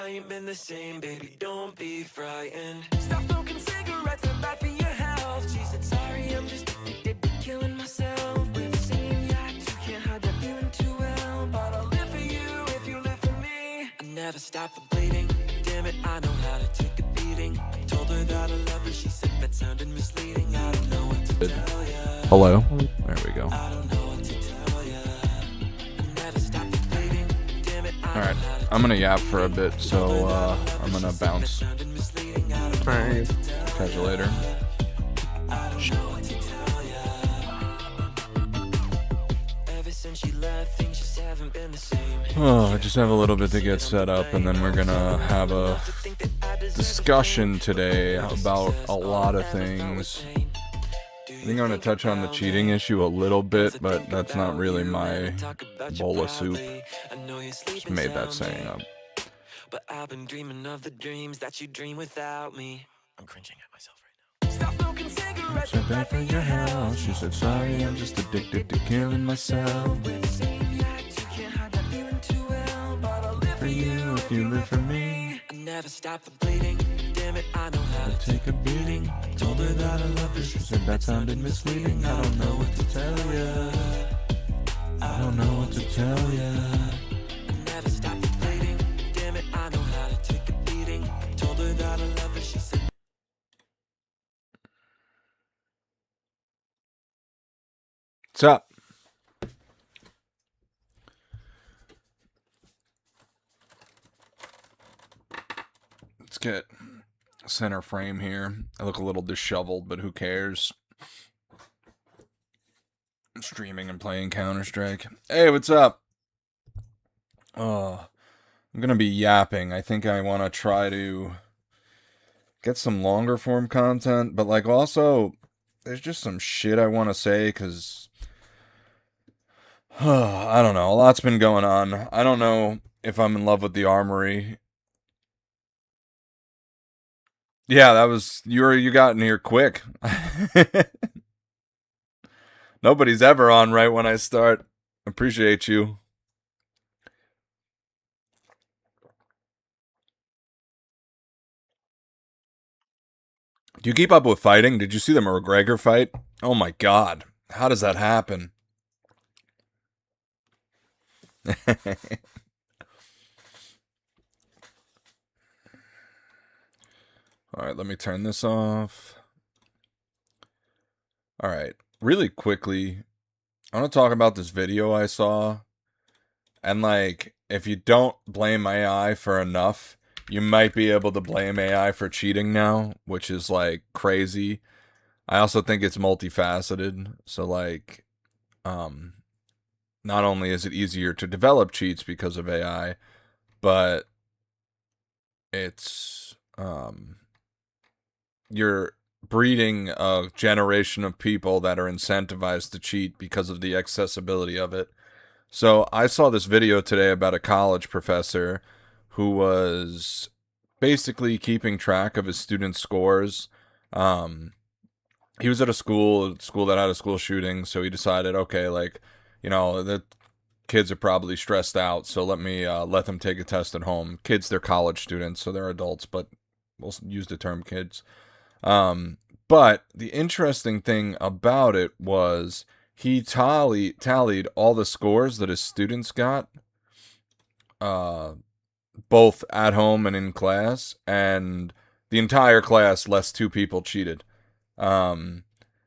I ain't been the same, baby, don't be frightened. Stop smoking cigarettes, they're bad for your health. She said, sorry, I'm just addicted to killing myself. We're the same, yeah, I too can't hide that feeling too well. But I'll live for you if you live for me. I never stop the bleeding, damn it, I know how to take a beating. I told her that I love her, she said that sounded misleading. I don't know what to tell ya. Hello. There we go. I don't know what to tell ya. I never stop the bleeding, damn it, I Alright, I'm gonna yap for a bit, so I'm gonna bounce. Alright. Catch you later. Oh, I just have a little bit to get set up, and then we're gonna have a discussion today about a lot of things. I think I'm gonna touch on the cheating issue a little bit, but that's not really my bowl of soup. Just made that saying up. But I've been dreaming of the dreams that you dream without me. I'm cringing at myself right now. Stop smoking cigarettes. So bad for your health. She said, sorry, I'm just addicted to killing myself. For you, if you live for me. I never stop the bleeding. Damn it, I know how to Take a beating. Told her that I love her. She said that sounded misleading. I don't know what to tell ya. I don't know what to tell ya. I never stop the bleeding. Damn it, I know how to take a beating. Told her that I love her. She said. What's up? Let's get center frame here. I look a little disheveled, but who cares? I'm streaming and playing Counter-Strike. Hey, what's up? Oh, I'm gonna be yapping. I think I want to try to get some longer form content, but like also, there's just some shit I want to say because I don't know. A lot's been going on. I don't know if I'm in love with the Armory. Yeah, that was you got in here quick. Nobody's ever on right when I start. Appreciate you. Do you keep up with fighting? Did you see the McGregor fight? Oh my god. How does that happen? Alright, let me turn this off. Alright, really quickly, I want to talk about this video I saw. And like, if you don't blame AI for enough, you might be able to blame AI for cheating now, which is like crazy. I also think it's multifaceted. So like, not only is it easier to develop cheats because of AI, but it's, you're breeding a generation of people that are incentivized to cheat because of the accessibility of it. So I saw this video today about a college professor who was basically keeping track of his students' scores. He was at a school that had a school shooting, so he decided, okay, like, you know, the kids are probably stressed out, so let me let them take a test at home. Kids, they're college students, so they're adults, but we'll use the term kids. But the interesting thing about it was he tallied all the scores that his students got, both at home and in class, and the entire class, less 2 people cheated. And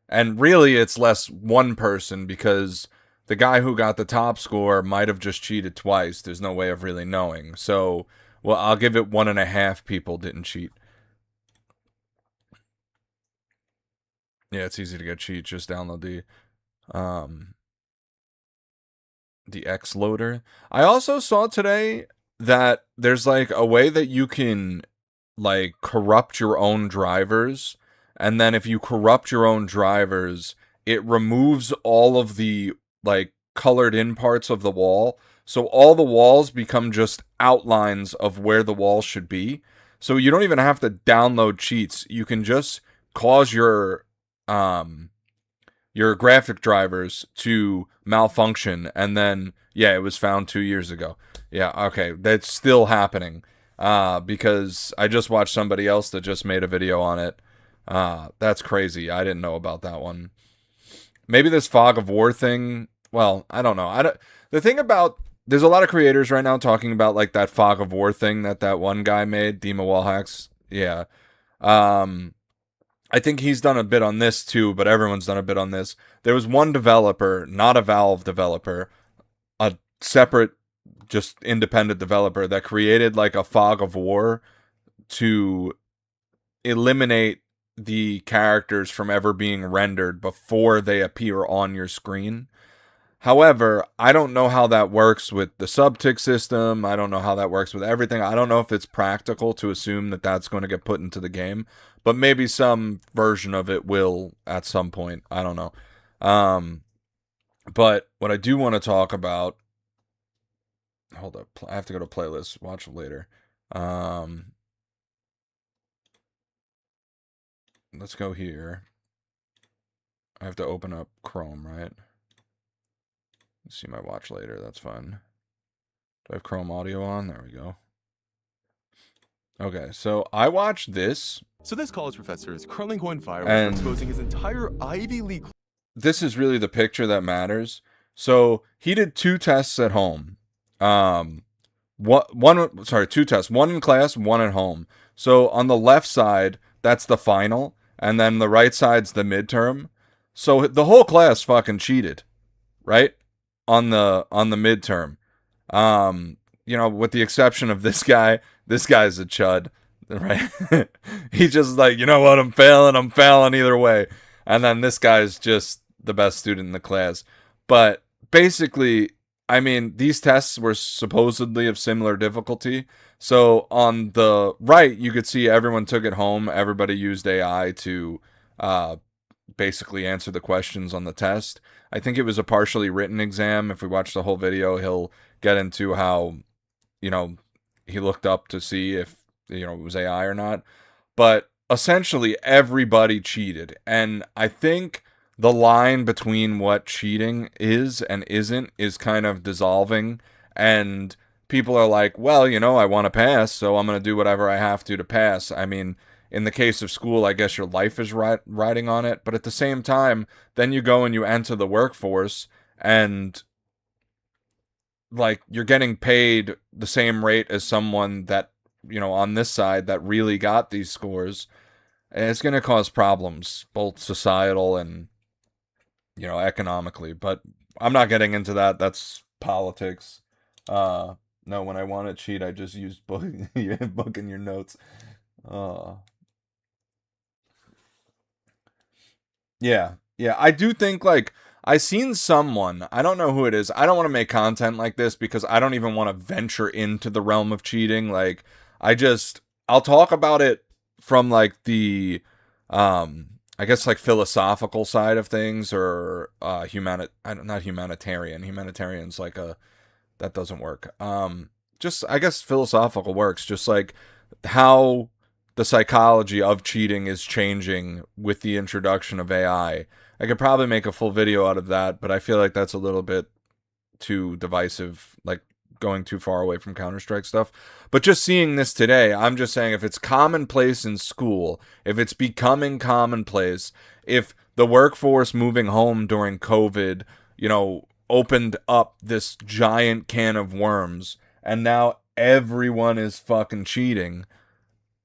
really it's less 1 person, because the guy who got the top score might have just cheated twice. There's no way of really knowing. So, well, I'll give it 1.5 people didn't cheat. Yeah, it's easy to get cheats. Just download the X loader. I also saw today that there's like a way that you can like corrupt your own drivers, and then if you corrupt your own drivers, it removes all of the like colored in parts of the wall. So all the walls become just outlines of where the wall should be. So you don't even have to download cheats. You can just cause your graphic drivers to malfunction, and then yeah, it was found 2 years ago. Yeah, okay, that's still happening. because I just watched somebody else that just made a video on it. That's crazy. I didn't know about that one. Maybe this fog of war thing. Well, I don't know. The thing about there's a lot of creators right now talking about like that fog of war thing that one guy made, Dima Wallhacks. Yeah. Um, I think he's done a bit on this too, but everyone's done a bit on this. There was one developer, not a Valve developer, a separate, just independent developer that created like a fog of war to eliminate the characters from ever being rendered before they appear on your screen. However, I don't know how that works with the subtick system. I don't know how that works with everything. I don't know if it's practical to assume that that's going to get put into the game, but maybe some version of it will at some point. I don't know. But what I do want to talk about, hold up, I have to go to playlist, watch later. Let's go here. I have to open up Chrome, right? See my watch later, that's fine. Do I have Chrome audio on? There we go. Okay, so I watched this. So this college professor is currently going viral for And exposing his entire Ivy League. This is really the picture that matters. So he did 2 tests at home. Two tests. One in class, one at home. So on the left side, that's the final, and then the right side's the midterm. So the whole class fucking cheated, right? On the midterm. With the exception of this guy. This guy's a chud, right? He's just like, you know what, I'm failing either way. And then this guy's just the best student in the class. But basically, I mean, these tests were supposedly of similar difficulty. So on the right, you could see everyone took it home. Everybody used AI to basically answer the questions on the test. I think it was a partially written exam. If we watch the whole video, he'll get into how, he looked up to see if, it was AI or not. But essentially, everybody cheated. And I think the line between what cheating is and isn't is kind of dissolving. And people are like, well, I want to pass, so I'm going to do whatever I have to pass. I mean, in the case of school, I guess your life is riding on it. But at the same time, then you go and you enter the workforce and like you're getting paid the same rate as someone that, on this side that really got these scores. And it's going to cause problems, both societal and, economically. But I'm not getting into that. That's politics. No, when I want to cheat, I just use book in your notes. Yeah. Yeah, I do think like I seen someone, I don't know who it is. I don't want to make content like this because I don't even want to venture into the realm of cheating. Like I'll talk about it from like the I guess like philosophical side of things or not humanitarian. Humanitarian's like that doesn't work. Just I guess philosophical works, just like how the psychology of cheating is changing with the introduction of AI. I could probably make a full video out of that, but I feel like that's a little bit too divisive, like going too far away from Counter-Strike stuff. But just seeing this today, I'm just saying if it's commonplace in school, if it's becoming commonplace, if the workforce moving home during COVID, opened up this giant can of worms, and now everyone is fucking cheating,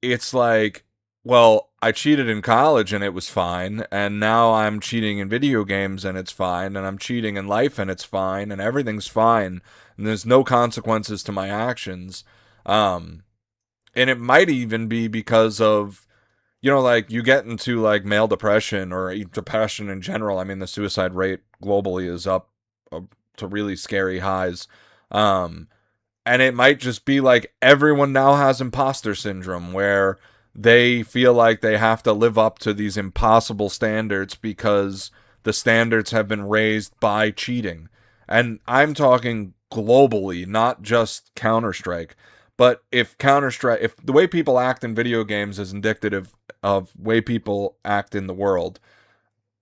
it's like, well, I cheated in college and it was fine, and now I'm cheating in video games and it's fine, and I'm cheating in life and it's fine, and everything's fine, and there's no consequences to my actions. And it might even be because of, like you get into like male depression or depression in general. I mean, the suicide rate globally is up to really scary highs. And it might just be like everyone now has imposter syndrome where they feel like they have to live up to these impossible standards because the standards have been raised by cheating. And I'm talking globally, not just Counter-Strike. But if the way people act in video games is indicative of way people act in the world,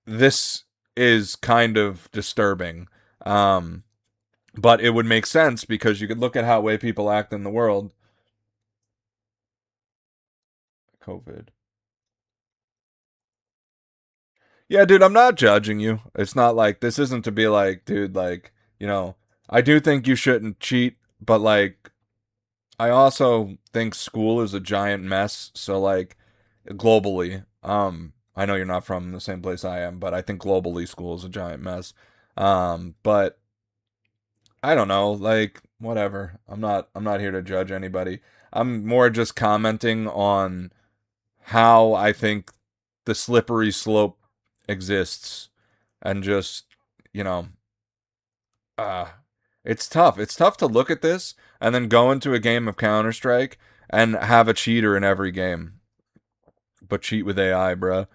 this is kind of disturbing. But it would make sense because you could look at how way people act in the world. COVID. Yeah, dude, I'm not judging you. It's not like this isn't to be like, dude, like, I do think you shouldn't cheat, but like I also think school is a giant mess. So like globally, I know you're not from the same place I am, but I think globally school is a giant mess. But I don't know, like whatever. I'm not here to judge anybody. I'm more just commenting on how I think the slippery slope exists and just, you know, uh it's tough. It's tough to look at this and then go into a game of Counter-Strike and have a cheater in every game. But cheat with AI, bruh.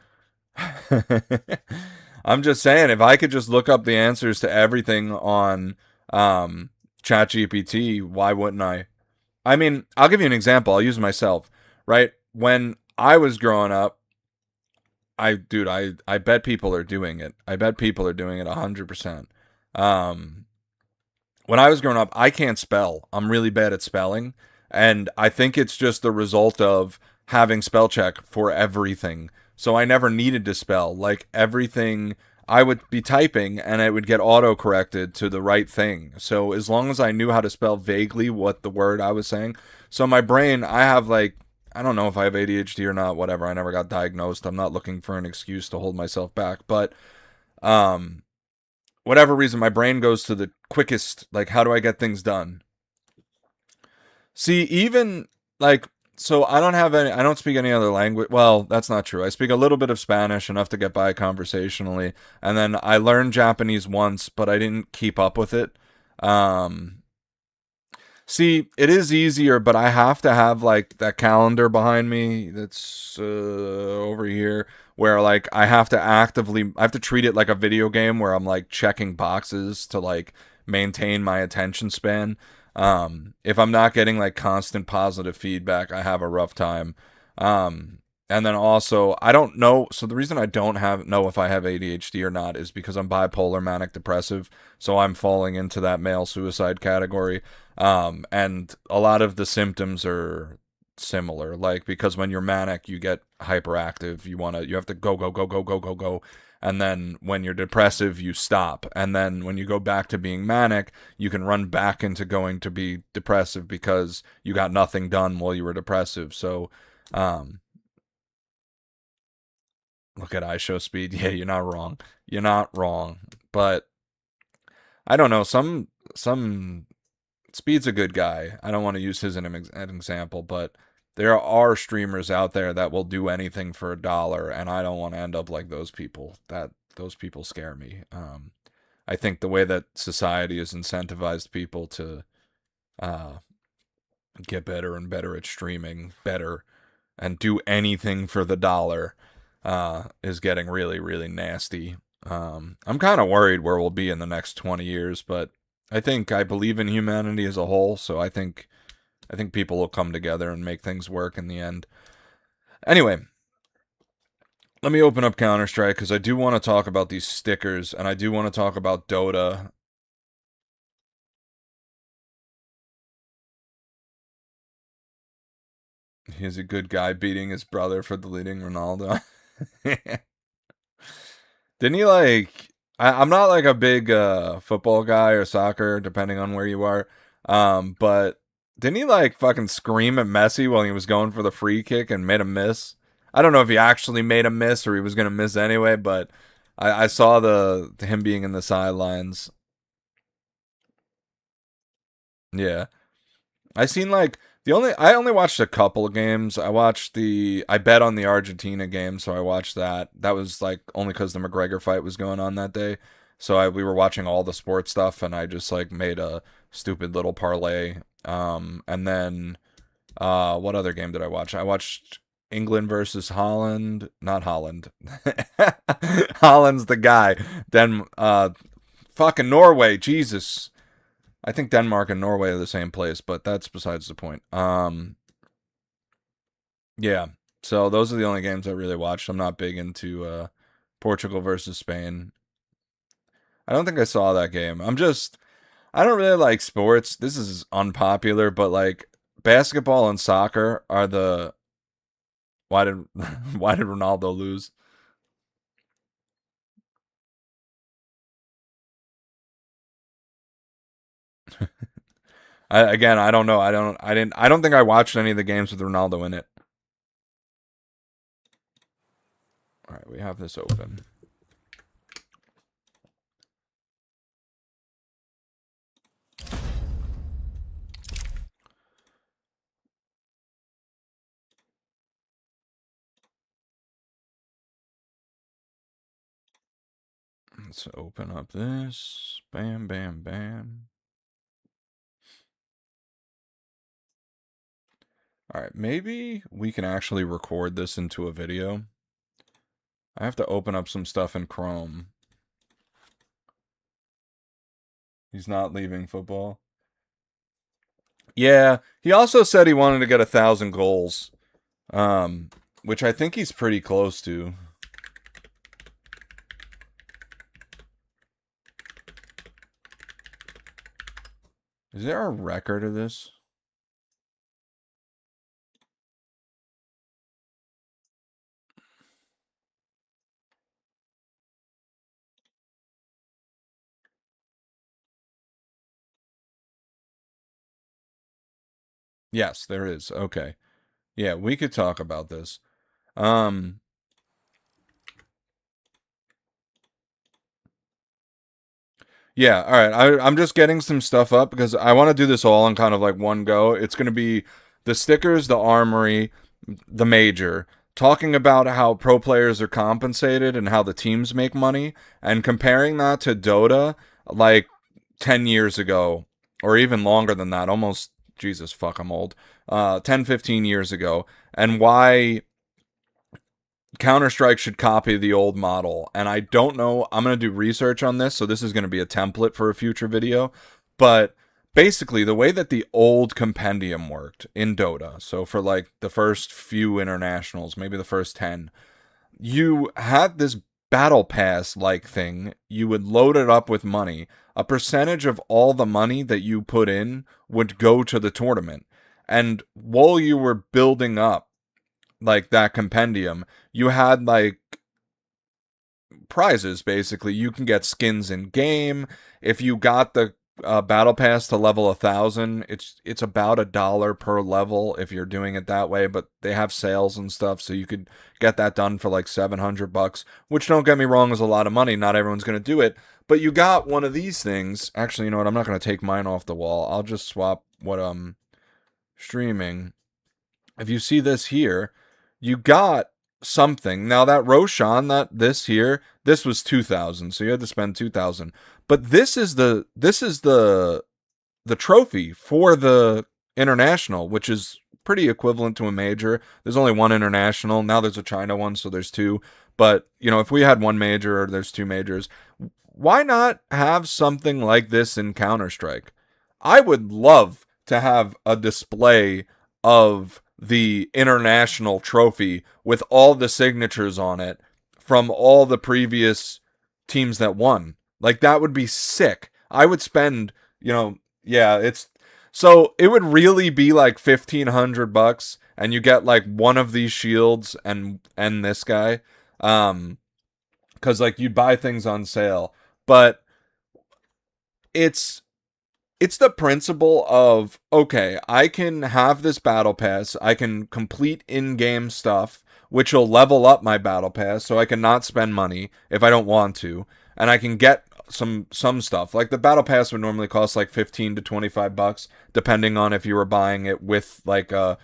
I'm just saying, if I could just look up the answers to everything on ChatGPT, why wouldn't I? I mean, I'll give you an example. I'll use myself, right? When I was growing up, I bet people are doing it. I bet people are doing it 100%. When I was growing up, I can't spell. I'm really bad at spelling, and I think it's just the result of having spell check for everything. So I never needed to spell. Like everything I would be typing and it would get auto corrected to the right thing. So as long as I knew how to spell vaguely what the word I was saying. So my brain, I have like I don't know if I have ADHD or not, whatever. I never got diagnosed. I'm not looking for an excuse to hold myself back, but um whatever reason my brain goes to the quickest, like how do I get things done? See, even like so I don't speak any other language. Well, that's not true. I speak a little bit of Spanish, enough to get by conversationally, and then I learned Japanese once, but I didn't keep up with it. Um See, it is easier, but I have to have like that calendar behind me that's over here where like I have to treat it like a video game where I'm like checking boxes to like maintain my attention span. If I'm not getting like constant positive feedback, I have a rough time. Um, and then also, I don't know. So the reason I don't have know if I have ADHD or not is because I'm bipolar manic depressive. So I'm falling into that male suicide category. And a lot of the symptoms are similar, like because when you're manic, you get hyperactive. You have to go, go, go, go, go, go, go. And then when you're depressive, you stop. And then when you go back to being manic, you can run back into going to be depressive because you got nothing done while you were depressive. So, um, look at I show speed. Yeah, you're not wrong. You're not wrong. But I don't know. Some Speed's a good guy. I don't want to use his as an example, but there are streamers out there that will do anything for $1, and I don't want to end up like those people. Those people scare me. I think the way that society has incentivized people to uh, get better and better at streaming, better and do anything for the dollar, is getting really, really nasty. I'm kind of worried where we'll be in the next 20 years, but I believe in humanity as a whole, so I think people will come together and make things work in the end. Anyway, let me open up Counter-Strike because I do want to talk about these stickers and I do want to talk about Dota. He's a good guy beating his brother for deleting Ronaldo. Didn't he like? I'm not like a big football guy or soccer, depending on where you are. But didn't he like fucking scream at Messi while he was going for the free kick and made a miss? I don't know if he actually made a miss or he was gonna miss anyway, but I saw the him being in the sidelines. Yeah. I seen like I only watched a couple of games. I bet on the Argentina game, so I watched that. That was like only because the McGregor fight was going on that day. So we were watching all the sports stuff, and I just like made a stupid little parlay. And then what other game did I watch? I watched England versus Holland. Not Holland. Holland's the guy. Then fucking Norway. Jesus. I think Denmark and Norway are the same place, but that's besides the point. Yeah. So those are the only games I really watched. I'm not big into Portugal versus Spain. I don't think I saw that game. I don't really like sports. This is unpopular, but like basketball and soccer are Why did why did Ronaldo lose? I don't know. I don't think I watched any of the games with Ronaldo in it. All right, we have this open. Let's open up this. Bam, bam, bam. All right, maybe we can actually record this into a video. I have to open up some stuff in Chrome. He's not leaving football. Yeah, he also said he wanted to get 1,000 goals, which I think he's pretty close to. Is there a record of this? Yes, there is. Okay. Yeah, we could talk about this. Yeah, all right. I'm just getting some stuff up because I want to do this all in kind of like one go. It's going to be the stickers, the armory, the major, talking about how pro players are compensated and how the teams make money, and comparing that to Dota like 10 years ago, or even longer than that, almost, Jesus, fuck, I'm old, 10, 15 years ago, and why Counter-Strike should copy the old model. And I don't know, I'm going to do research on this, so this is going to be a template for a future video. But basically, the way that the old compendium worked in Dota, so for like the first few internationals, maybe the first 10, you had this battle pass like thing. You would load it up with money. A percentage of all the money that you put in would go to the tournament. And while you were building up like that compendium, you had like prizes. Basically, you can get skins in game. If you got the battle pass to level 1,000, it's about $1 per level if you're doing it that way, but they have sales and stuff, so you could get that done for like $700, which, don't get me wrong, is a lot of money. Not everyone's going to do it, but you got one of these things. Actually, you know what, I'm not going to take mine off the wall. I'll just swap what I'm streaming. If you see this here, you got something. Now that Roshan, this was 2,000, so you had to spend 2,000. But this is the trophy for the international, which is pretty equivalent to a major. There's only one international. Now there's a China one, so there's two. But, you know, if we had one major or there's two majors, why not have something like this in Counter-Strike? I would love to have a display of the international trophy with all the signatures on it from all the previous teams that won. Like, that would be sick. I would spend, you know, yeah, it's so it would really be like $1,500, and you get like one of these shields and this guy, because like you'd buy things on sale, but it's the principle of, okay, I can have this battle pass, I can complete in-game stuff, which will level up my battle pass, so I can not spend money if I don't want to, and I can get some stuff. Like the battle pass would normally cost like $15 to $25, depending on if you were buying it with like a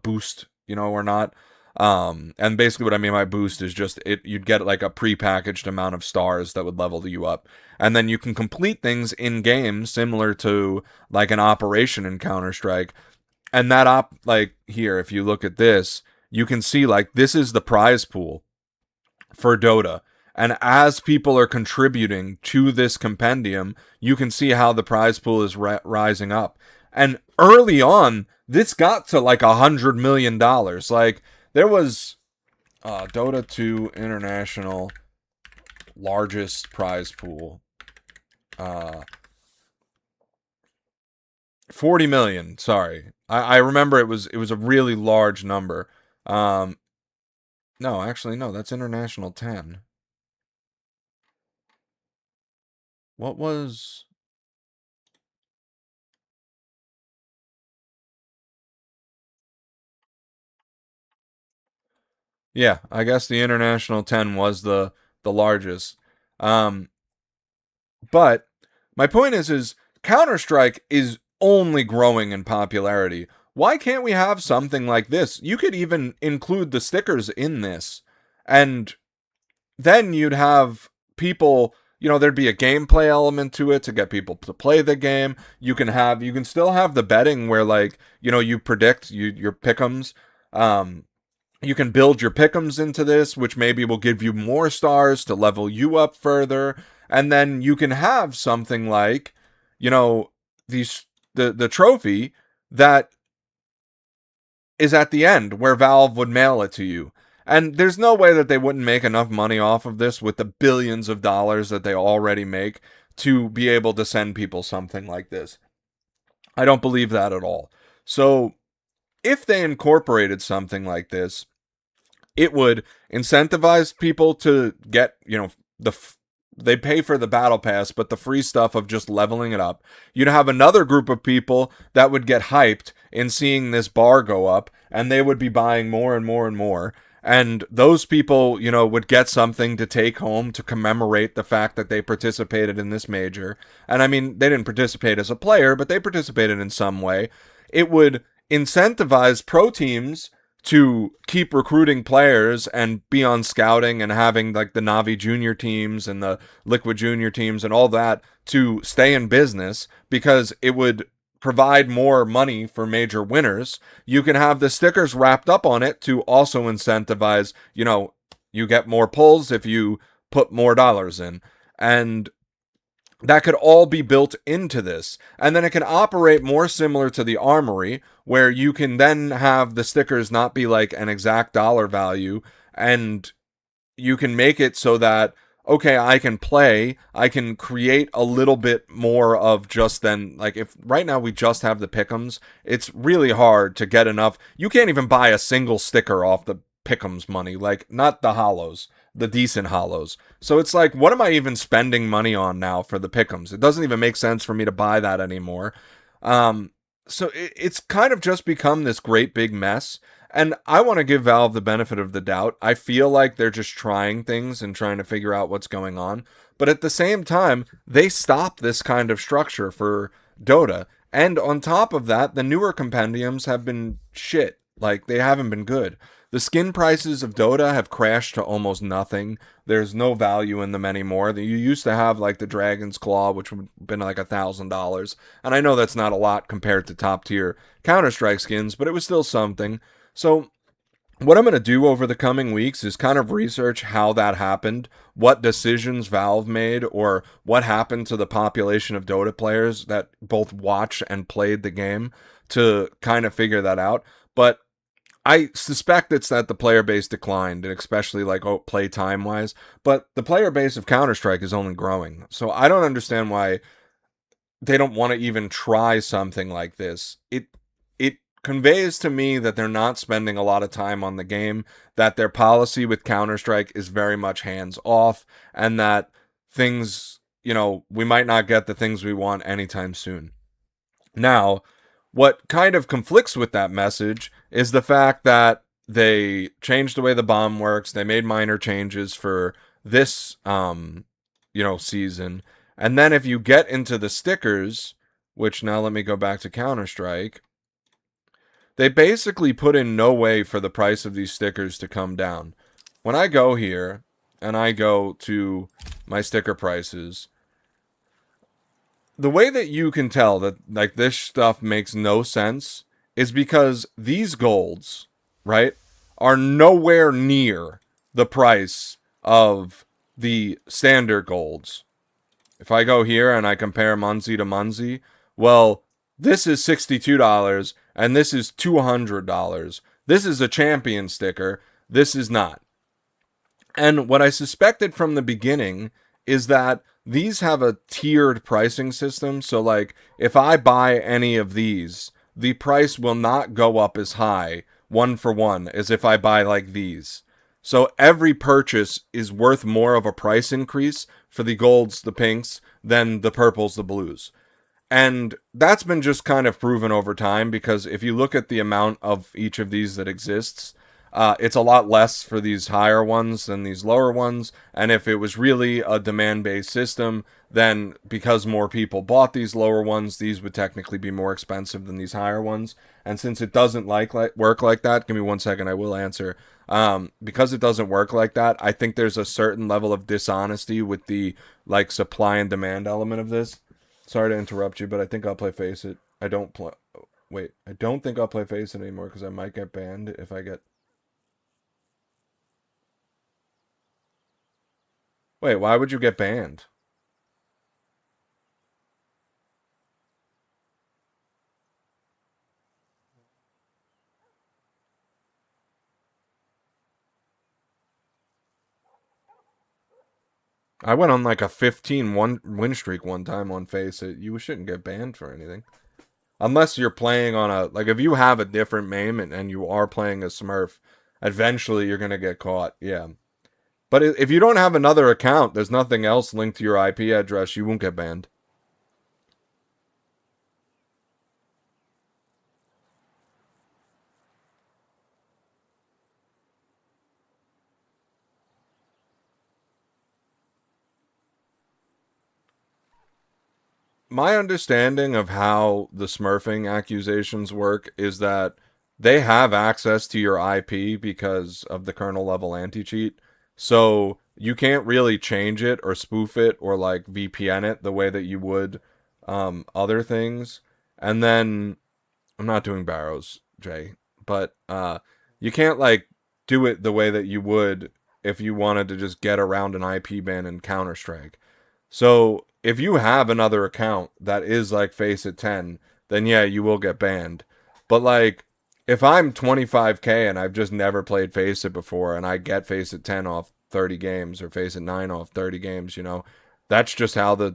boost, you know, or not. And basically what I mean by boost is just you'd get like a pre-packaged amount of stars that would level you up. And then you can complete things in game similar to like an operation in Counter-Strike. And that like here, if you look at this, you can see like this is the prize pool for Dota. And as people are contributing to this compendium, you can see how the prize pool is rising up. And early on, this got to like $100 million. Like, there was Dota 2 International largest prize pool. 40 million, sorry. I remember it was a really large number. No, actually, no, that's International 10. What was... Yeah, I guess the International 10 was the largest. Um, but my point is Counter-Strike is only growing in popularity. Why can't we have something like this? You could even include the stickers in this, and then you'd have people, there'd be a gameplay element to it to get people to play the game. You can still have the betting where, like, you predict your pick'ems. You can build your pick'ems into this, which maybe will give you more stars to level you up further. And then you can have something like, these the trophy that is at the end where Valve would mail it to you. And there's no way that they wouldn't make enough money off of this with the billions of dollars that they already make to be able to send people something like this. I don't believe that at all. So if they incorporated something like this, it would incentivize people to get, they pay for the battle pass, but the free stuff of just leveling it up. You'd have another group of people that would get hyped in seeing this bar go up, and they would be buying more and more and more. And those people, would get something to take home to commemorate the fact that they participated in this major. And I mean, they didn't participate as a player, but they participated in some way. It would incentivize pro teams to keep recruiting players and be on scouting and having like the Navi junior teams and the Liquid junior teams and all that to stay in business, because it would provide more money for major winners. You can have the stickers wrapped up on it to also incentivize, you get more pulls if you put more dollars in. And that could all be built into this. And then it can operate more similar to the Armory, where you can then have the stickers not be like an exact dollar value, and you can make it so that, okay, I can create a little bit more of just then, like, if right now we just have the pick'ems, it's really hard to get enough. You can't even buy a single sticker off the pick'ems money, like, not the hollows, the decent hollows. So it's like, what am I even spending money on now for the pick'ems? It doesn't even make sense for me to buy that anymore. So it's kind of just become this great big mess. And I want to give Valve the benefit of the doubt. I feel like they're just trying things and trying to figure out what's going on. But at the same time, they stopped this kind of structure for Dota. And on top of that, the newer compendiums have been shit. Like, they haven't been good. The skin prices of Dota have crashed to almost nothing. There's no value in them anymore. You used to have like the Dragon's Claw, which would have been like $1,000. And I know that's not a lot compared to top tier Counter-Strike skins, but it was still something. So what I'm going to do over the coming weeks is kind of research how that happened, what decisions Valve made, or what happened to the population of Dota players that both watched and played the game, to kind of figure that out. But I suspect it's that the player base declined, and especially like play time wise. But the player base of Counter-Strike is only growing. So I don't understand why they don't want to even try something like this. It conveys to me that they're not spending a lot of time on the game, that their policy with Counter-Strike is very much hands off, and that things, we might not get the things we want anytime soon. Now, what kind of conflicts with that message is the fact that they changed the way the bomb works. They made minor changes for this, season. And then if you get into the stickers, which now let me go back to Counter-Strike, they basically put in no way for the price of these stickers to come down. When I go here and I go to my sticker prices, the way that you can tell that like this stuff makes no sense is because these golds, right, are nowhere near the price of the standard golds. If I go here and I compare Munzie to Munzie, well, this is $62 and this is $200. This is a champion sticker. This is not. And what I suspected from the beginning is that these have a tiered pricing system. So like if I buy any of these, the price will not go up as high one for one as if I buy like these. So every purchase is worth more of a price increase for the golds, the pinks, than the purples, the blues. And that's been just kind of proven over time, because if you look at the amount of each of these that exists, it's a lot less for these higher ones than these lower ones. And if it was really a demand-based system, then because more people bought these lower ones, these would technically be more expensive than these higher ones. And since it doesn't work like that, give me 1 second, I will answer. Because it doesn't work like that, I think there's a certain level of dishonesty with the like supply and demand element of this. Sorry to interrupt you, but I think I'll play Face It. I don't think I'll play Face It anymore because I might get banned if I get... Wait, why would you get banned? I went on like a 15 win streak one time on Face It. You shouldn't get banned for anything. Unless you're playing on a... Like, if you have a different MAME and you are playing a Smurf, eventually you're going to get caught. Yeah. But if you don't have another account, there's nothing else linked to your IP address, you won't get banned. My understanding of how the smurfing accusations work is that they have access to your IP because of the kernel level anti-cheat. So you can't really change it or spoof it or like VPN it the way that you would other things. And then I'm not doing Barrows, Jay, but you can't like do it the way that you would if you wanted to just get around an IP ban in Counter-Strike. So if you have another account that is like Face It 10, then yeah, you will get banned. But like, if I'm 25k and I've just never played Face It before, and I get Face It 10 off 30 games or Face It 9 off 30 games, you know, that's just how it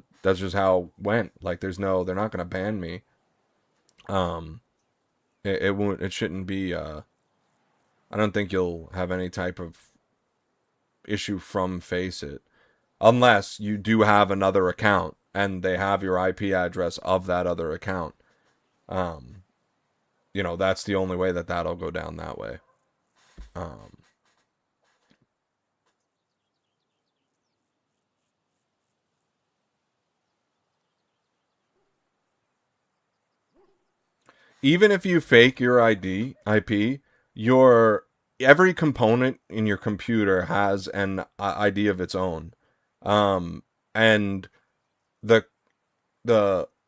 went. Like, they're not gonna ban me. It shouldn't be. I don't think you'll have any type of issue from Face It. Unless you do have another account and they have your IP address of that other account. You know, that's the only way that'll go down that way. Even if you fake your IP, every component in your computer has an ID of its own. And the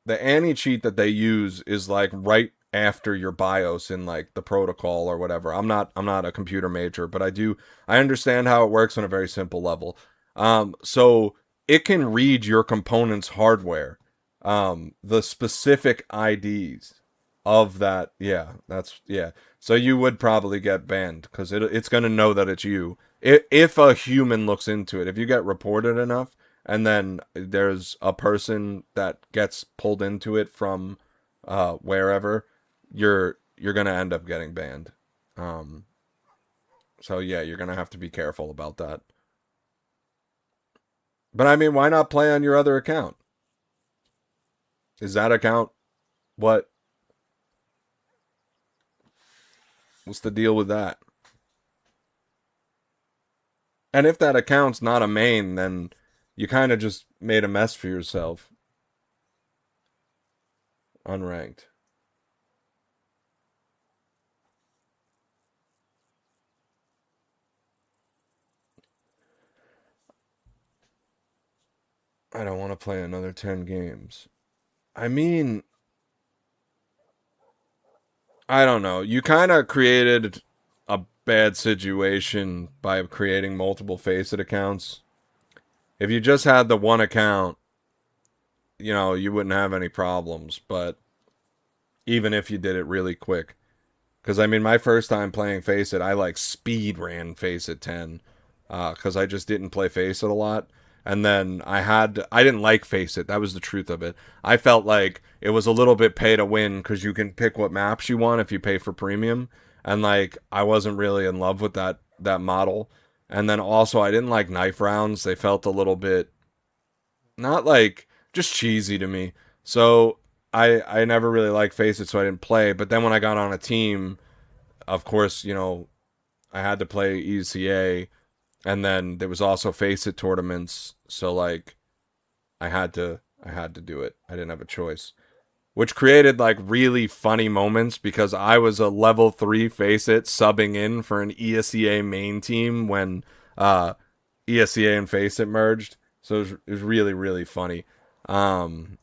anti-cheat that they use is like right after your BIOS in like the protocol or whatever. I'm not a computer major, but I understand how it works on a very simple level. So it can read your component's hardware, the specific IDs of that. Yeah, so you would probably get banned because it's going to know that it's you. If a human looks into it, if you get reported enough, and then there's a person that gets pulled into it from wherever, you're going to end up getting banned. So yeah, you're going to have to be careful about that. But I mean, why not play on your other account? Is that account what? What's the deal with that? And if that account's not a main, then you kind of just made a mess for yourself. Unranked. I don't want to play another 10 games. I mean, I don't know. You kind of created a bad situation by creating multiple Face It accounts. If you just had the one account, you know, you wouldn't have any problems. But even if you did it really quick. Because, I mean, my first time playing Face It, I, like, speed ran Face It 10. Because I just didn't play Face It a lot. And then I didn't like Face It. That was the truth of it. I felt like it was a little bit pay to win because you can pick what maps you want if you pay for premium. and like I wasn't really in love with that model. And then also I didn't like knife rounds. They felt a little bit not like just cheesy to me. So I never really liked Face It, so I didn't play. But then when I got on a team, of course, I had to play ECA, and then there was also Face It tournaments. So like I had to do it. I didn't have a choice, which created like really funny moments because I was a level 3 Face It subbing in for an ESEA main team when ESEA and Face It merged. So it was really, really funny. Um,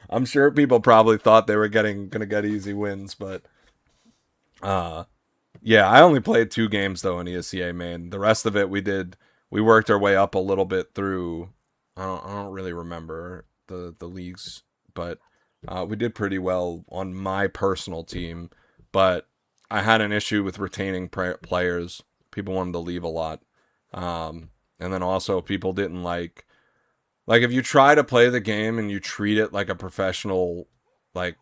I'm sure people probably thought they were gonna get easy wins, but uh, yeah, I only played 2 games though in ESEA main. The rest of it we worked our way up a little bit through. I don't really remember the leagues, but we did pretty well on my personal team. But I had an issue with retaining players. People wanted to leave a lot, and then also people didn't like if you try to play the game and you treat it like a professional like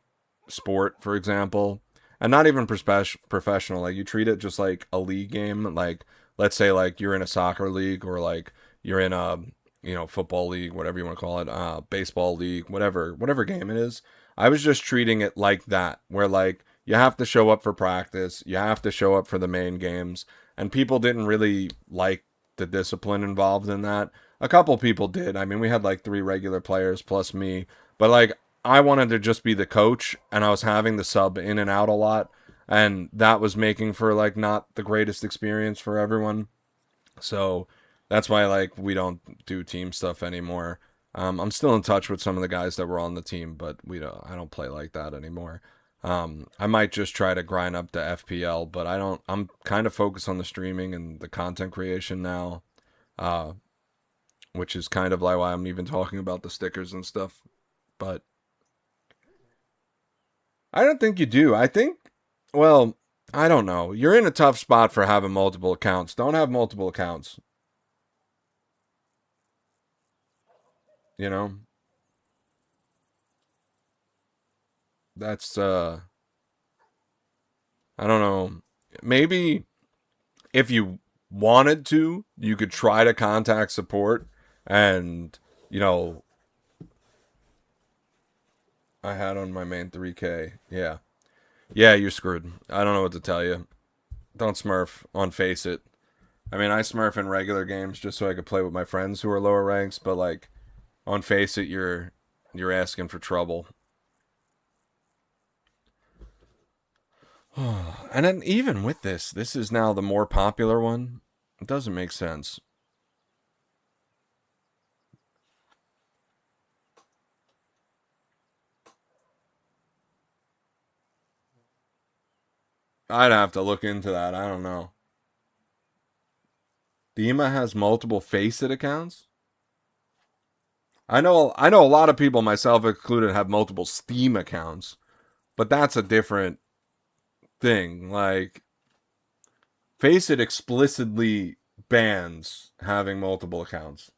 sport, for example, and not even professional, like you treat it just like a league game, like let's say like you're in a soccer league or like you're in a football league, whatever you want to call it, baseball league, whatever game it is. I was just treating it like that, where like you have to show up for practice, you have to show up for the main games, and people didn't really like the discipline involved in that. A couple people did. I mean, we had like 3 regular players plus me, but like I wanted to just be the coach, and I was having the sub in and out a lot, and that was making for like not the greatest experience for everyone. So that's why like we don't do team stuff anymore. I'm still in touch with some of the guys that were on the team, but I don't play like that anymore. I might just try to grind up the FPL, but I don't. I'm kind of focused on the streaming and the content creation now, uh, which is kind of like why I'm even talking about the stickers and stuff. But I don't think you do. I think, well, I don't know. You're in a tough spot for having multiple accounts. Don't have multiple accounts. You know, that's I don't know. Maybe if you wanted to, you could try to contact support and, you know, I had on my main 3K. Yeah. Yeah, you're screwed. I don't know what to tell you. Don't smurf on Face It. I mean, I smurf in regular games just so I could play with my friends who are lower ranks, but like on Face It, you're asking for trouble. And then even with this is now the more popular one. It doesn't make sense. I'd have to look into that. I don't know. Dima has multiple Face It accounts. I know a lot of people, myself included, have multiple Steam accounts, but that's a different thing. Like Face It explicitly bans having multiple accounts.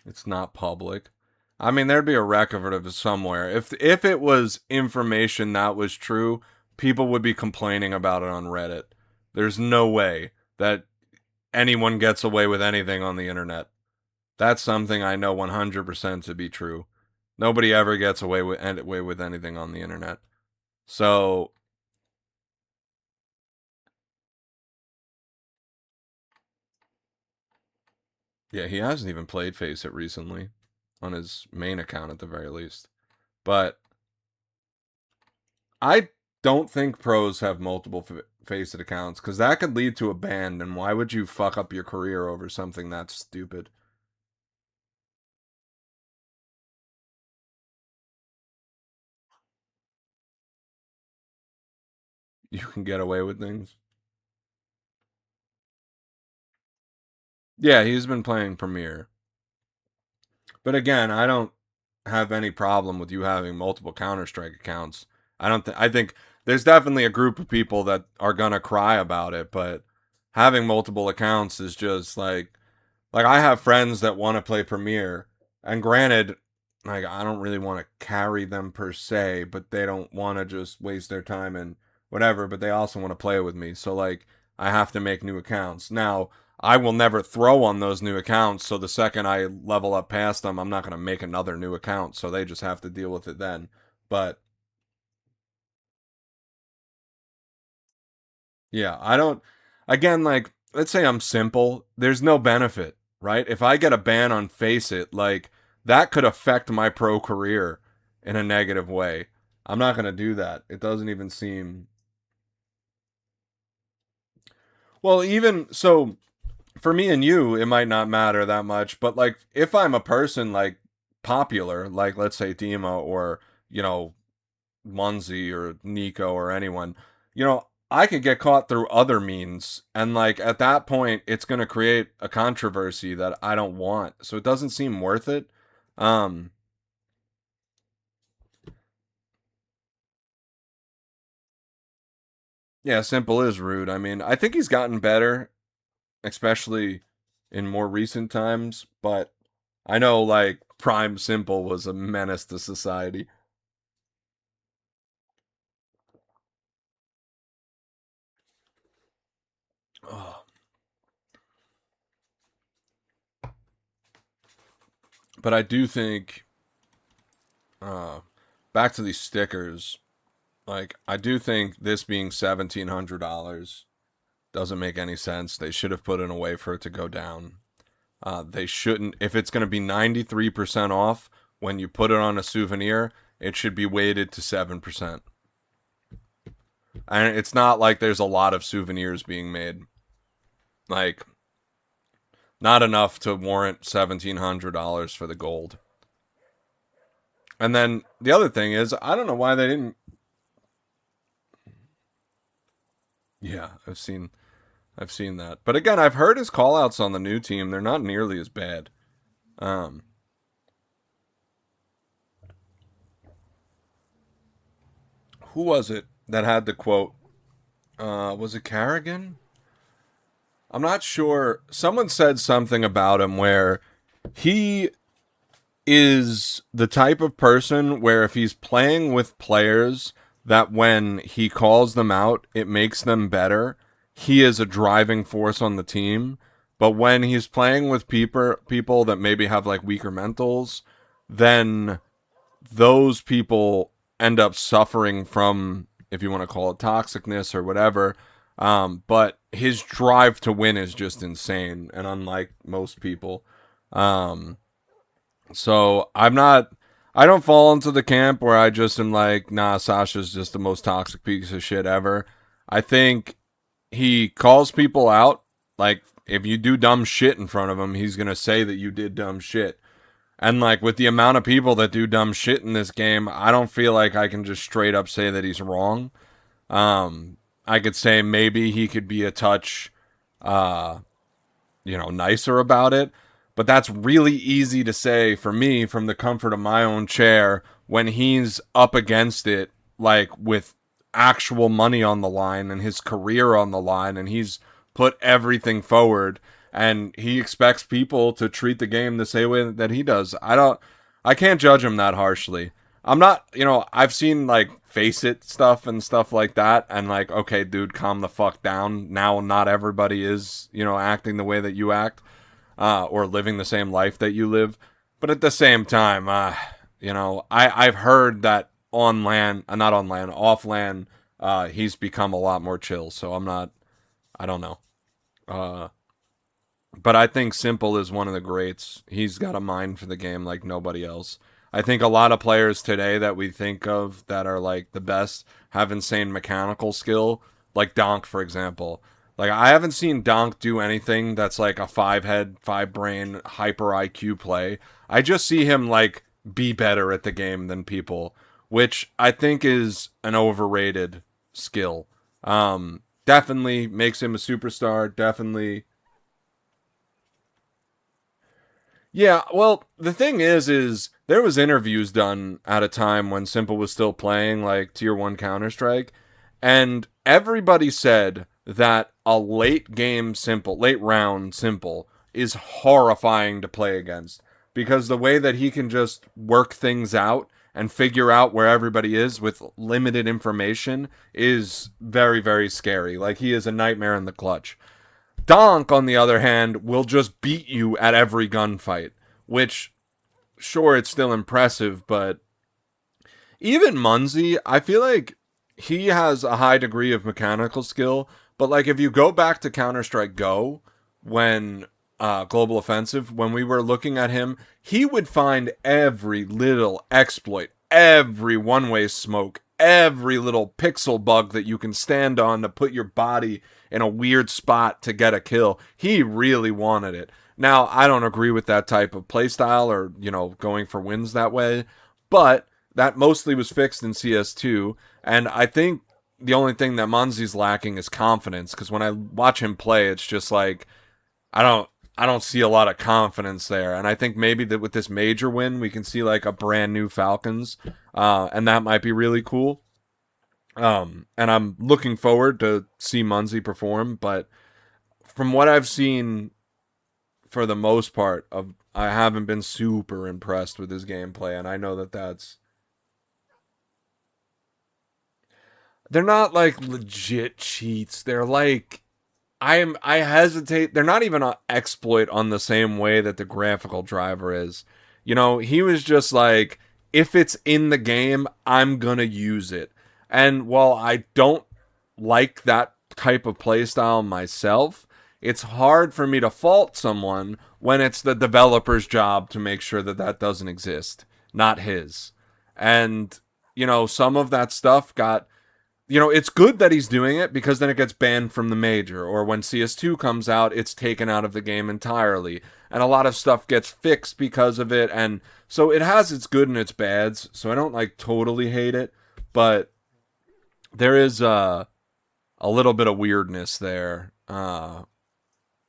It's not public. I mean, there'd be a record of it somewhere. If it was information that was true, people would be complaining about it on Reddit. There's no way that anyone gets away with anything on the internet. That's something I know 100% to be true. Nobody ever gets away with anything on the internet. So, yeah, he hasn't even played Face It recently on his main account at the very least. But I don't think pros have multiple Face It accounts because that could lead to a ban. And why would you fuck up your career over something that's stupid? you can get away with things. Yeah, he's been playing Premiere. But again, I don't have any problem with you having multiple Counter-Strike accounts. I think there's definitely a group of people that are gonna cry about it, but having multiple accounts is just like I have friends that want to play Premiere, and granted, like I don't really want to carry them per se, but they don't want to just waste their time and whatever, but they also want to play with me. So like I have to make new accounts. Now, I will never throw on those new accounts, so the second I level up past them, I'm not going to make another new account, so they just have to deal with it then. But yeah, I don't. Again, like, let's say I'm simple. There's no benefit, right? If I get a ban on Face It, like, that could affect my pro career in a negative way. I'm not going to do that. It doesn't even seem. Well, even so, for me and you, it might not matter that much, but, like, if I'm a person, like, popular, like, let's say Dima or, you know, Munzie or Nico or anyone, I could get caught through other means. And like at that point, it's going to create a controversy that I don't want. So it doesn't seem worth it. Um, yeah, Simple is rude. I mean, I think he's gotten better, especially in more recent times. But I know like Prime Simple was a menace to society. Oh. But I do think, uh, back to these stickers. Like, I do think this being $1,700 doesn't make any sense. They should have put in a way for it to go down. They shouldn't. If it's going to be 93% off when you put it on a souvenir, it should be weighted to 7%. And it's not like there's a lot of souvenirs being made. Like, not enough to warrant $1,700 for the gold. And then the other thing is, I don't know why they didn't. Yeah, I've seen that. But again, I've heard his callouts on the new team. They're not nearly as bad. Um, who was it that had the quote? Was it Carrigan? I'm not sure. Someone said something about him where he is the type of person where if he's playing with players that when he calls them out, it makes them better. He is a driving force on the team. But when he's playing with people that maybe have like weaker mentals, then those people end up suffering from, if you want to call it toxicness or whatever. But his drive to win is just insane, and unlike most people. So I don't fall into the camp where I just am like, nah, Sasha's just the most toxic piece of shit ever. I think he calls people out. Like, if you do dumb shit in front of him, he's going to say that you did dumb shit. And, like, with the amount of people that do dumb shit in this game, I don't feel like I can just straight up say that he's wrong. I could say maybe he could be a touch, nicer about it. But that's really easy to say for me from the comfort of my own chair when he's up against it, like with actual money on the line and his career on the line, and he's put everything forward, and he expects people to treat the game the same way that he does. I can't judge him that harshly. I'm not, I've seen like Face It stuff and stuff like that, and like, okay, dude, calm the fuck down. Now, not everybody is, acting the way that you act. Or living the same life that you live. But at the same time, I've heard that on land, not on land, off land, he's become a lot more chill. So I don't know. But I think Simple is one of the greats. He's got a mind for the game like nobody else. I think a lot of players today that we think of that are like the best have insane mechanical skill, like Donk, for example. Like, I haven't seen Donk do anything that's like a 5-head, 5-brain, hyper IQ play. I just see him like be better at the game than people, which I think is an overrated skill. Definitely makes him a superstar. Definitely. Yeah, well, the thing is there was interviews done at a time when Simple was still playing like Tier 1 Counter-Strike, and everybody said that a late round Simple is horrifying to play against because the way that he can just work things out and figure out where everybody is with limited information is very, very scary. Like, he is a nightmare in the clutch. Donk, on the other hand, will just beat you at every gunfight, which, sure, it's still impressive, but even Munzie, I feel like he has a high degree of mechanical skill, but like if you go back to Counter-Strike Go, when Global Offensive, when we were looking at him, he would find every little exploit, every one-way smoke, every little pixel bug that you can stand on to put your body in a weird spot to get a kill. He really wanted it. Now, I don't agree with that type of playstyle or, going for wins that way, but that mostly was fixed in CS2, and I think the only thing that Munzie's lacking is confidence, because when I watch him play, it's just like, I don't see a lot of confidence there, and I think maybe that with this major win, we can see like a brand new Falcons, and that might be really cool. And I'm looking forward to see Munzie perform, but from what I've seen, for the most part, I haven't been super impressed with his gameplay, and I know that that's... They're not like legit cheats. They're like... I hesitate. They're not even an exploit on the same way that the graphical driver is. He was just like, if it's in the game, I'm gonna use it. And while I don't like that type of playstyle myself, it's hard for me to fault someone when it's the developer's job to make sure that that doesn't exist, not his. And, some of that stuff got... it's good that he's doing it because then it gets banned from the major, or when CS2 comes out, it's taken out of the game entirely, and a lot of stuff gets fixed because of it, and so it has its good and its bads, so I don't like totally hate it, but there is a little bit of weirdness there,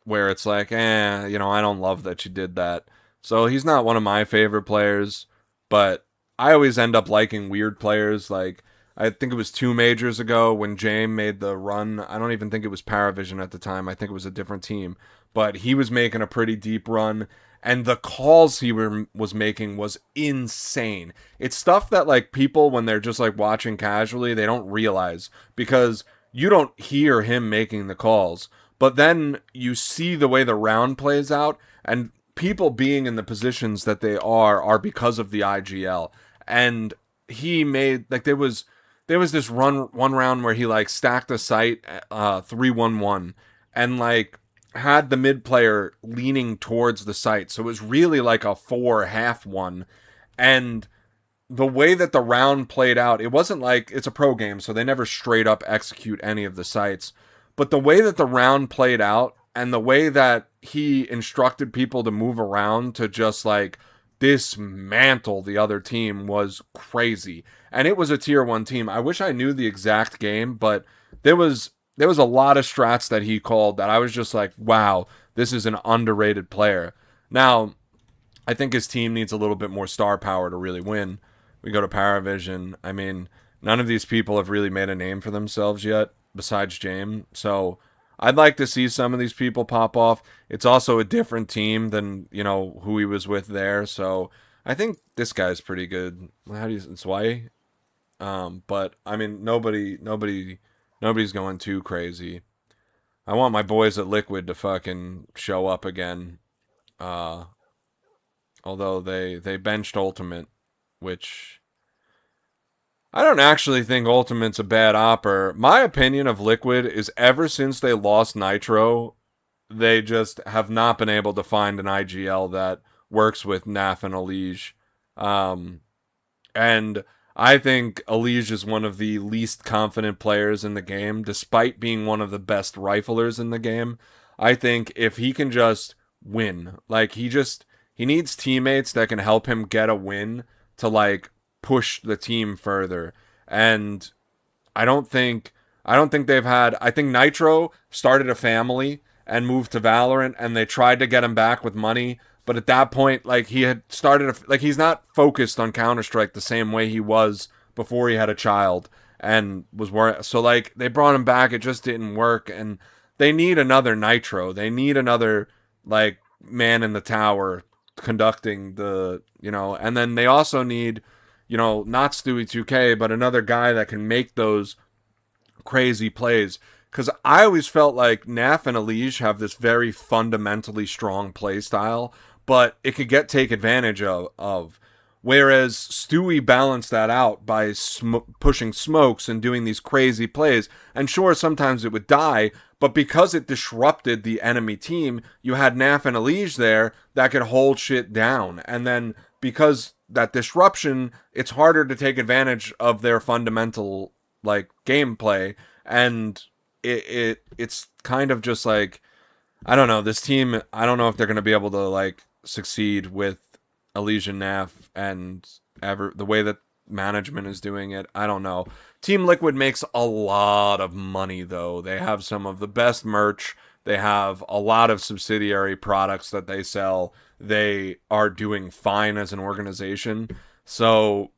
where it's like, I don't love that you did that. So he's not one of my favorite players, but I always end up liking weird players. Like, I think it was 2 majors ago when James made the run. I don't even think it was Paravision at the time. I think it was a different team. But he was making a pretty deep run, and the calls he was making was insane. It's stuff that, like, people, when they're just, like, watching casually, they don't realize, because you don't hear him making the calls. But then you see the way the round plays out, and people being in the positions that they are because of the IGL. And he made, like, there was this one round where he, like, stacked a site 3-1-1 and, like, had the mid player leaning towards the site. So it was really like a 4-1. And the way that the round played out, it wasn't like, it's a pro game, so they never straight up execute any of the sites. But the way that the round played out and the way that he instructed people to move around to just, like, dismantle the other team was crazy. And it was a tier 1 team. I wish I knew the exact game, but there was a lot of strats that he called that I was just like, wow, this is an underrated player. Now, I think his team needs a little bit more star power to really win. We go to Paravision. I mean, none of these people have really made a name for themselves yet, besides James. So I'd like to see some of these people pop off. It's also a different team than, who he was with there. So I think this guy's pretty good. It's why. But I mean, nobody's going too crazy. I want my boys at Liquid to fucking show up again. Although they benched Ultimate, which I don't actually think Ultimate's a bad opper. My opinion of Liquid is ever since they lost Nitro, they just have not been able to find an IGL that works with Naf and Elige. And I think Elige is one of the least confident players in the game, despite being one of the best riflers in the game. I think if he can just win, like, he needs teammates that can help him get a win to, like, push the team further. And I don't think I don't think they've had. I think Nitro started a family and moved to Valorant, and they tried to get him back with money. But at that point, like he had started, like he's not focused on Counter Strike the same way he was before he had a child and was worried. So like they brought him back, it just didn't work, and they need another Nitro. They need another like man in the tower conducting the, and then they also need, not Stewie 2K, but another guy that can make those crazy plays. Because I always felt like Naf and Elige have this very fundamentally strong play style, but it could get take advantage of. Whereas Stewie balanced that out by pushing smokes and doing these crazy plays. And sure, sometimes it would die, but because it disrupted the enemy team, you had Naf and Elige there that could hold shit down. And then because that disruption, it's harder to take advantage of their fundamental like gameplay. And it's kind of just like, I don't know, this team, I don't know if they're going to be able to like succeed with Elysian Naf and the way that management is doing it. I don't know. Team Liquid makes a lot of money though. They have some of the best merch. They have a lot of subsidiary products that they sell. They are doing fine as an organization. So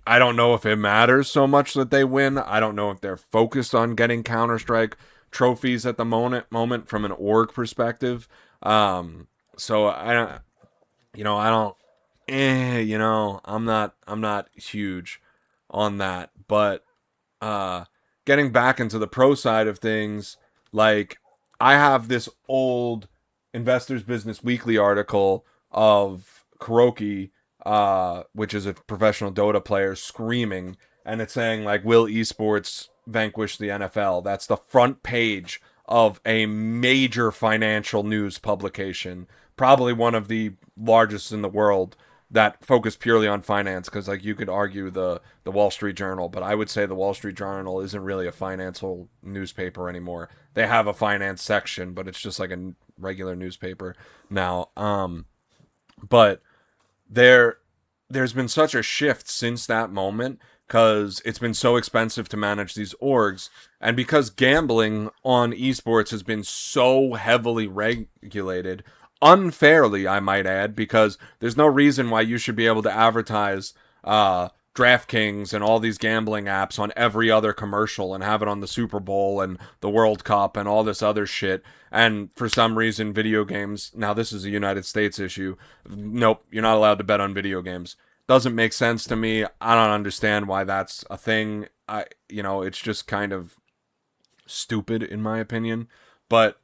I don't know if it matters so much that they win. I don't know if they're focused on getting Counter-Strike trophies at the moment from an org perspective. So I don't, I'm not huge on that. But getting back into the pro side of things, like I have this old Investors Business Weekly article of Kuroki, which is a professional Dota player, screaming, and it's saying like, will esports vanquish the NFL? That's the front page of a major financial news publication, probably one of the largest in the world that focus purely on finance. Because like you could argue the Wall Street Journal, but I would say the Wall Street Journal isn't really a financial newspaper anymore. They have a finance section, but it's just like a regular newspaper now. But there's been such a shift since that moment, because it's been so expensive to manage these orgs, and because gambling on esports has been so heavily regulated, unfairly I might add, because there's no reason why you should be able to advertise DraftKings and all these gambling apps on every other commercial and have it on the Super Bowl and the World Cup and all this other shit. And for some reason, video games, now this is a United States issue. Nope, you're not allowed to bet on video games. Doesn't make sense to me. I don't understand why that's a thing. It's just kind of stupid in my opinion. But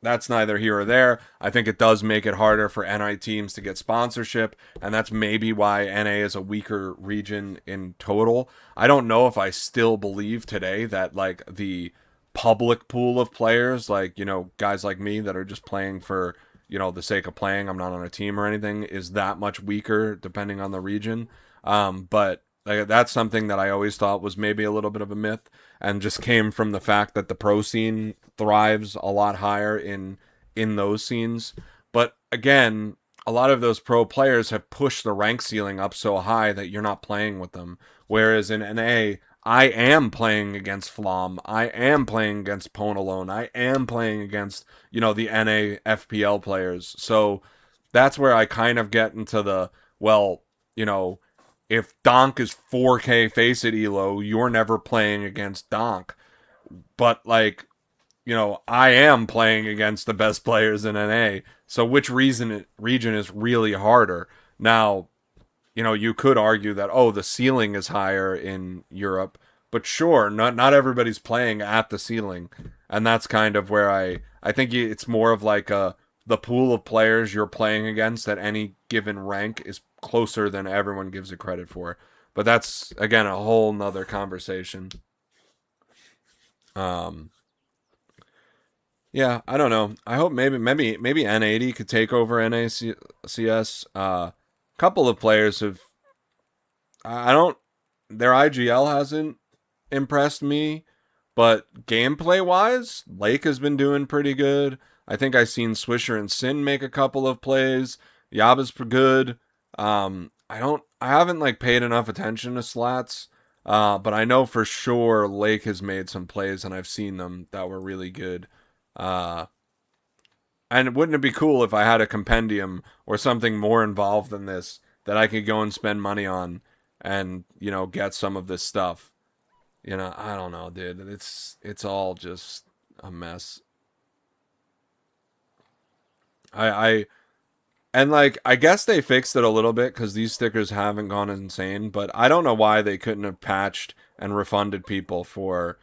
that's neither here or there. I think it does make it harder for NI teams to get sponsorship, and that's maybe why NA is a weaker region in total. I don't know if I still believe today that like the public pool of players, like, guys like me that are just playing for, the sake of playing, I'm not on a team or anything, is that much weaker depending on the region. But like, that's something that I always thought was maybe a little bit of a myth, and just came from the fact that the pro scene thrives a lot higher in those scenes. But again, a lot of those pro players have pushed the rank ceiling up so high that you're not playing with them. Whereas in NA, I am playing against Flom. I am playing against Ponalone. I am playing against, the NA FPL players. So that's where I kind of get into the, well, if Donk is 4K face it elo, you're never playing against Donk. But like, I am playing against the best players in NA. So which region is really harder? Now, you could argue that, the ceiling is higher in Europe, but sure, not everybody's playing at the ceiling. And that's kind of where I think it's more of like the pool of players you're playing against at any given rank is closer than everyone gives it credit for. But that's, again, a whole nother conversation. Yeah, I don't know. I hope maybe N80 could take over NACS. Couple of players have, their IGL hasn't impressed me, but gameplay wise, Lake has been doing pretty good. I think I've seen Swisher and Sin make a couple of plays. Yaba's good. I haven't like paid enough attention to Slats. But I know for sure Lake has made some plays, and I've seen them that were really good. And wouldn't it be cool if I had a compendium or something more involved than this that I could go and spend money on and, get some of this stuff? I don't know, dude. It's all just a mess. I guess they fixed it a little bit because these stickers haven't gone insane, but I don't know why they couldn't have patched and refunded people for,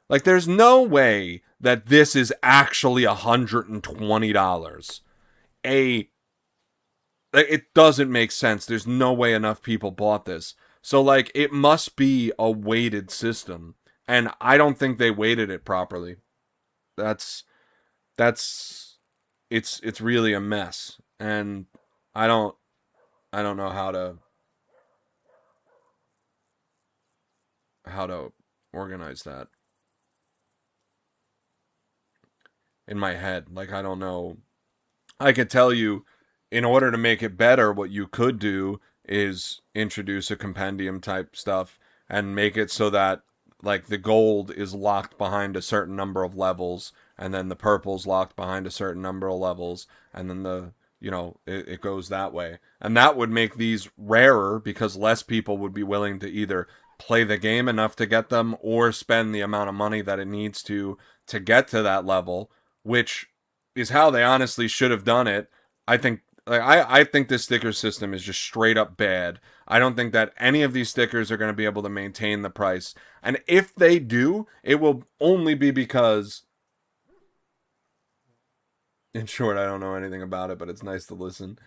like, there's no way that this is actually $120. It doesn't make sense. There's no way enough people bought this. So, like, it must be a weighted system, and I don't think they weighted it properly. That's it's really a mess, and I don't know how to organize that in my head. Like, I don't know. I could tell you, in order to make it better, what you could do is introduce a compendium type stuff and make it so that, like, the gold is locked behind a certain number of levels, and then the purple's locked behind a certain number of levels, and then it goes that way. And that would make these rarer because less people would be willing to either play the game enough to get them or spend the amount of money that it needs to get to that level, which is how they honestly should have done it. I think I think this sticker system is just straight up bad. I don't think that any of these stickers are going to be able to maintain the price. And if they do, it will only be because, in short, I don't know anything about it, but it's nice to listen.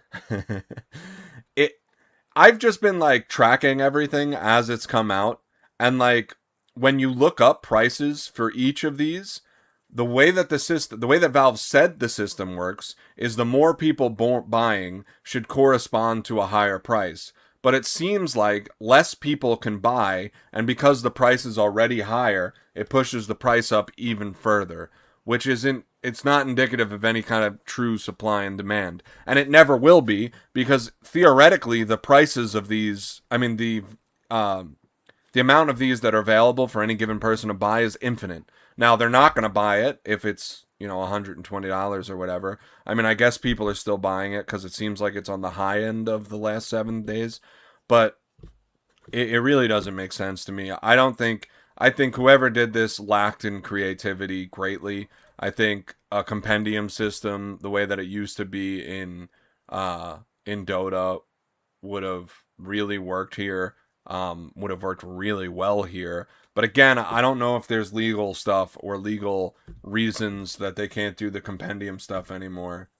I've just been, like, tracking everything as it's come out, and, like, when you look up prices for each of these, the way that Valve said the system works is the more people buying should correspond to a higher price. But it seems like less people can buy, and because the price is already higher, it pushes the price up even further, which it's not indicative of any kind of true supply and demand. And it never will be, because theoretically the prices of these, the amount of these that are available for any given person to buy is infinite. Now, they're not going to buy it if it's, $120 or whatever. I guess people are still buying it because it seems like it's on the high end of the last 7 days. But it really doesn't make sense to me. I think whoever did this lacked in creativity greatly. I think a compendium system, the way that it used to be in Dota, would have really worked here. Would have worked really well here. But again, I don't know if there's legal stuff or legal reasons that they can't do the compendium stuff anymore.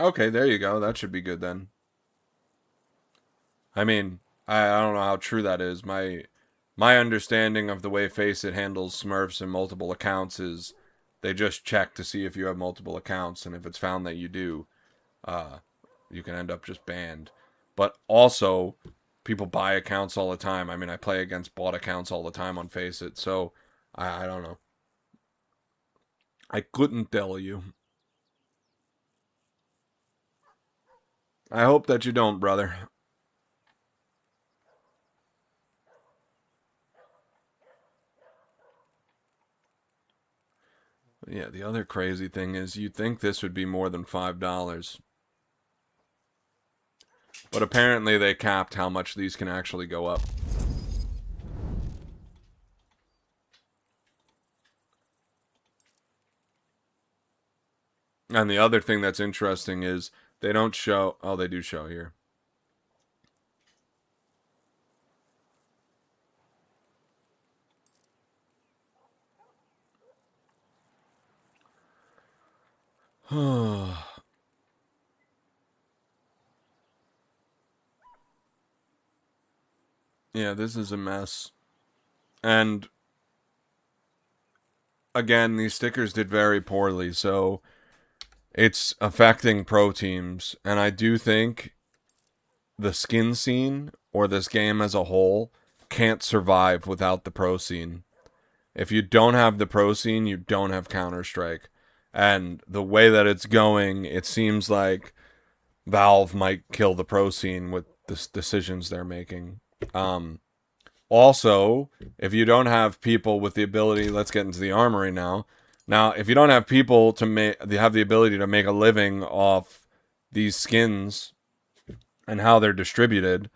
Okay, there you go. That should be good then. I don't know how true that is. My understanding of the way Faceit handles Smurfs and multiple accounts is they just check to see if you have multiple accounts, and if it's found that you do, you can end up just banned. But also, people buy accounts all the time. I play against bought accounts all the time on Faceit, so I don't know. I couldn't tell you. I hope that you don't, brother. Yeah, the other crazy thing is you'd think this would be more than $5. But apparently they capped how much these can actually go up. And the other thing that's interesting is they don't show... Oh, they do show here. Yeah, this is a mess. And again, these stickers did very poorly, so it's affecting pro teams. And I do think the skin scene, or this game as a whole, can't survive without the pro scene. If you don't have the pro scene, you don't have Counter-Strike. And the way that it's going, it seems like Valve might kill the pro scene with the decisions they're making. Also, if you don't have people with the ability, let's get into the Armory now. Now, if you don't have people to have the ability to make a living off these skins and how they're distributed,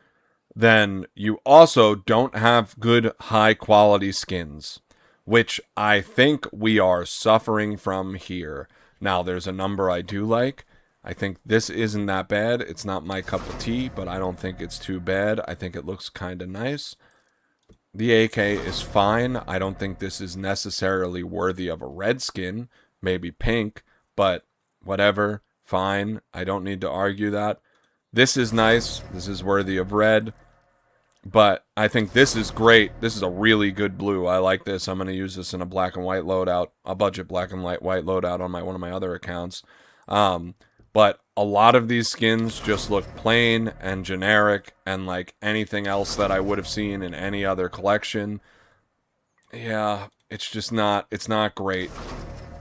then you also don't have good high quality skins, which I think we are suffering from here. Now, there's a number I do like. I think this isn't that bad. It's not my cup of tea, but I don't think it's too bad. I think it looks kind of nice. The AK is fine. I don't think this is necessarily worthy of a red skin, maybe pink, but whatever, fine. I don't need to argue that. This is nice. This is worthy of red, but I think this is great. This is a really good blue. I like this. I'm going to use this in a black and white loadout, a budget black and white loadout on one of my other accounts. But a lot of these skins just look plain and generic and like anything else that I would have seen in any other collection. Yeah, it's just not, it's not great.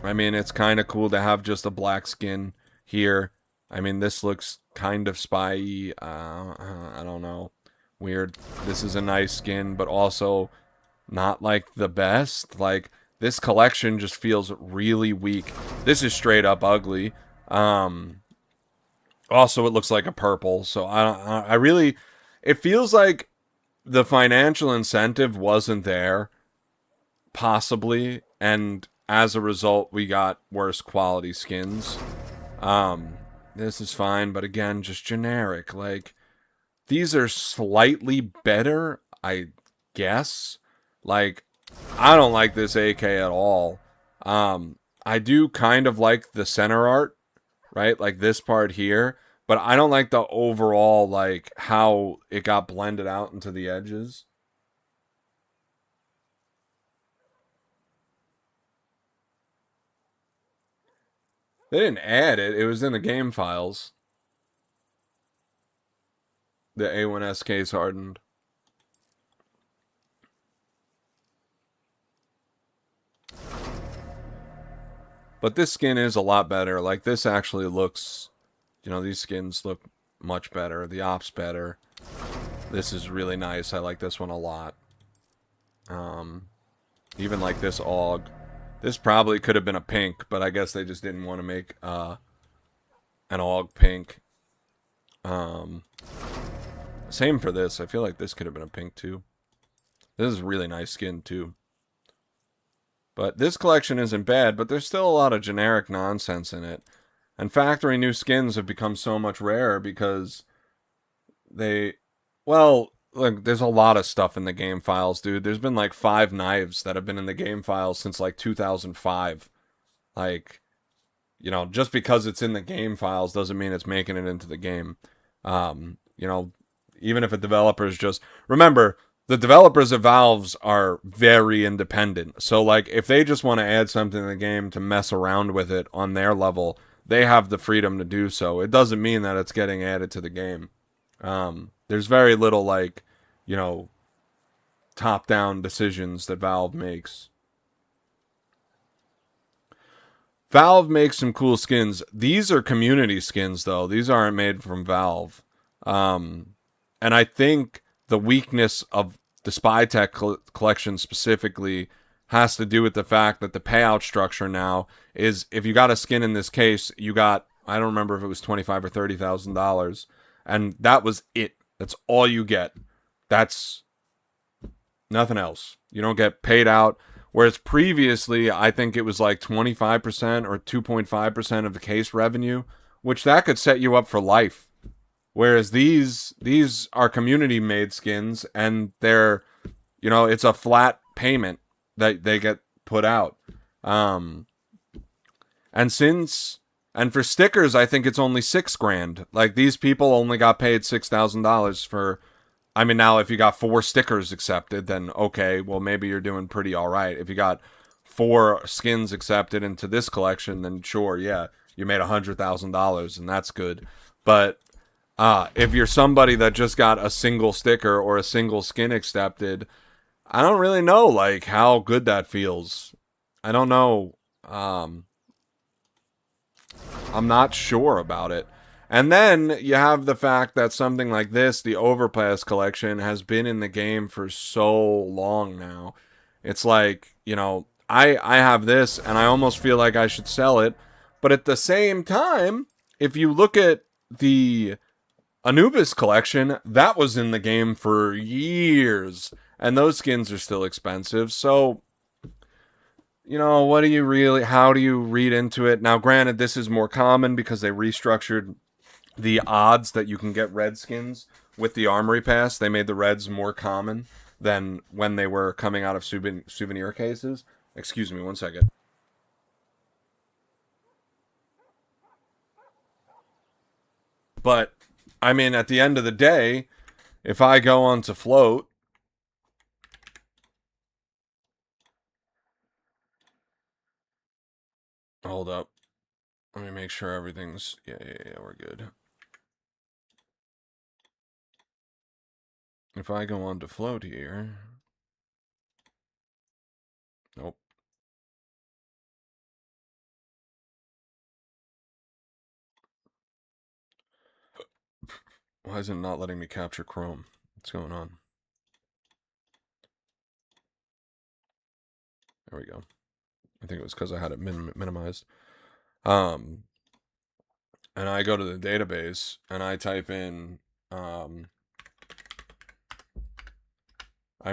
I mean, it's kind of cool to have just a black skin here. I mean, this looks kind of spy-y. I don't know. Weird. This is a nice skin, but also not like the best. Like, this collection just feels really weak. This is straight up ugly. Also, it looks like a purple, so I really, it feels like the financial incentive wasn't there, possibly, and as a result, we got worse quality skins. This is fine, but again, just generic. Like, these are slightly better, I guess. Like, I don't like this AK at all. I do kind of like the center art, right? Like this part here. But I don't like the overall, like, how it got blended out into the edges. They didn't add it. It was in the game files. The A1S case hardened. But this skin is a lot better. Like, this actually looks... You know, these skins look much better. The op's better. This is really nice. I like this one a lot. Even like this AUG. This probably could have been a pink, but I guess they just didn't want to make an AUG pink. Same for this. I feel like this could have been a pink too. This is a really nice skin too. But this collection isn't bad, but there's still a lot of generic nonsense in it. And factory new skins have become so much rarer because well, look, there's a lot of stuff in the game files, dude. There's been like 5 knives that have been in the game files since like 2005. Like, you know, just because it's in the game files doesn't mean it's making it into the game. You know, even if a developer's just... Remember, the developers of Valve's are very independent. So, like, if they just want to add something in the game to mess around with it on their level... They have the freedom to do so. It doesn't mean that it's getting added to the game. There's very little, like, you know, top-down decisions that Valve makes. Valve makes some cool skins. These are community skins, though. These aren't made from Valve. And I think the weakness of the Spytech collection specifically has to do with the fact that the payout structure now is, if you got a skin in this case, you got, I don't remember if it was $25,000 or $30,000, and that was it. That's all you get. That's nothing else. You don't get paid out. Whereas previously, I think it was like 25% or 2.5% of the case revenue, which that could set you up for life. Whereas these are community-made skins, and they're, you know, it's a flat payment that they get put out. And for stickers, I think it's only $6,000. Like, these people only got paid $6,000 for, I mean, now if you got 4 stickers accepted, then okay, well, maybe you're doing pretty all right. If you got 4 skins accepted into this collection, then sure, yeah, you made $100,000, and that's good. But if you're somebody that just got a single sticker or a single skin accepted, I don't really know, like, how good that feels. I don't know. I'm not sure about it. And then you have the fact that something like this, the Overpass collection, has been in the game for so long now. It's like, I have this and I almost feel like I should sell it. But at the same time, if you look at the Anubis collection, that was in the game for years. And those skins are still expensive. So, how do you read into it? Now, granted, this is more common because they restructured the odds that you can get red skins with the Armory Pass. They made the reds more common than when they were coming out of souvenir cases. Excuse me, 1 second. But, I mean, at the end of the day, if I go on to float, hold up. Let me make sure everything's... Yeah, we're good. If I go on to float here... Nope. Why is it not letting me capture Chrome? What's going on? There we go. I think it was because I had it minimized. And I go to the database and I type in, I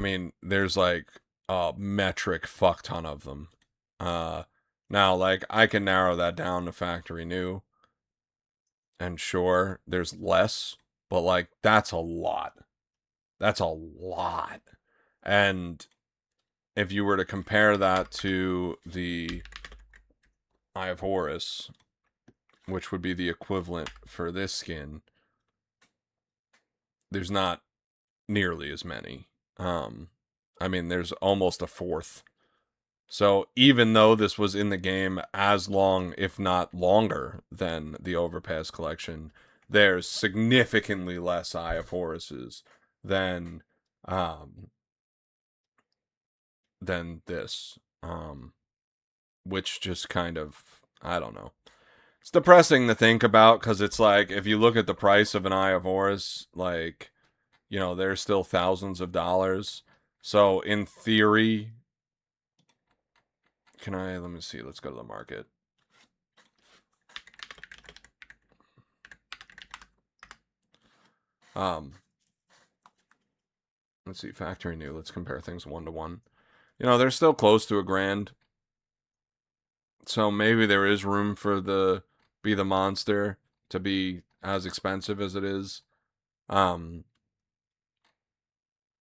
mean, there's like a metric fuck ton of them. Now, like, I can narrow that down to factory new. And sure, there's less, but like, that's a lot. That's a lot. And if you were to compare that to the Eye of Horus, which would be the equivalent for this skin, there's not nearly as many. I mean, there's almost a fourth. So even though this was in the game as long, if not longer, than the Overpass collection, there's significantly less Eye of Horuses than this. Which just kind of, I don't know. It's depressing to think about, because it's like, if you look at the price of an Eye of Horus, like, there's still thousands of dollars. So in theory, let me see, let's go to the market. Let's see, factory new, let's compare things 1 to 1. They're still close to $1,000. So maybe there is room for the Be the Monster to be as expensive as it is.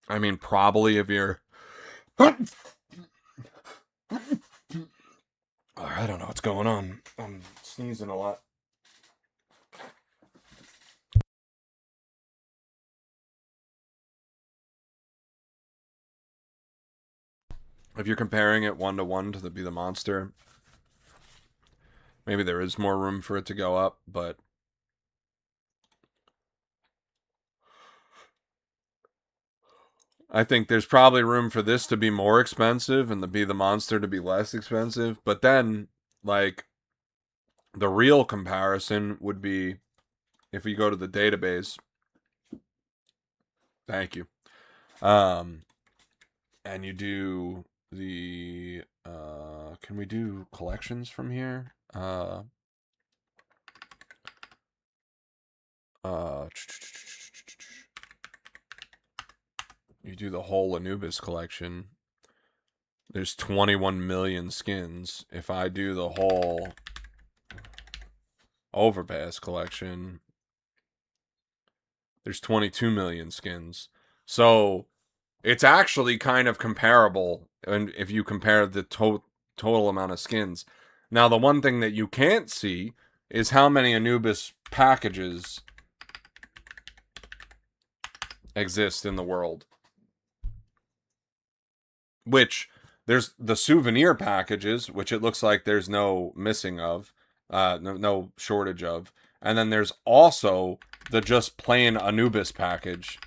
I mean, probably if you're... I don't know what's going on. I'm sneezing a lot. If you're comparing it 1 to 1 to the Be the Monster, maybe there is more room for it to go up, but I think there's probably room for this to be more expensive and the Be the Monster to be less expensive. But then, like, the real comparison would be if we go to the database. Thank you. And you do the, can we do collections from here? You do the whole Anubis collection. There's 21 million skins. If I do the whole Overpass collection, there's 22 million skins. So it's actually kind of comparable, and if you compare the total amount of skins. Now, the one thing that you can't see is how many Anubis packages exist in the world. Which, there's the souvenir packages, which it looks like there's no missing of, no shortage of. And then there's also the just plain Anubis package.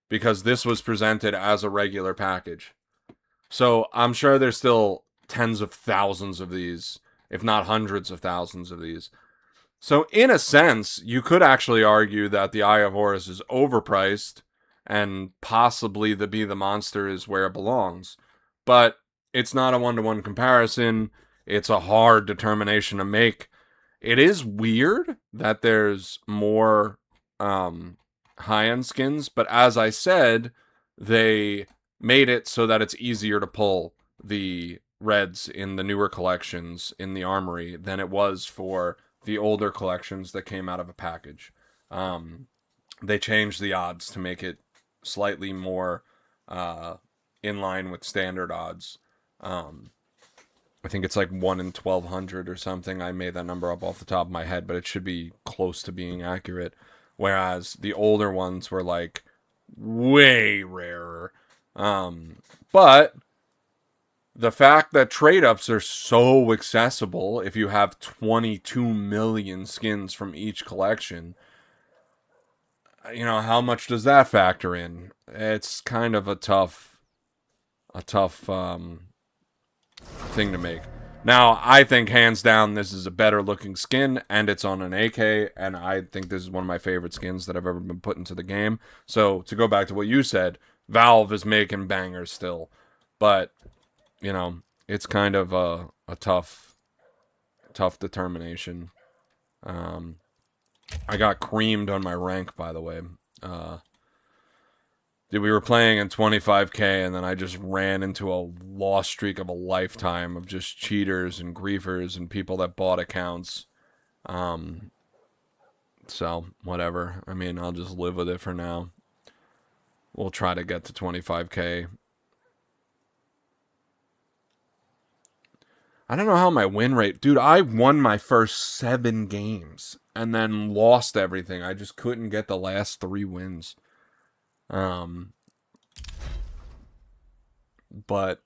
Because this was presented as a regular package. So I'm sure there's still tens of thousands of these if not hundreds of thousands of these. So in a sense, you could actually argue that the Eye of Horus is overpriced and possibly the Be the Monster is where it belongs. But it's not a one-to-one comparison. It's a hard determination to make. It is weird that there's more high-end skins, but as I said, they made it so that it's easier to pull the reds in the newer collections in the Armory than it was for the older collections that came out of a package. They changed the odds to make it slightly more in line with standard odds. I think it's like 1 in 1,200 or something. I made that number up off the top of my head, but it should be close to being accurate. Whereas the older ones were like way rarer. But the fact that trade-ups are so accessible, if you have 22 million skins from each collection, you know, how much does that factor in? It's kind of a tough thing to make. Now, I think hands down this is a better looking skin, and it's on an AK, and I think this is one of my favorite skins that I've ever been put into the game. So, to go back to what you said, Valve is making bangers still. But, you know, it's kind of a tough determination. I got creamed on my rank, by the way. We were playing in 25k, and then I just ran into a loss streak of a lifetime of just cheaters and griefers and people that bought accounts. So, whatever. I mean, I'll just live with it for now. We'll try to get to 25k. I don't know how my win rate... Dude, I won my first 7 games and then lost everything. I just couldn't get the last 3 wins. But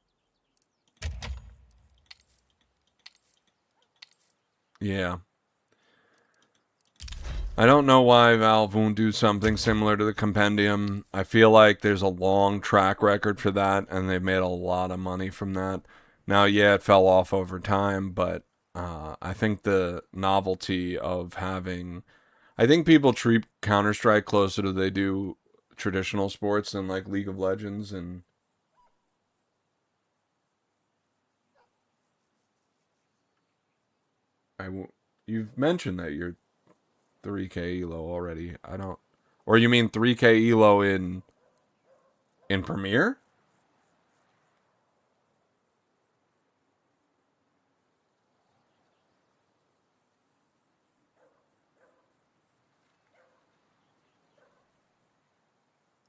yeah, I don't know why Valve won't do something similar to the Compendium. I feel like there's a long track record for that, and they've made a lot of money from that. Now, yeah, it fell off over time, but I think the novelty of having... I think people treat Counter-Strike closer to they do traditional sports than like League of Legends, and you've mentioned that you're 3k elo already. I don't... Or you mean 3k elo in Premiere?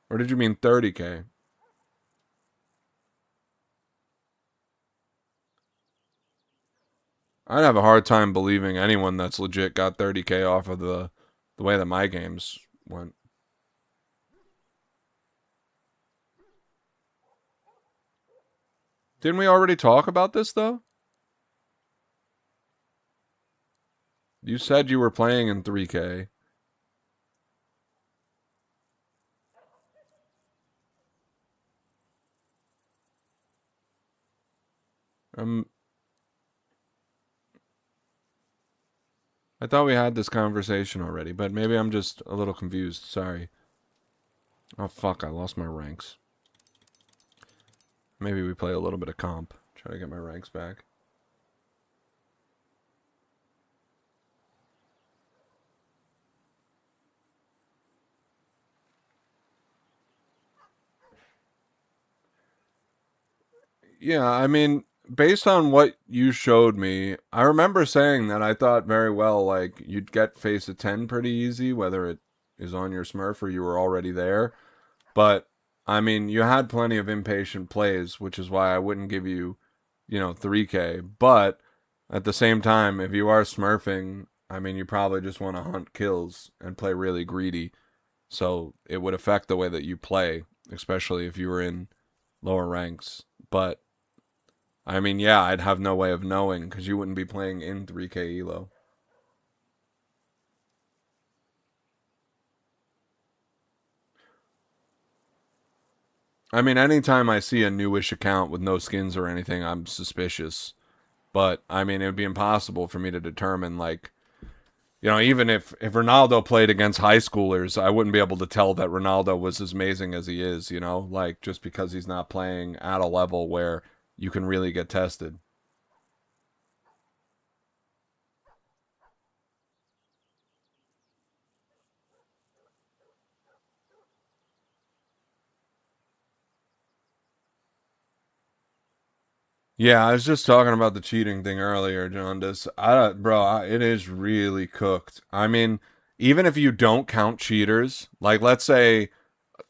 Or did you mean 30k? I'd have a hard time believing anyone that's legit got 30k off of the way that my games went. Didn't we already talk about this, though? You said you were playing in 3k. I thought we had this conversation already, but maybe I'm just a little confused. Sorry. Oh, fuck, I lost my ranks. Maybe we play a little bit of comp. Try to get my ranks back. Yeah, I mean, based on what you showed me, I remember saying that I thought very well, like, you'd get face of 10 pretty easy, whether it is on your Smurf or you were already there. But, I mean, you had plenty of impatient plays, which is why I wouldn't give you, 3k. But, at the same time, if you are Smurfing, I mean, you probably just want to hunt kills and play really greedy. So, it would affect the way that you play, especially if you were in lower ranks. But, I mean, yeah, I'd have no way of knowing because you wouldn't be playing in 3k elo. I mean, anytime I see a newish account with no skins or anything, I'm suspicious. But I mean, it would be impossible for me to determine, like, you know, even if Ronaldo played against high schoolers, I wouldn't be able to tell that Ronaldo was as amazing as he is, you know, like just because he's not playing at a level where you can really get tested. Yeah, I was just talking about the cheating thing earlier, Jaundice. It is really cooked. I mean, even if you don't count cheaters, like let's say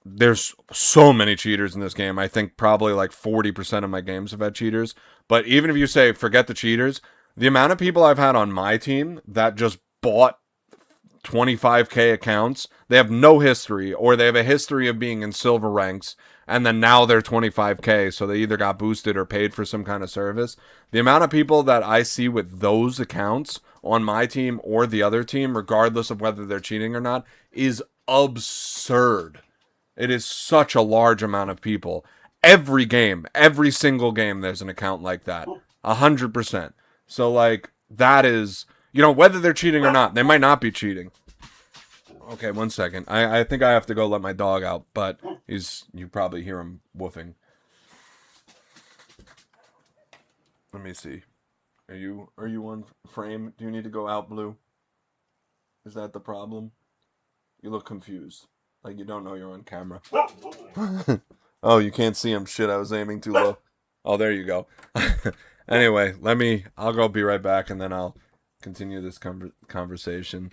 there's so many cheaters in this game. I think probably like 40% of my games have had cheaters. But even if you say forget the cheaters, the amount of people I've had on my team that just bought 25K accounts, they have no history, or they have a history of being in silver ranks, and then now they're 25K, so they either got boosted or paid for some kind of service. The amount of people that I see with those accounts on my team or the other team, regardless of whether they're cheating or not, is absurd. It is such a large amount of people. Every game, every single game, there's an account like that. 100%. So, like, that is, you know, whether they're cheating or not, they might not be cheating. Okay, 1 second. I think I have to go let my dog out, but you probably hear him woofing. Let me see. Are you on frame? Do you need to go out, Blue? Is that the problem? You look confused. Like you don't know you're on camera. Oh, you can't see him. Shit, I was aiming too low. Oh, there you go. Anyway, I'll go be right back and then I'll continue this conversation.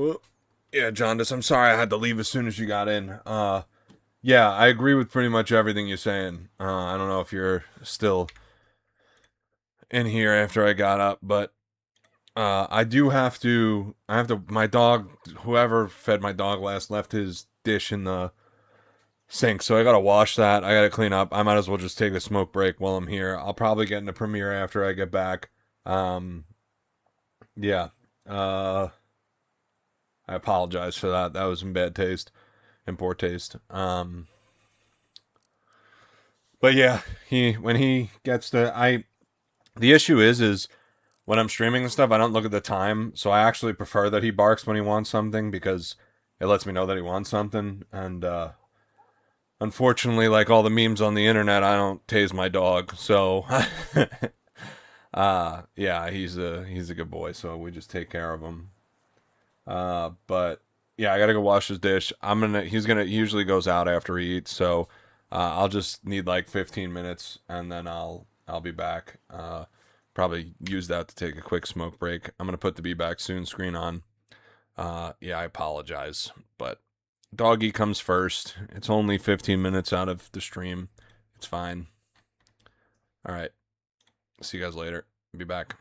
Well, yeah, Jaundice, I'm sorry I had to leave as soon as you got in. Yeah, I agree with pretty much everything you're saying. I don't know if you're still in here after I got up, but I do have to. I have to. My dog, whoever fed my dog last, left his dish in the sink, so I gotta wash that. I gotta clean up. I might as well just take a smoke break while I'm here. I'll probably get in the premiere after I get back. Yeah. Uh, I apologize for that. That was in bad taste, in poor taste. But yeah, he when he gets to the issue is when I'm streaming and stuff, I don't look at the time, so I actually prefer that he barks when he wants something because it lets me know that he wants something. And unfortunately, like all the memes on the internet, I don't tase my dog. So yeah, he's a good boy, so we just take care of him. But yeah, I gotta go wash his dish. He usually goes out after he eats, so I'll just need like 15 minutes and then I'll be back. Probably use that to take a quick smoke break. I'm gonna put the be back soon screen on. Yeah, I apologize, but doggy comes first. It's only 15 minutes out of the stream. It's fine. All right. See you guys later. Be back.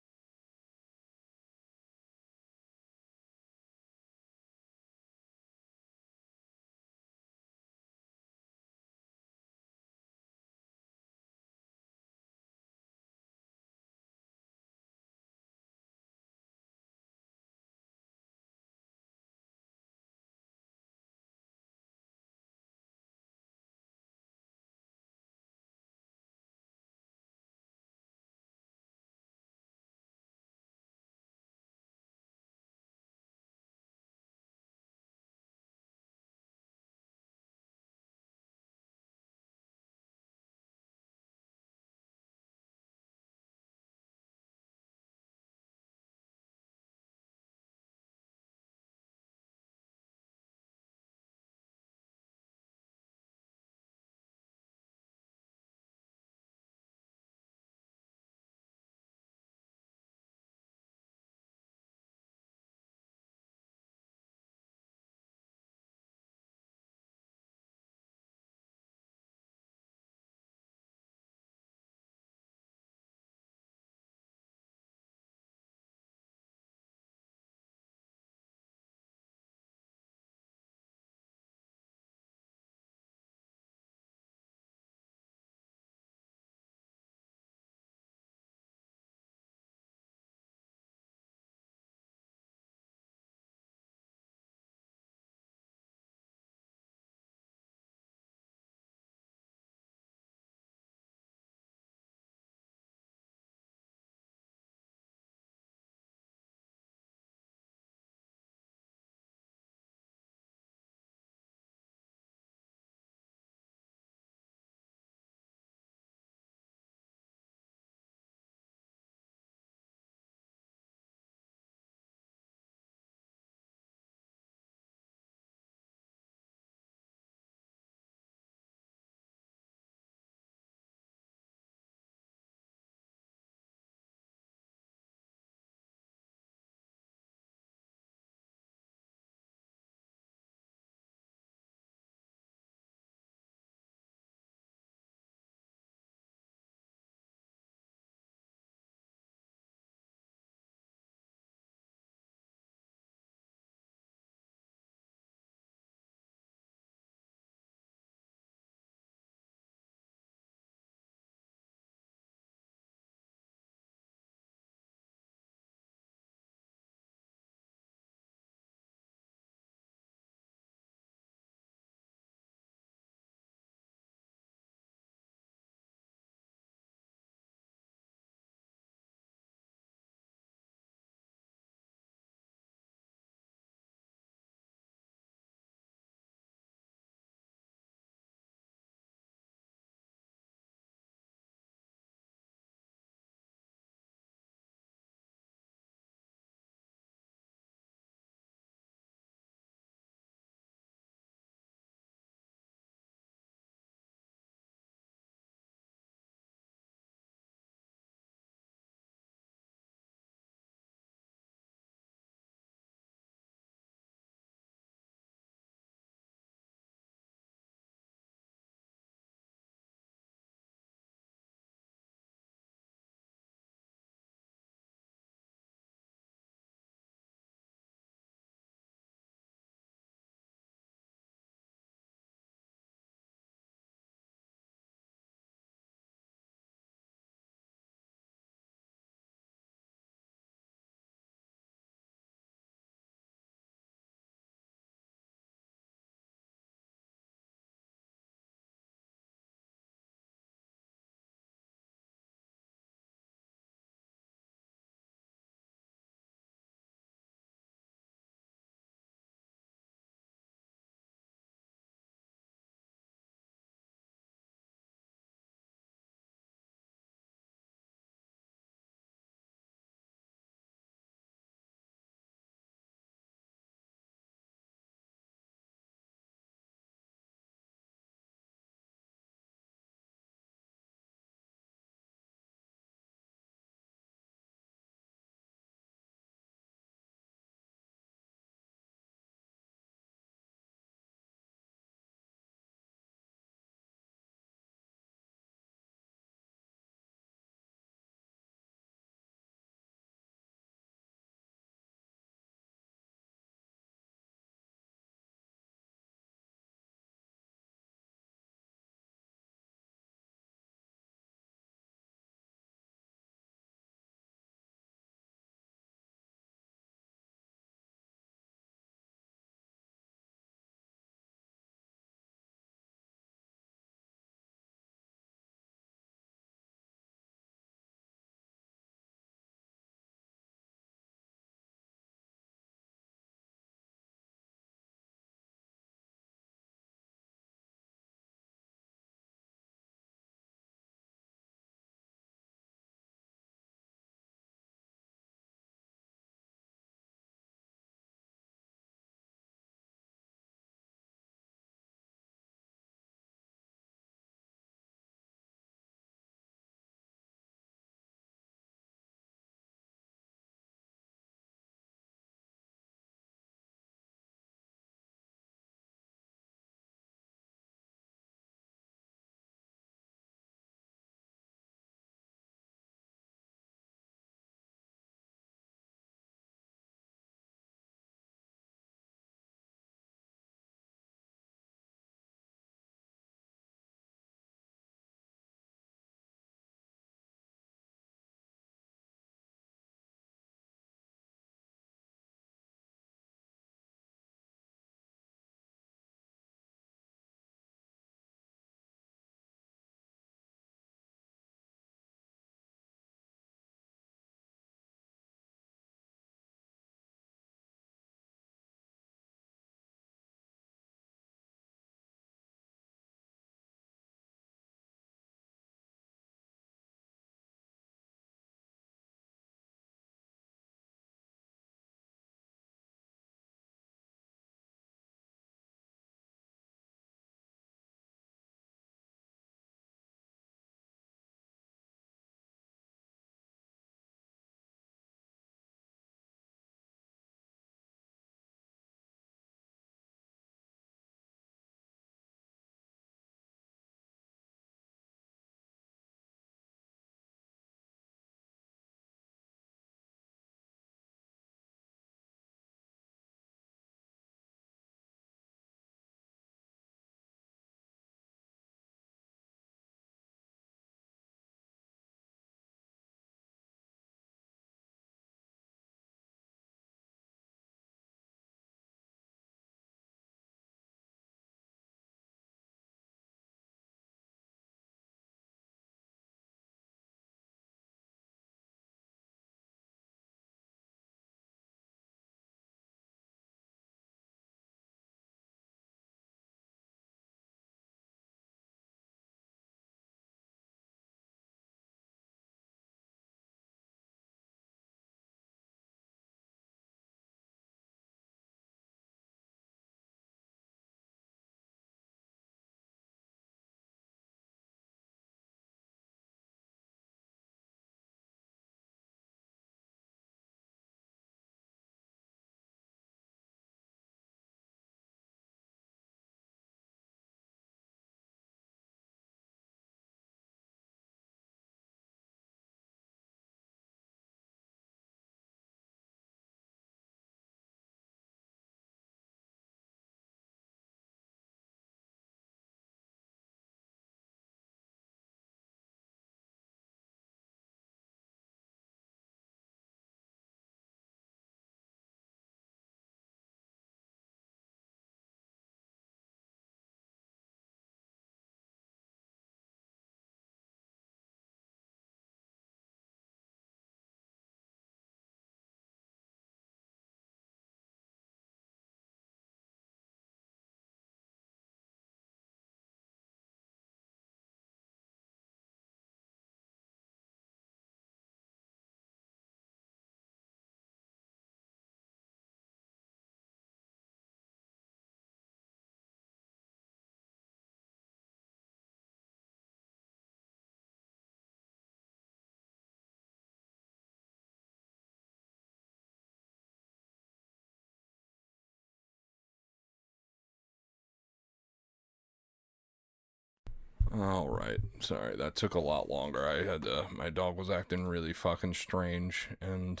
All right. Sorry, that took a lot longer. I had my dog was acting really fucking strange, and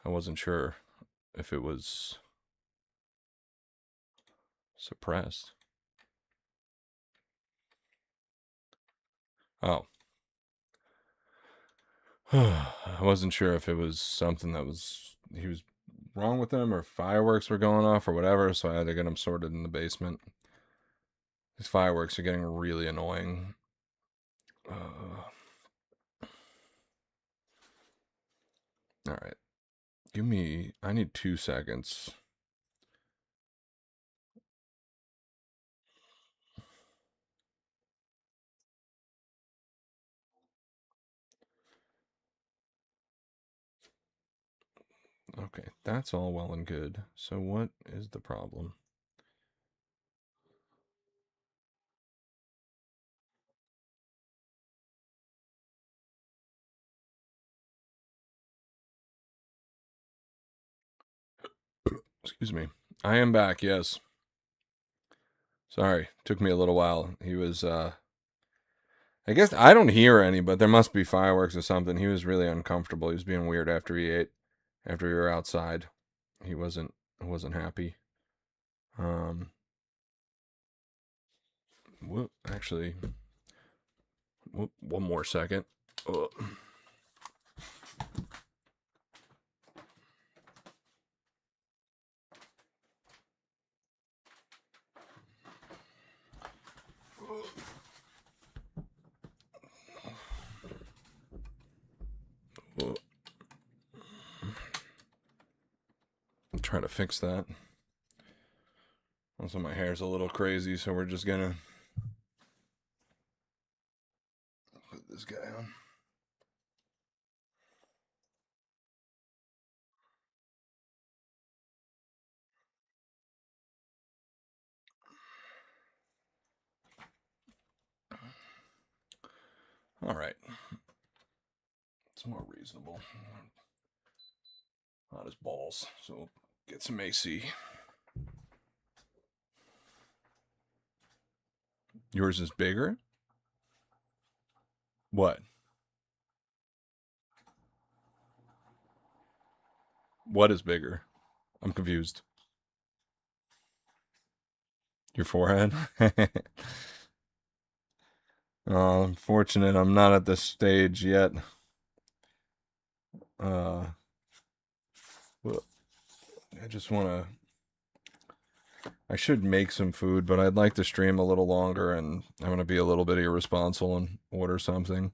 I wasn't sure if it was suppressed. Oh. I wasn't sure if it was something that he was wrong with him, or fireworks were going off, or whatever, so I had to get him sorted in the basement. These fireworks are getting really annoying. Alright. I need 2 seconds. Okay, that's all well and good. So what is the problem? Excuse me. I am back, yes. Sorry, took me a little while. He was, I guess I don't hear any, but there must be fireworks or something. He was really uncomfortable. He was being weird after he ate, after we were outside. He wasn't happy. Actually, one more second. Oh. I'm trying to fix that. Also, my hair's a little crazy, so we're just gonna put this guy on. All right. It's more reasonable. Not his balls, so we'll get some AC. Yours is bigger? What? What is bigger? I'm confused. Your forehead? Oh, unfortunate, I'm not at this stage yet. I just want to... I should make some food, but I'd like to stream a little longer, and I'm going to be a little bit irresponsible and order something.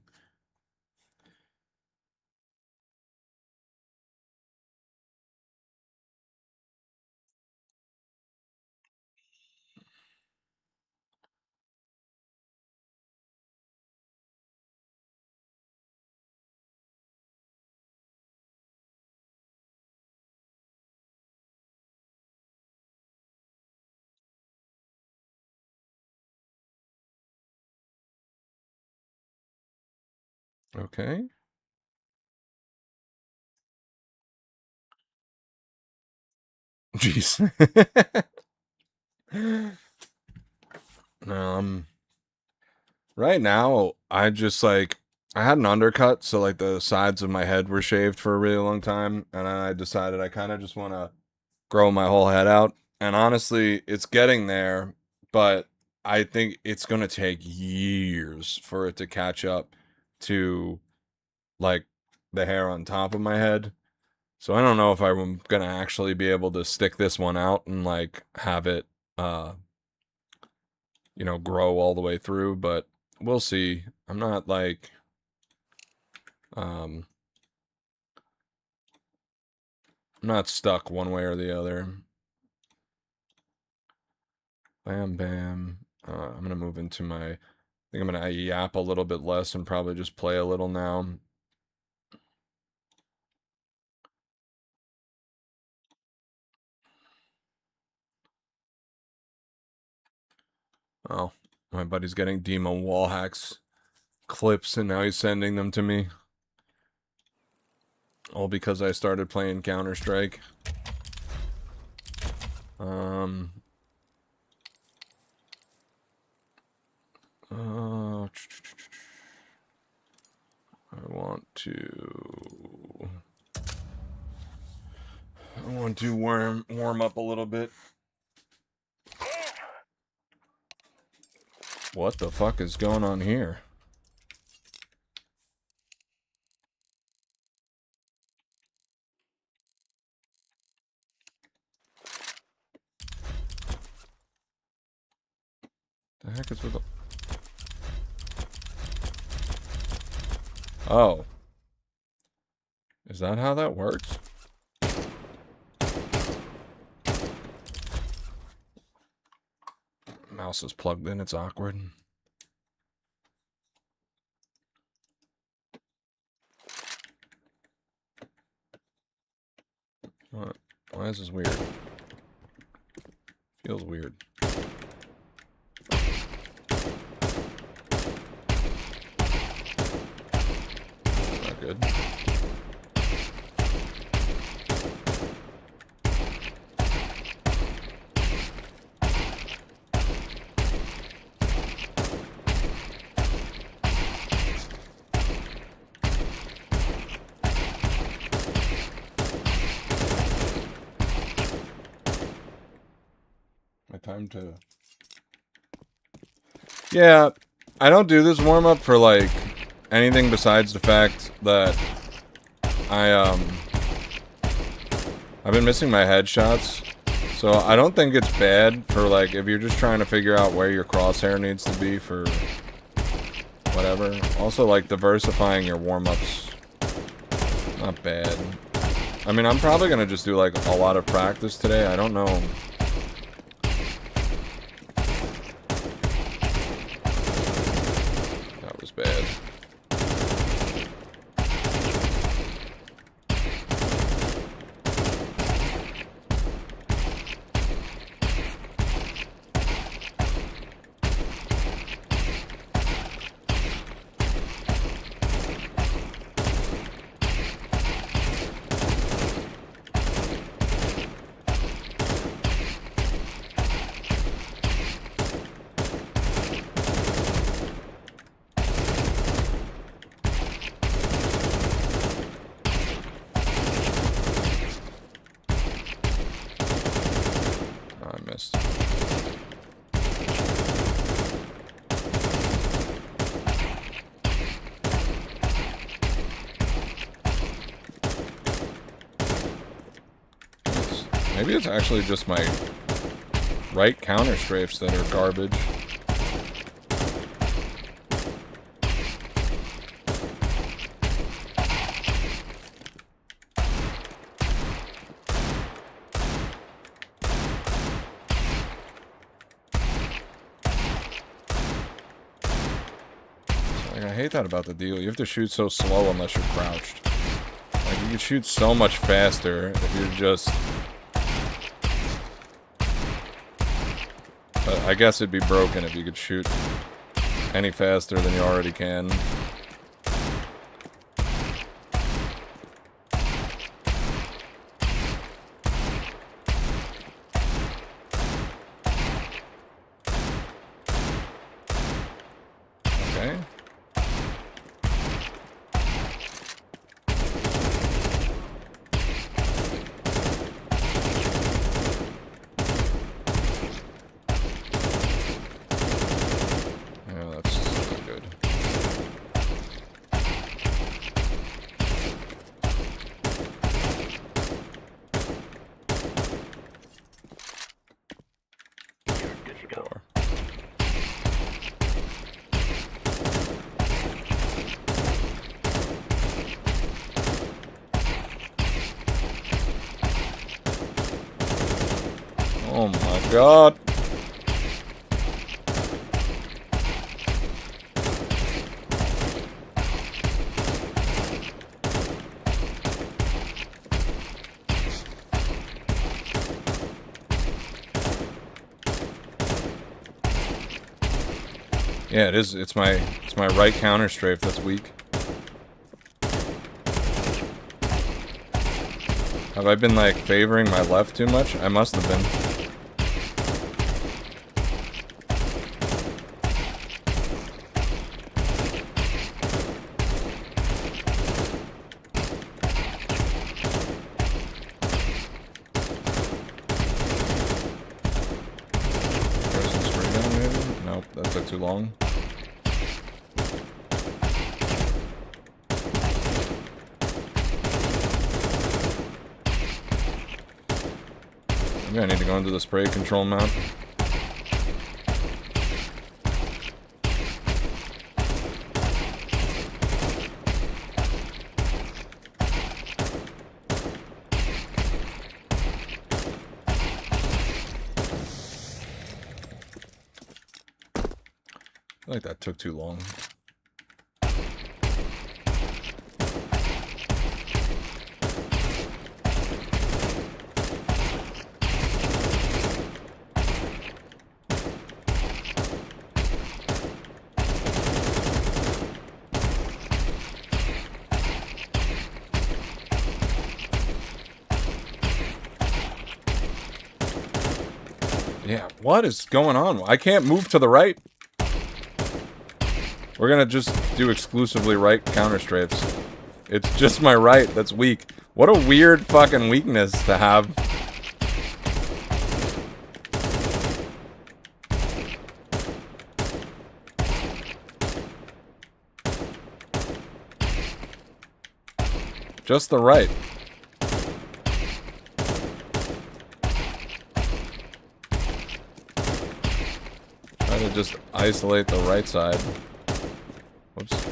Okay. Jeez. Right now, I just like I had an undercut, so like the sides of my head were shaved for a really long time, and I decided I kind of just want to grow my whole head out. And honestly, it's getting there, but I think it's going to take years for it to catch up to like the hair on top of my head. So I don't know if I'm going to actually be able to stick this one out and like have it grow all the way through, but we'll see. I'm not like I'm not stuck one way or the other. Bam, bam. I'm gonna move into I think I'm gonna yap a little bit less and probably just play a little now. Oh, my buddy's getting Demo wall hacks clips, and now he's sending them to me. All because I started playing Counter-Strike. to warm up a little bit. What the fuck is going on here? The heck is with the... Oh. Is that how that works? Mouse is plugged in, it's awkward. What? Why is this weird? Feels weird. Not good. Time to... Yeah, I don't do this warm-up for, like, anything besides the fact that I've been missing my headshots, so I don't think it's bad for, like, if you're just trying to figure out where your crosshair needs to be for whatever. Also, like, diversifying your warm-ups, not bad. I mean, I'm probably gonna just do, like, a lot of practice today. I don't know. Bad. Maybe it's actually just my right counter strafes that are garbage. Like, I hate that about the deal. You have to shoot so slow unless you're crouched. Like, you can shoot so much faster if you're just... But I guess it'd be broken if you could shoot any faster than you already can. Okay. Oh my god. Yeah, it is. It's my right counter strafe that's weak. Have I been like favoring my left too much? I must have been. Nope, that took too long. Maybe I need to go into the spray control map. I feel like that took too long. Yeah, what is going on? I can't move to the right. We're gonna just do exclusively right counter strafes. It's just my right that's weak. What a weird fucking weakness to have. Just the right. Try to just isolate the right side. Whoops.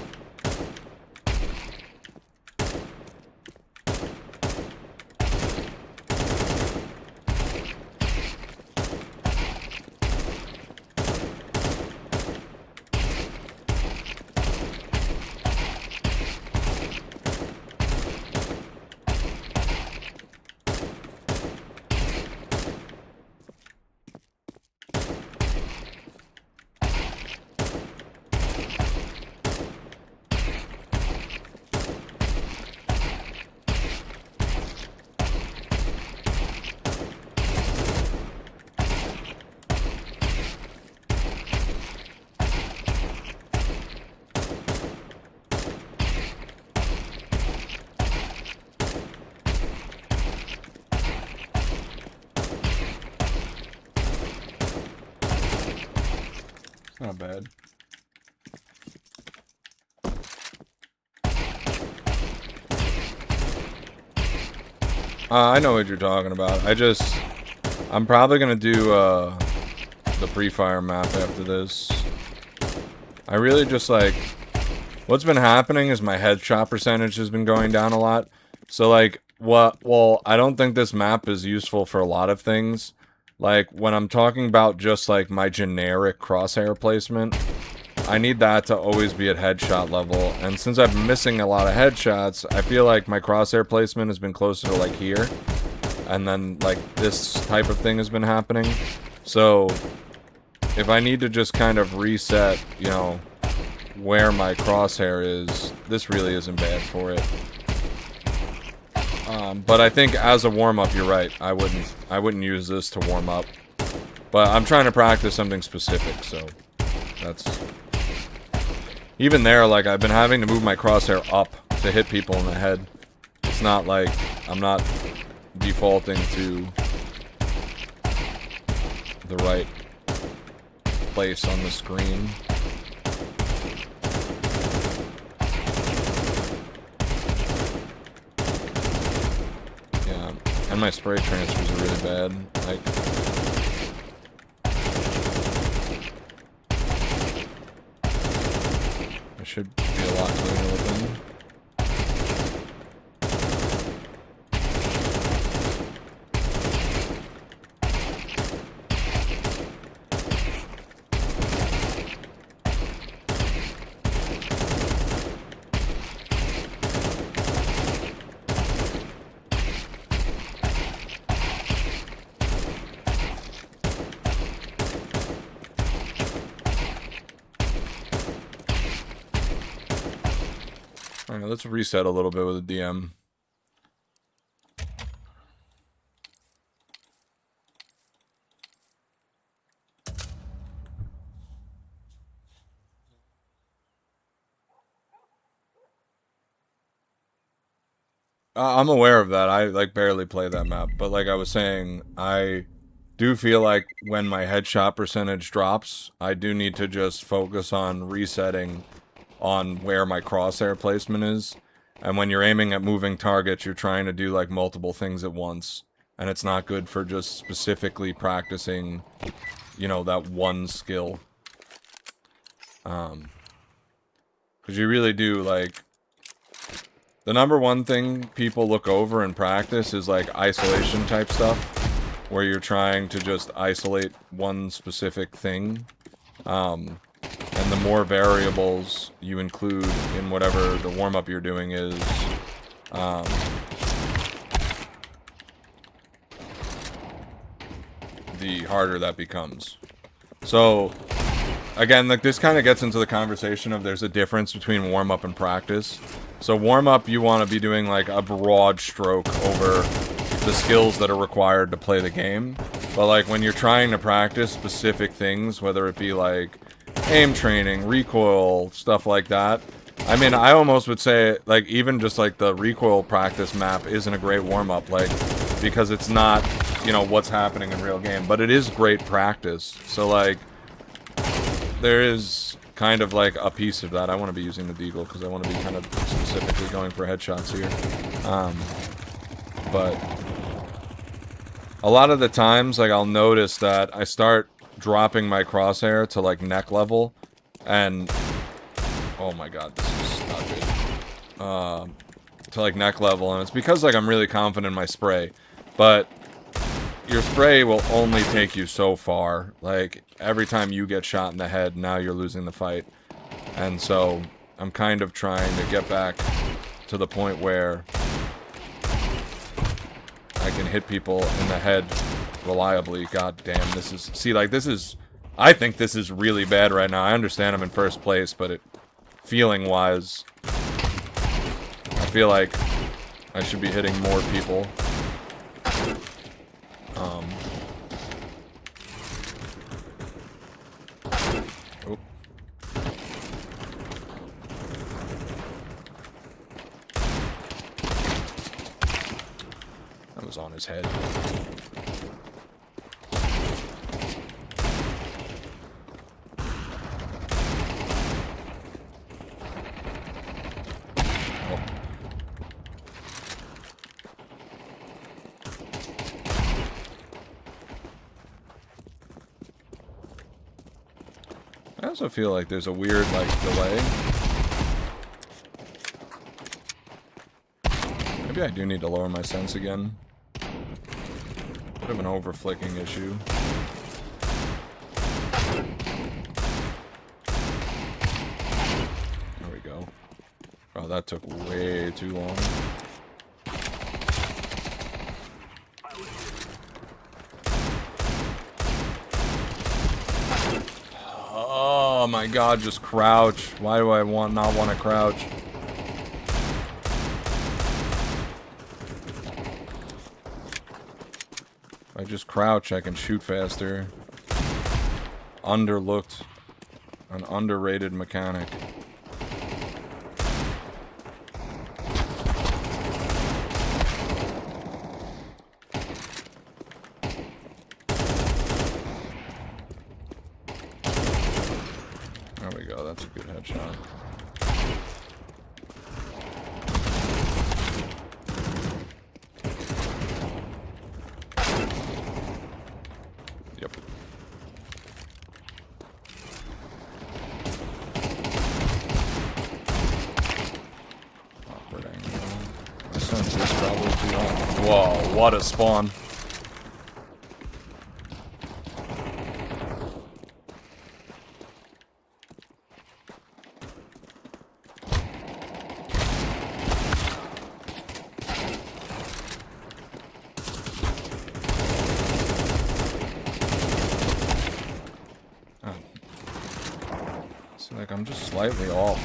Not bad. I know what you're talking about. I'm probably gonna do the pre-fire map after this. I really just like, what's been happening is my headshot percentage has been going down a lot. So like, well, I don't think this map is useful for a lot of things. Like, when I'm talking about just, like, my generic crosshair placement, I need that to always be at headshot level. And since I've been missing a lot of headshots, I feel like my crosshair placement has been closer to, like, here. And then, like, this type of thing has been happening. So, if I need to just kind of reset, you know, where my crosshair is, this really isn't bad for it. But I think as a warm-up, you're right. I wouldn't use this to warm up. But I'm trying to practice something specific, so that's... Even there, like, I've been having to move my crosshair up to hit people in the head. It's not like I'm not defaulting to the right place on the screen. And my spray transfers are really bad. Like, I should be a lot cleaner with them. Alright, let's reset a little bit with a DM. I'm aware of that. I, like, barely play that map. But like I was saying, I do feel like when my headshot percentage drops, I do need to just focus on resetting on where my crosshair placement is. And when you're aiming at moving targets, you're trying to do like multiple things at once. And it's not good for just specifically practicing, you know, that one skill. Because you really do, like... The number one thing people look over in practice is like isolation type stuff. Where you're trying to just isolate one specific thing. And the more variables you include in whatever the warm-up you're doing is, the harder that becomes. So, again, like this kind of gets into the conversation of there's a difference between warm-up and practice. So warm-up, you want to be doing like a broad stroke over the skills that are required to play the game. But like when you're trying to practice specific things, whether it be like aim training, recoil, stuff like that. I mean, I almost would say, like, even just, like, the recoil practice map isn't a great warm-up, like, because it's not, you know, what's happening in real game. But it is great practice. So, like, there is kind of, like, a piece of that. I want to be using the deagle because I want to be kind of specifically going for headshots here. But a lot of the times, like, I'll notice that I start dropping my crosshair to like neck level, and oh my god, this is not good. To like neck level, and it's because like I'm really confident in my spray, but your spray will only take you so far. Like every time you get shot in the head, now you're losing the fight, and so I'm kind of trying to get back to the point where I can hit people in the head reliably. God damn, this is... See, like, this is... I think this is really bad right now. I understand I'm in first place, but it... Feeling-wise... I feel like I should be hitting more people. Oh. That was on his head. I also feel like there's a weird, like, delay. Maybe I do need to lower my sense again. Bit of an over-flicking issue. There we go. Oh, that took way too long. Oh my god, just crouch. Why do I not want to crouch? If I just crouch, I can shoot faster. Underlooked. An underrated mechanic. There we go, that's a good headshot. Yep. Awkward angle. My sense is probably too long. Whoa, what a spawn. Like I'm just slightly off.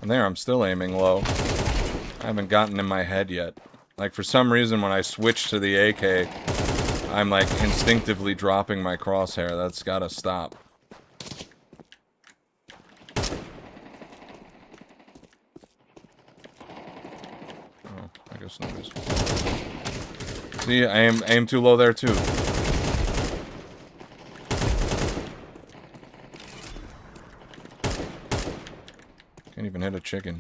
And there, I'm still aiming low. I haven't gotten in my head yet. Like for some reason when I switch to the AK, I'm like instinctively dropping my crosshair. That's gotta stop. Oh, I guess nobody's... See, I aim too low there too. Can't even hit a chicken.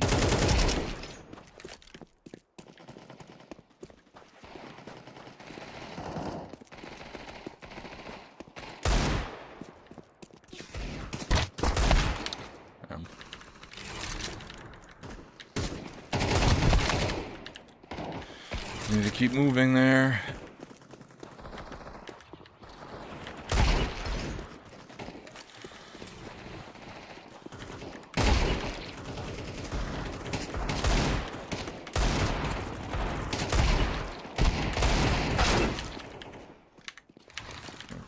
Need to keep moving there.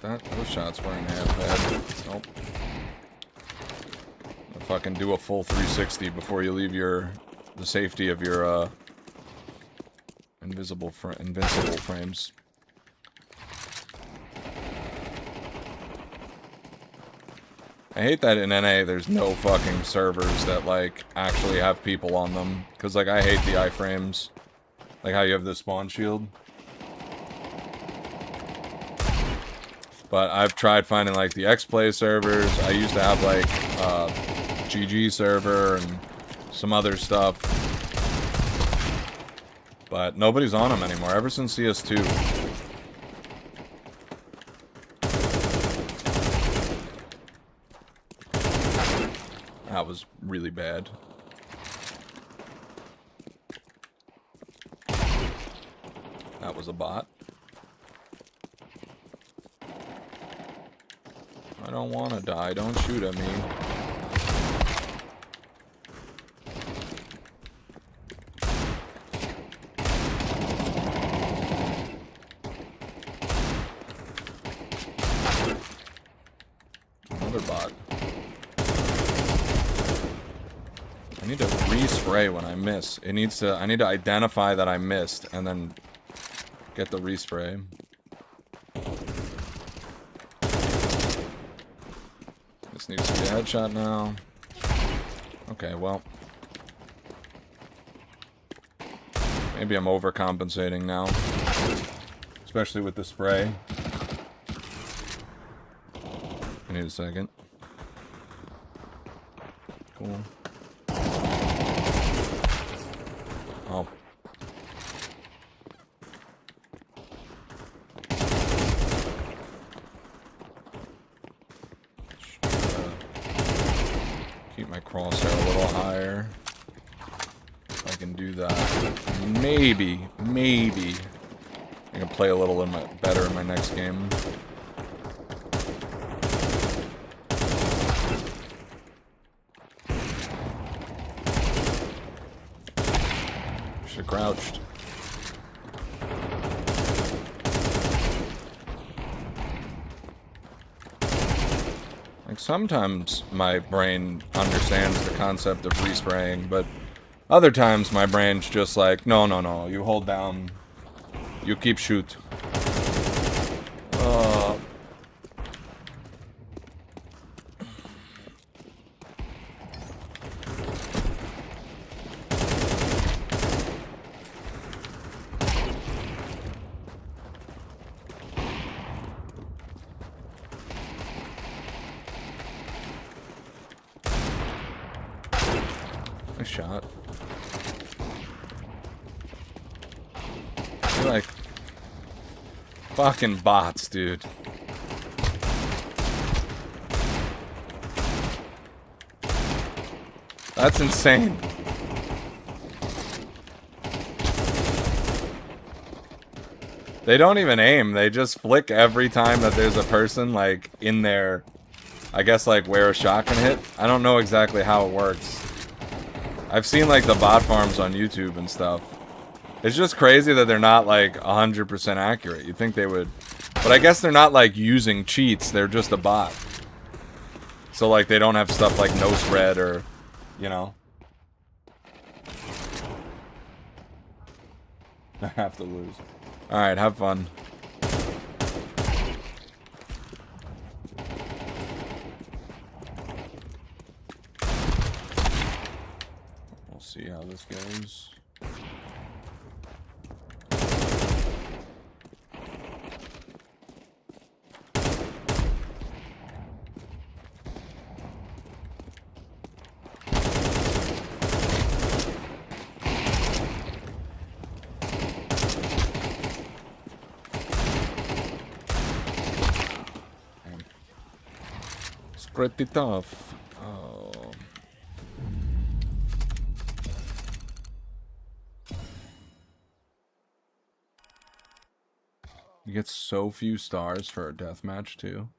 Those shots weren't half bad. Nope. I'll fucking do a full 360 before you leave the safety of your invincible frames. I hate that in NA there's no fucking servers that like actually have people on them, because like I hate the iframes, like how you have the spawn shield. But I've tried finding like the X-Play servers. I used to have like GG server and some other stuff. But nobody's on them anymore, ever since CS2. That was really bad. That was a bot. I don't want to die. Don't shoot at me. Another bot. I need to respray when I miss. I need to identify that I missed and then get the respray. This needs to be a headshot now. Okay, well. Maybe I'm overcompensating now. Especially with the spray. I need a second. Cool. Oh. Keep my crosshair a little higher. If I can do that. Maybe I can play a little better in my next game. Should've crouched. Like, sometimes my brain understands the concept of respraying, but other times my brain's just like, no, you hold down, you keep shoot. Nice shot. You're like fucking bots, dude. That's insane. They don't even aim. They just flick every time that there's a person like in there. I guess like where a shot can hit. I don't know exactly how it works. I've seen like the bot farms on YouTube and stuff. It's just crazy that they're not like 100% accurate. You'd think they would, but I guess they're not like using cheats. They're just a bot. So like they don't have stuff like no spread or, you know. I have to lose. All right, have fun. See how this goes. pretty tough. Oh. You get so few stars for a deathmatch too.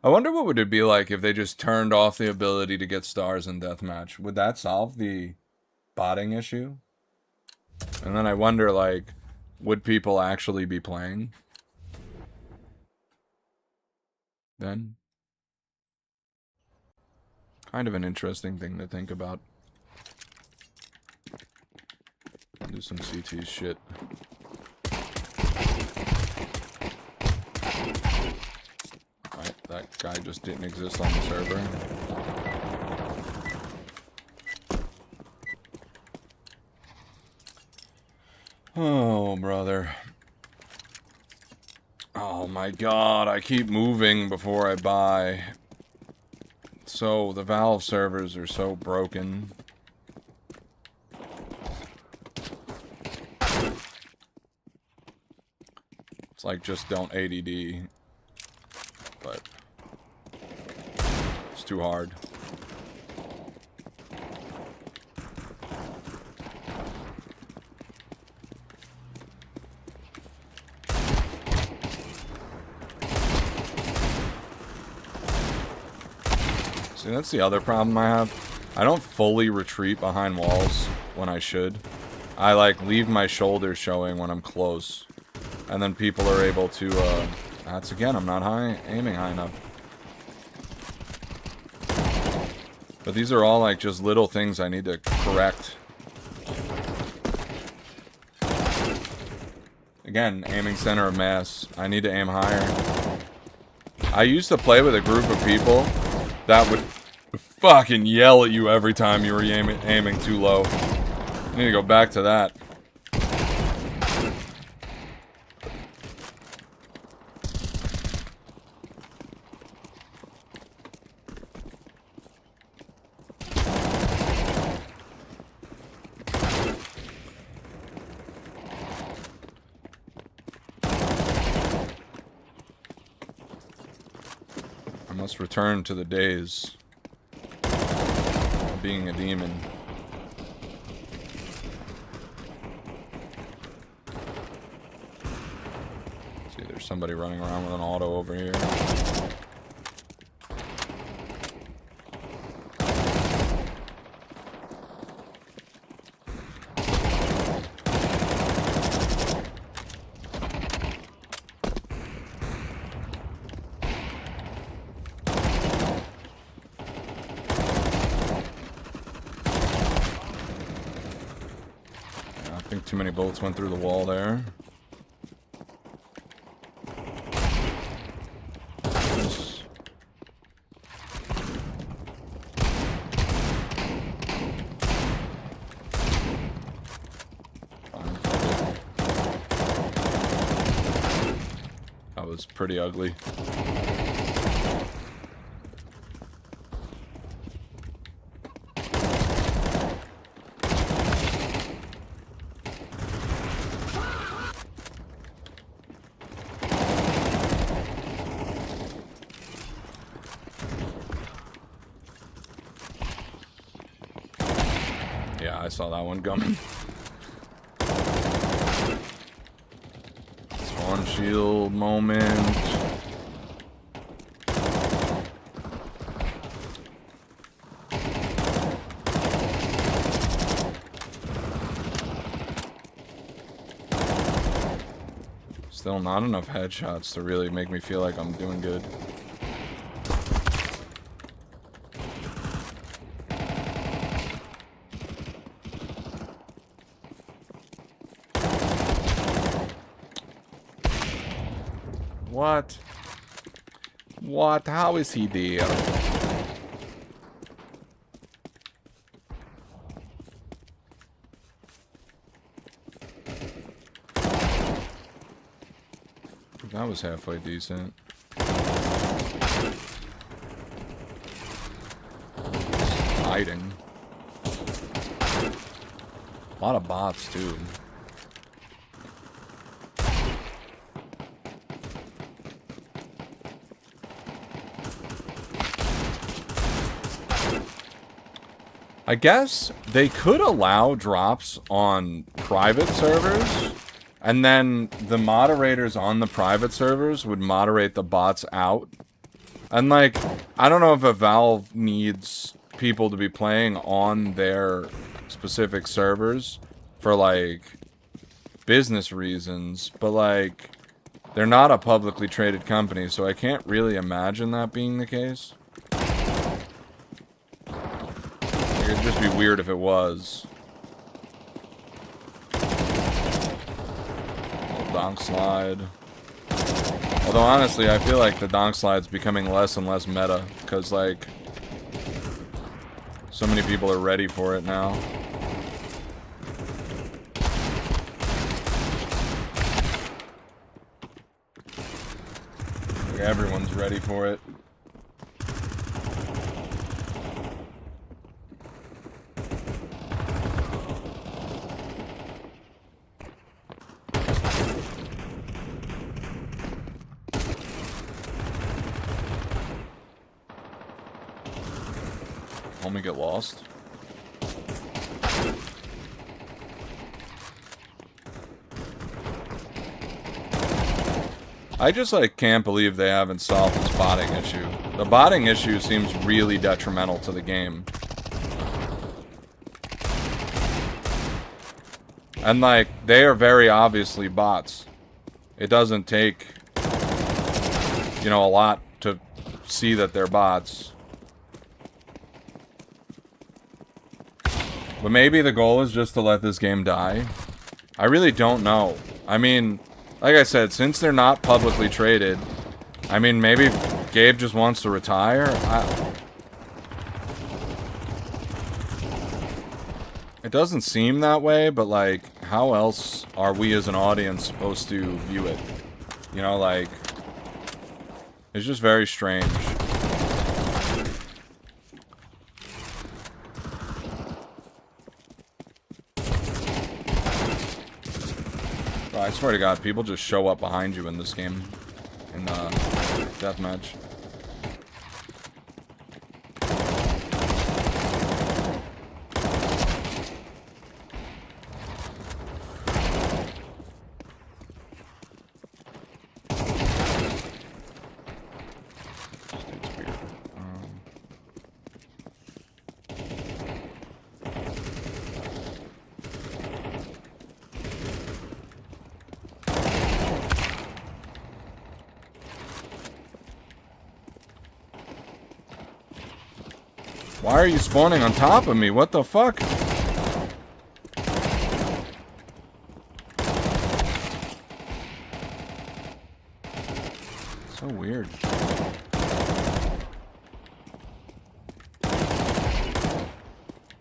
I wonder what would it be like if they just turned off the ability to get stars in deathmatch. Would that solve the botting issue? And then I wonder, like, would people actually be playing then? Kind of an interesting thing to think about. Do some CT shit. Alright, that guy just didn't exist on the server. Oh, brother. Oh my god, I keep moving before I buy. So, the Valve servers are so broken. It's like, just don't ADD. But it's too hard. See, that's the other problem I have. I don't fully retreat behind walls when I should. I, like, leave my shoulders showing when I'm close. And then people are able to, that's again, I'm not aiming high enough. But these are all, like, just little things I need to correct. Again, aiming center of mass. I need to aim higher. I used to play with a group of people that would fucking yell at you every time you were aiming too low. I need to go back to that. I must return to the days of being a demon. See, there's somebody running around with an auto over here. I think too many bullets went through the wall there. That was pretty ugly. Yeah, I saw that one coming. Spawn shield moment. Still not enough headshots to really make me feel like I'm doing good. What? What? How is he there? That was halfway decent. Hiding. A lot of bots too. I guess they could allow drops on private servers, and then the moderators on the private servers would moderate the bots out. And, like, I don't know if a Valve needs people to be playing on their specific servers for, like, business reasons, but, like, they're not a publicly traded company, so I can't really imagine that being the case. It'd just be weird if it was. Donk slide. Although honestly, I feel like the donk slide's becoming less and less meta, because like so many people are ready for it now. Like, everyone's ready for it. Homie get lost. I just like can't believe they haven't solved this botting issue. The botting issue seems really detrimental to the game. And like, they are very obviously bots. It doesn't take, you know, a lot to see that they're bots. But maybe the goal is just to let this game die. I really don't know. I mean, like I said, since they're not publicly traded, I mean, maybe Gabe just wants to retire. It doesn't seem that way, but like, how else are we as an audience supposed to view it? You know, like, it's just very strange. I swear to God, people just show up behind you in this game. In deathmatch. Why are you spawning on top of me? What the fuck? So weird.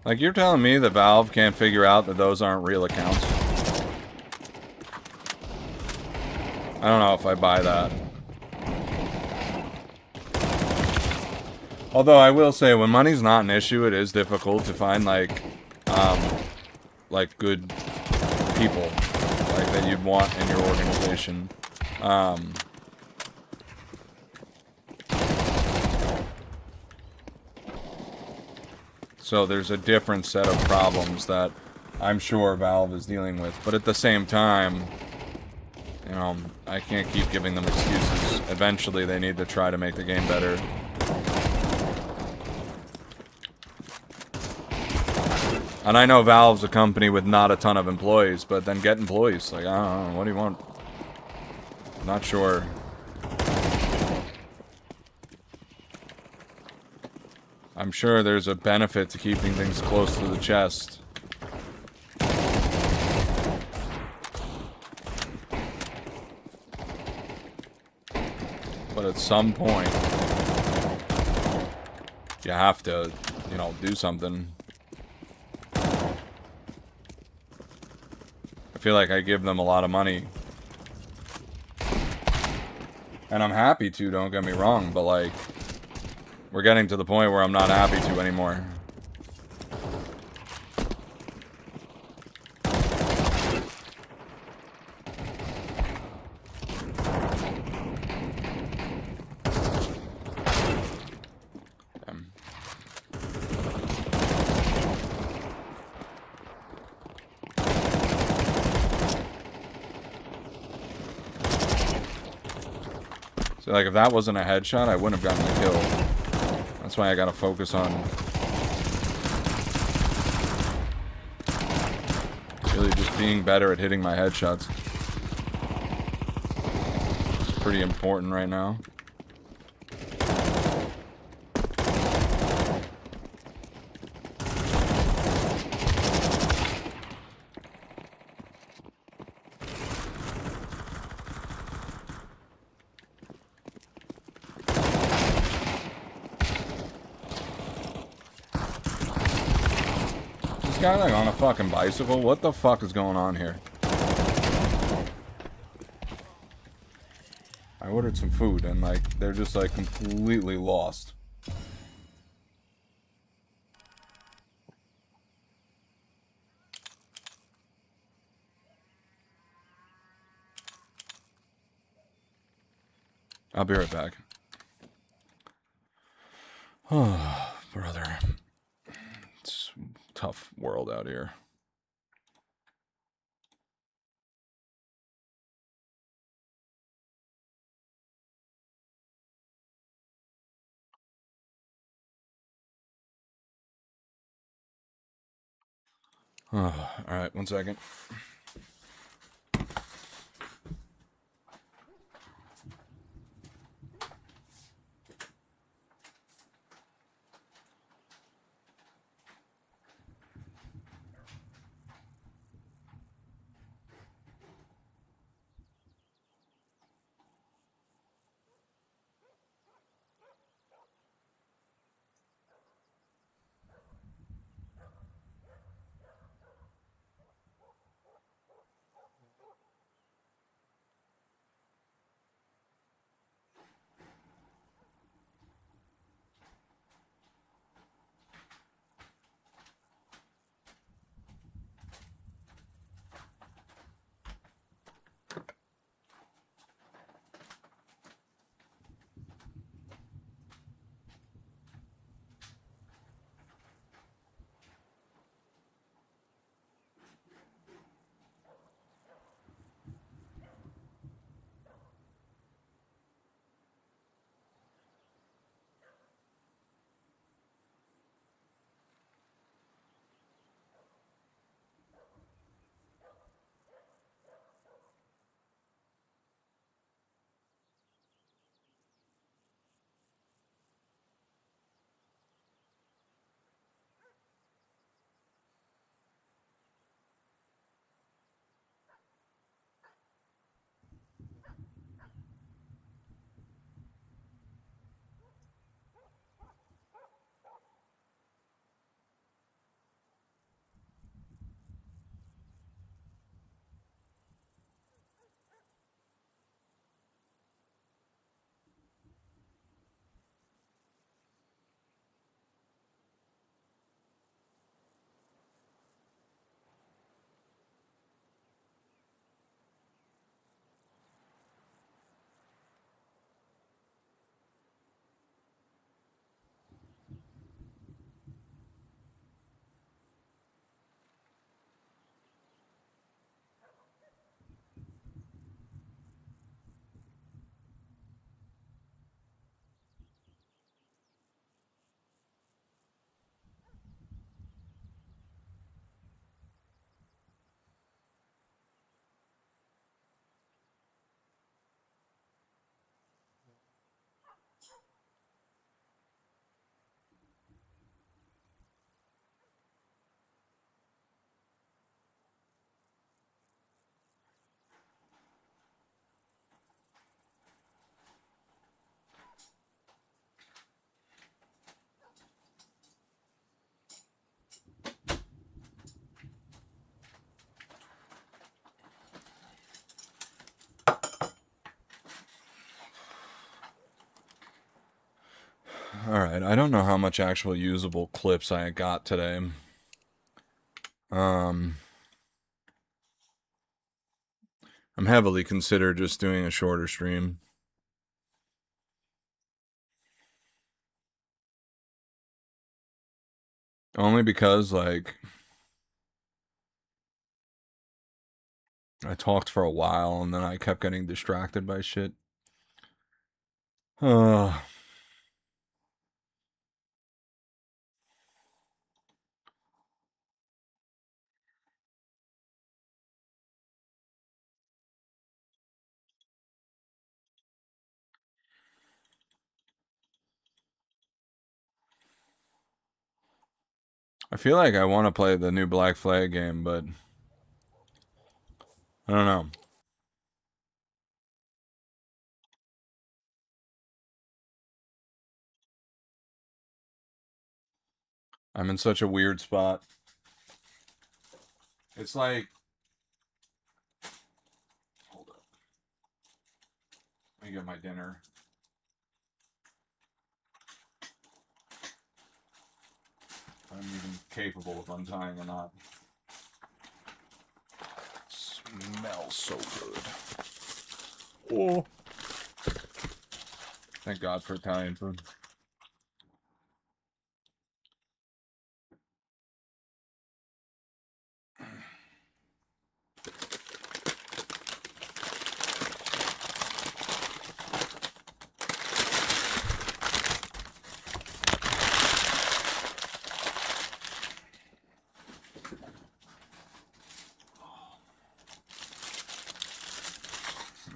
Like, you're telling me that Valve can't figure out that those aren't real accounts? I don't know if I buy that. Although I will say, when money's not an issue, it is difficult to find like good people, like that you'd want in your organization. So there's a different set of problems that I'm sure Valve is dealing with, but at the same time, you know, I can't keep giving them excuses. Eventually, they need to try to make the game better. And I know Valve's a company with not a ton of employees, but then get employees. Like, I don't know, what do you want? Not sure. I'm sure there's a benefit to keeping things close to the chest. But at some point, you have to, you know, do something. I feel like I give them a lot of money. And I'm happy to, don't get me wrong, but like, we're getting to the point where I'm not happy to anymore. So, like, if that wasn't a headshot, I wouldn't have gotten the kill. That's why I gotta focus on really just being better at hitting my headshots. It's pretty important right now. This guy like on a fucking bicycle? What the fuck is going on here? I ordered some food and like they're just like completely lost. I'll be right back. Oh, brother. It's a tough world out here. Oh, alright, 1 second. Alright, I don't know how much actual usable clips I got today. I'm heavily considered just doing a shorter stream. Only because, like, I talked for a while and then I kept getting distracted by shit. I feel like I want to play the new Black Flag game, but I don't know. I'm in such a weird spot. It's like, hold up. Let me get my dinner. I'm even capable of untying a knot. Smells so good. Oh. Thank God for Italian food.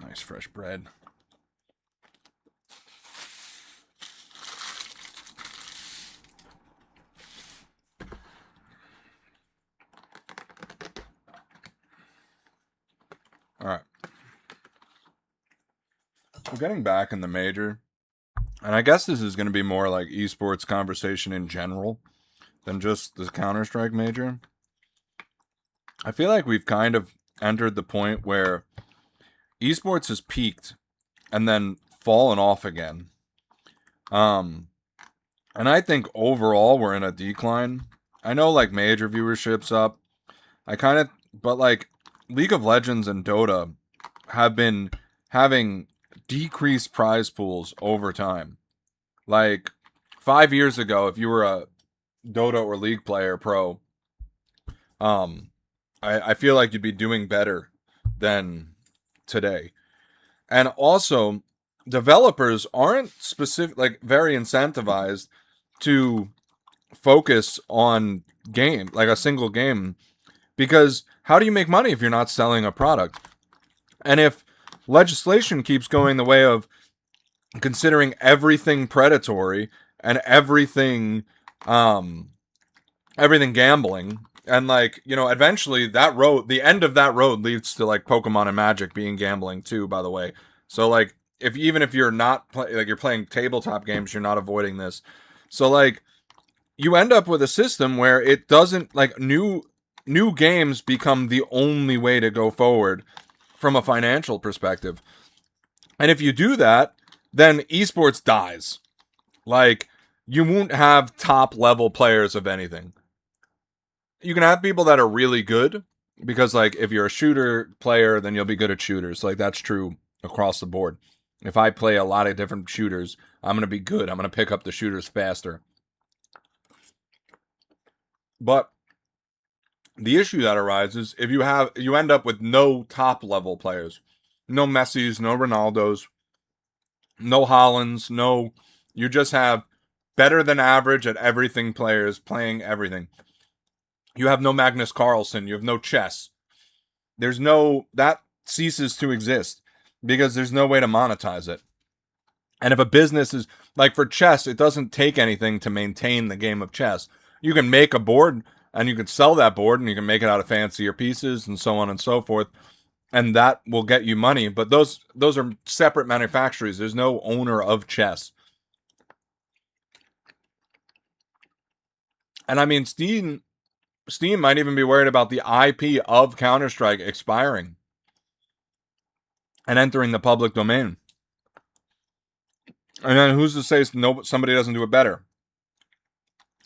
Nice fresh bread. All right. We're getting back in the major. And I guess this is going to be more like esports conversation in general than just the Counter-Strike major. I feel like we've kind of entered the point where esports has peaked and then fallen off again. And I think overall we're in a decline. I know like major viewership's up. But like League of Legends and Dota have been having decreased prize pools over time. Like 5 years ago, if you were a Dota or League player pro, I feel like you'd be doing better than today. And also, developers aren't very incentivized to focus on like a single game, because how do you make money if you're not selling a product? And if legislation keeps going the way of considering everything predatory and everything gambling, and like, eventually the end of that road leads to like Pokemon and Magic being gambling too, by the way. So like, even if you're not you're playing tabletop games, you're not avoiding this. So like, you end up with a system where it doesn't, like, new games become the only way to go forward from a financial perspective. And if you do that, then esports dies. Like, you won't have top level players of anything. You can have people that are really good, because like, if you're a shooter player, then you'll be good at shooters. Like, that's true across the board. If I play a lot of different shooters, I'm going to be good. I'm going to pick up the shooters faster. But the issue that arises, if you end up with no top level players, no Messis, no Ronaldos, no Hollands, you just have better than average at everything players playing everything. You have no Magnus Carlsen, you have no chess. That ceases to exist because there's no way to monetize it. And if a business is, like for chess, it doesn't take anything to maintain the game of chess. You can make a board and you can sell that board and you can make it out of fancier pieces and so on and so forth. And that will get you money. But those are separate manufacturers. There's no owner of chess. And I mean, Steam might even be worried about the IP of Counter-Strike expiring and entering the public domain. And then who's to say somebody doesn't do it better?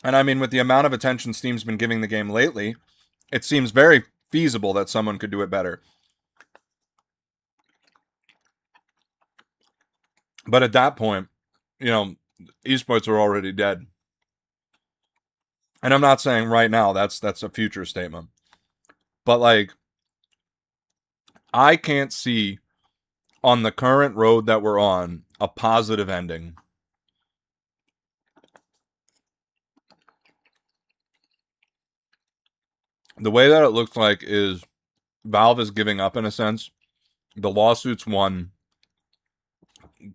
And I mean, with the amount of attention Steam's been giving the game lately, it seems very feasible that someone could do it better. But at that point, esports are already dead. And I'm not saying right now that's a future statement. But like, I can't see on the current road that we're on, a positive ending. The way that it looks like is Valve is giving up in a sense. The lawsuits won.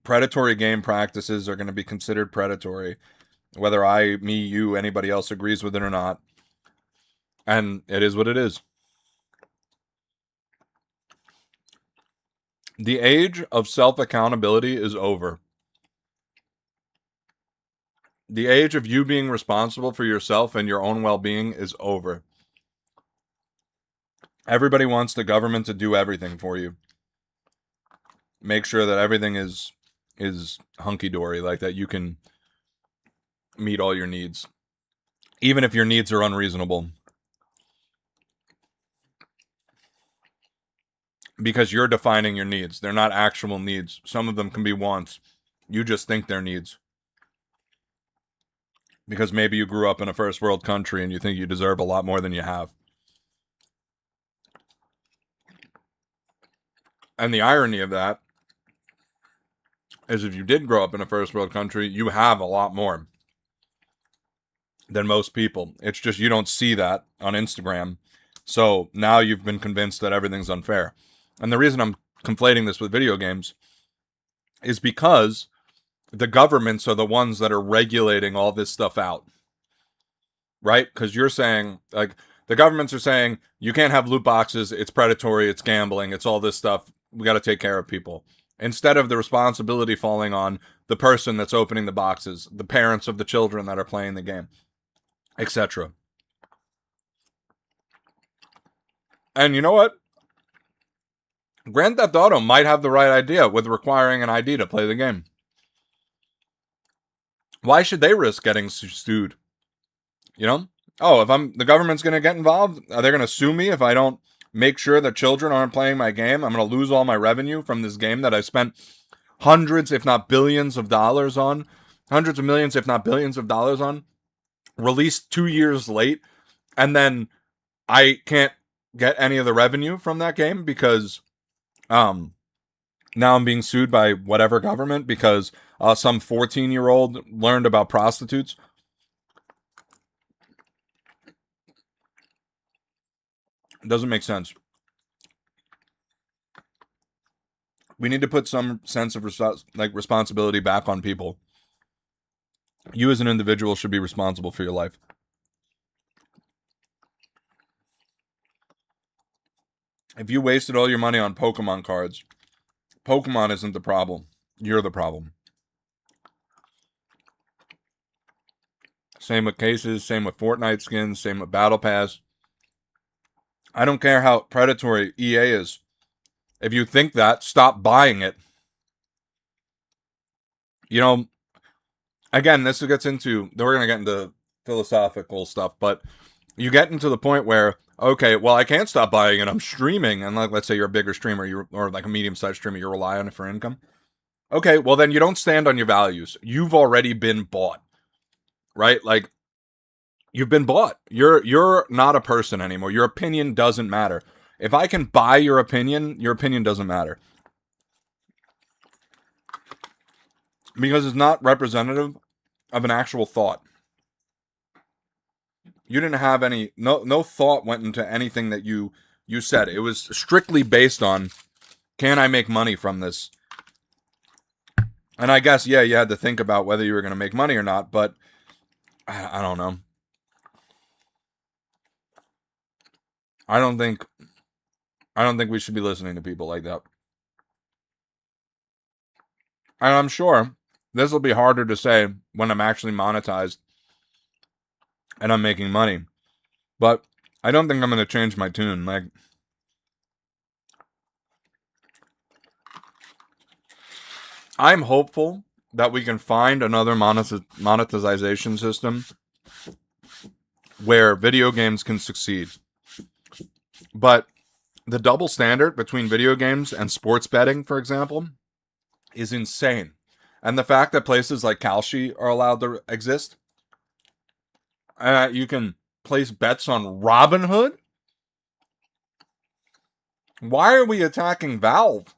Predatory game practices are going to be considered predatory, whether you, anybody else agrees with it or not. And it is what it is. The age of self-accountability is over. The age of you being responsible for yourself and your own well-being is over. Everybody wants the government to do everything for you. Make sure that everything is hunky-dory, like that you can meet all your needs. Even if your needs are unreasonable. Because you're defining your needs. They're not actual needs. Some of them can be wants. You just think they're needs. Because maybe you grew up in a first world country and you think you deserve a lot more than you have. And the irony of that is if you did grow up in a first world country, you have a lot more than most people. It's just you don't see that on Instagram. So now you've been convinced that everything's unfair. And the reason I'm conflating this with video games is because the governments are the ones that are regulating all this stuff out. Right? Because you're saying, like, the governments are saying, you can't have loot boxes, it's predatory, it's gambling, it's all this stuff, we got to take care of people. Instead of the responsibility falling on the person that's opening the boxes, the parents of the children that are playing the game, etc. And you know what? Grand Theft Auto might have the right idea with requiring an ID to play the game. Why should they risk getting sued? You know? Oh, if the government's going to get involved, are they going to sue me if I don't make sure that children aren't playing my game? I'm going to lose all my revenue from this game that I spent hundreds, if not billions of dollars on. Hundreds of millions, if not billions of dollars on. Released 2 years late. And then I can't get any of the revenue from that game because now I'm being sued by whatever government because some 14-year-old learned about prostitutes. It doesn't make sense. We need to put some sense of responsibility back on people. You as an individual should be responsible for your life. If you wasted all your money on Pokemon cards, Pokemon isn't the problem. You're the problem. Same with cases, same with Fortnite skins, same with Battle Pass. I don't care how predatory EA is. If you think that, stop buying it. You know, again, this gets into, we're going to get into philosophical stuff, but you get into the point where, okay, well, I can't stop buying it. I'm streaming. And like, let's say you're a bigger streamer, or like a medium-sized streamer, you rely on it for income. Okay, well, then you don't stand on your values. You've already been bought, right? Like, you've been bought. You're not a person anymore. Your opinion doesn't matter. If I can buy your opinion doesn't matter. Because it's not representative of an actual thought. You didn't have any, no thought went into anything that you said. It was strictly based on, can I make money from this? And I guess, yeah, you had to think about whether you were going to make money or not, but I don't know. I don't think we should be listening to people like that. And I'm sure this will be harder to say when I'm actually monetized and I'm making money. But I don't think I'm going to change my tune. Like, I'm hopeful that we can find another monetization system where video games can succeed. But the double standard between video games and sports betting, for example, is insane. And the fact that places like Kalshi are allowed to exist, you can place bets on Robinhood? Why are we attacking Valve?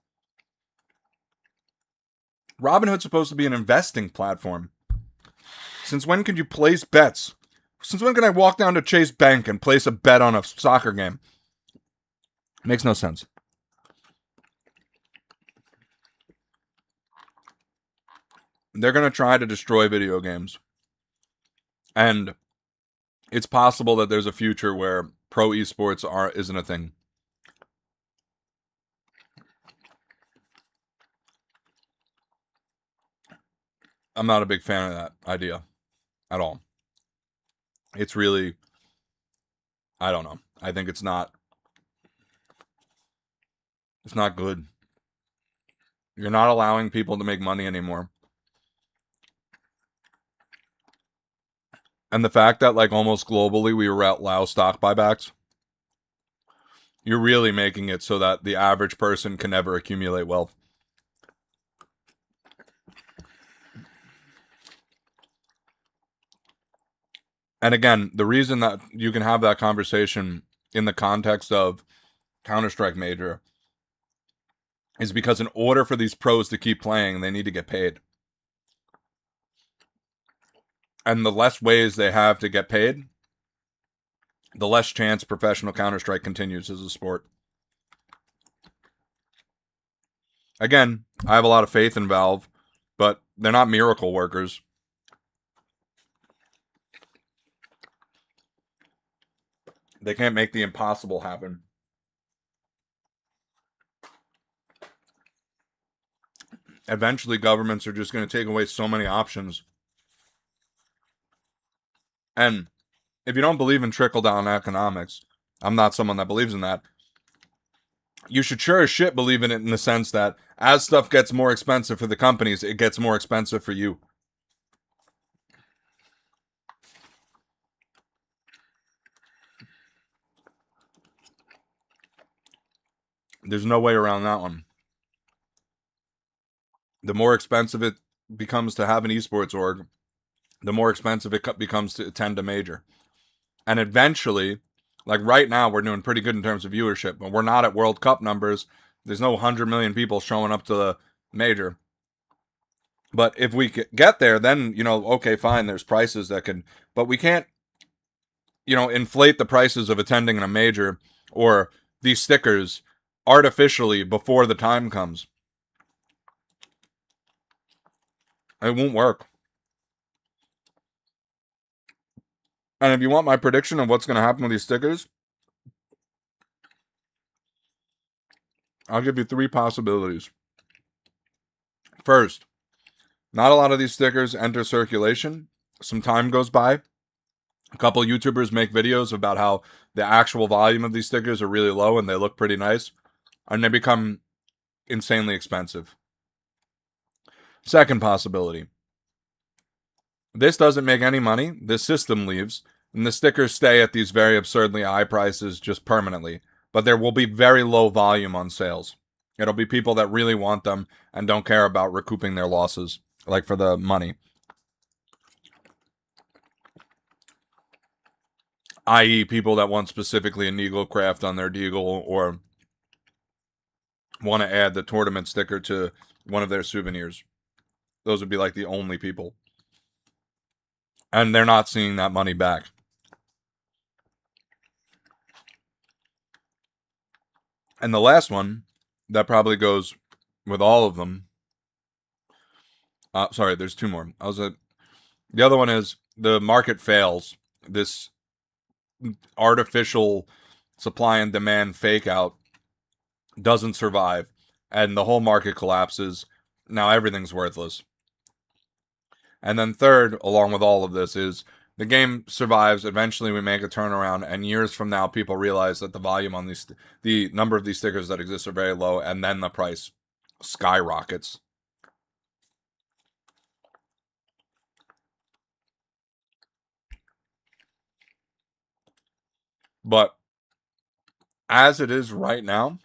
Robinhood's supposed to be an investing platform. Since when could you place bets? Since when can I walk down to Chase Bank and place a bet on a soccer game? Makes no sense. They're going to try to destroy video games. And it's possible that there's a future where pro esports isn't a thing. I'm not a big fan of that idea at all. It's really, I don't know. I think it's not good. You're not allowing people to make money anymore. And the fact that, like, almost globally we allow stock buybacks, you're really making it so that the average person can never accumulate wealth. And again, the reason that you can have that conversation in the context of Counter-Strike Major is because in order for these pros to keep playing, they need to get paid. And the less ways they have to get paid, the less chance professional Counter-Strike continues as a sport. Again, I have a lot of faith in Valve, but they're not miracle workers. They can't make the impossible happen. Eventually, governments are just going to take away so many options. And if you don't believe in trickle-down economics, I'm not someone that believes in that, you should sure as shit believe in it in the sense that as stuff gets more expensive for the companies, it gets more expensive for you. There's no way around that one. The more expensive it becomes to have an esports org, the more expensive it becomes to attend a major. And eventually, like right now, we're doing pretty good in terms of viewership, but we're not at World Cup numbers. There's no 100 million people showing up to the major. But if we get there, then, okay, fine, there's prices that can, but we can't, inflate the prices of attending a major or these stickers artificially before the time comes. It won't work. And if you want my prediction of what's going to happen with these stickers, I'll give you 3 possibilities. First, not a lot of these stickers enter circulation. Some time goes by. A couple YouTubers make videos about how the actual volume of these stickers are really low and they look pretty nice. And they become insanely expensive. Second possibility. This doesn't make any money. This system leaves. And the stickers stay at these very absurdly high prices just permanently. But there will be very low volume on sales. It'll be people that really want them and don't care about recouping their losses, like for the money. I.e. people that want specifically a Neagle craft on their Deagle or want to add the tournament sticker to one of their souvenirs. Those would be like the only people. And they're not seeing that money back. And the last one, that probably goes with all of them. Sorry, there's 2 more. The other one is the market fails. This artificial supply and demand fake out doesn't survive. And the whole market collapses. Now everything's worthless. And then third, along with all of this, is the game survives. Eventually we make a turnaround, and years from now people realize that the volume on the number of these stickers that exist are very low, and then the price skyrockets. But as it is right now,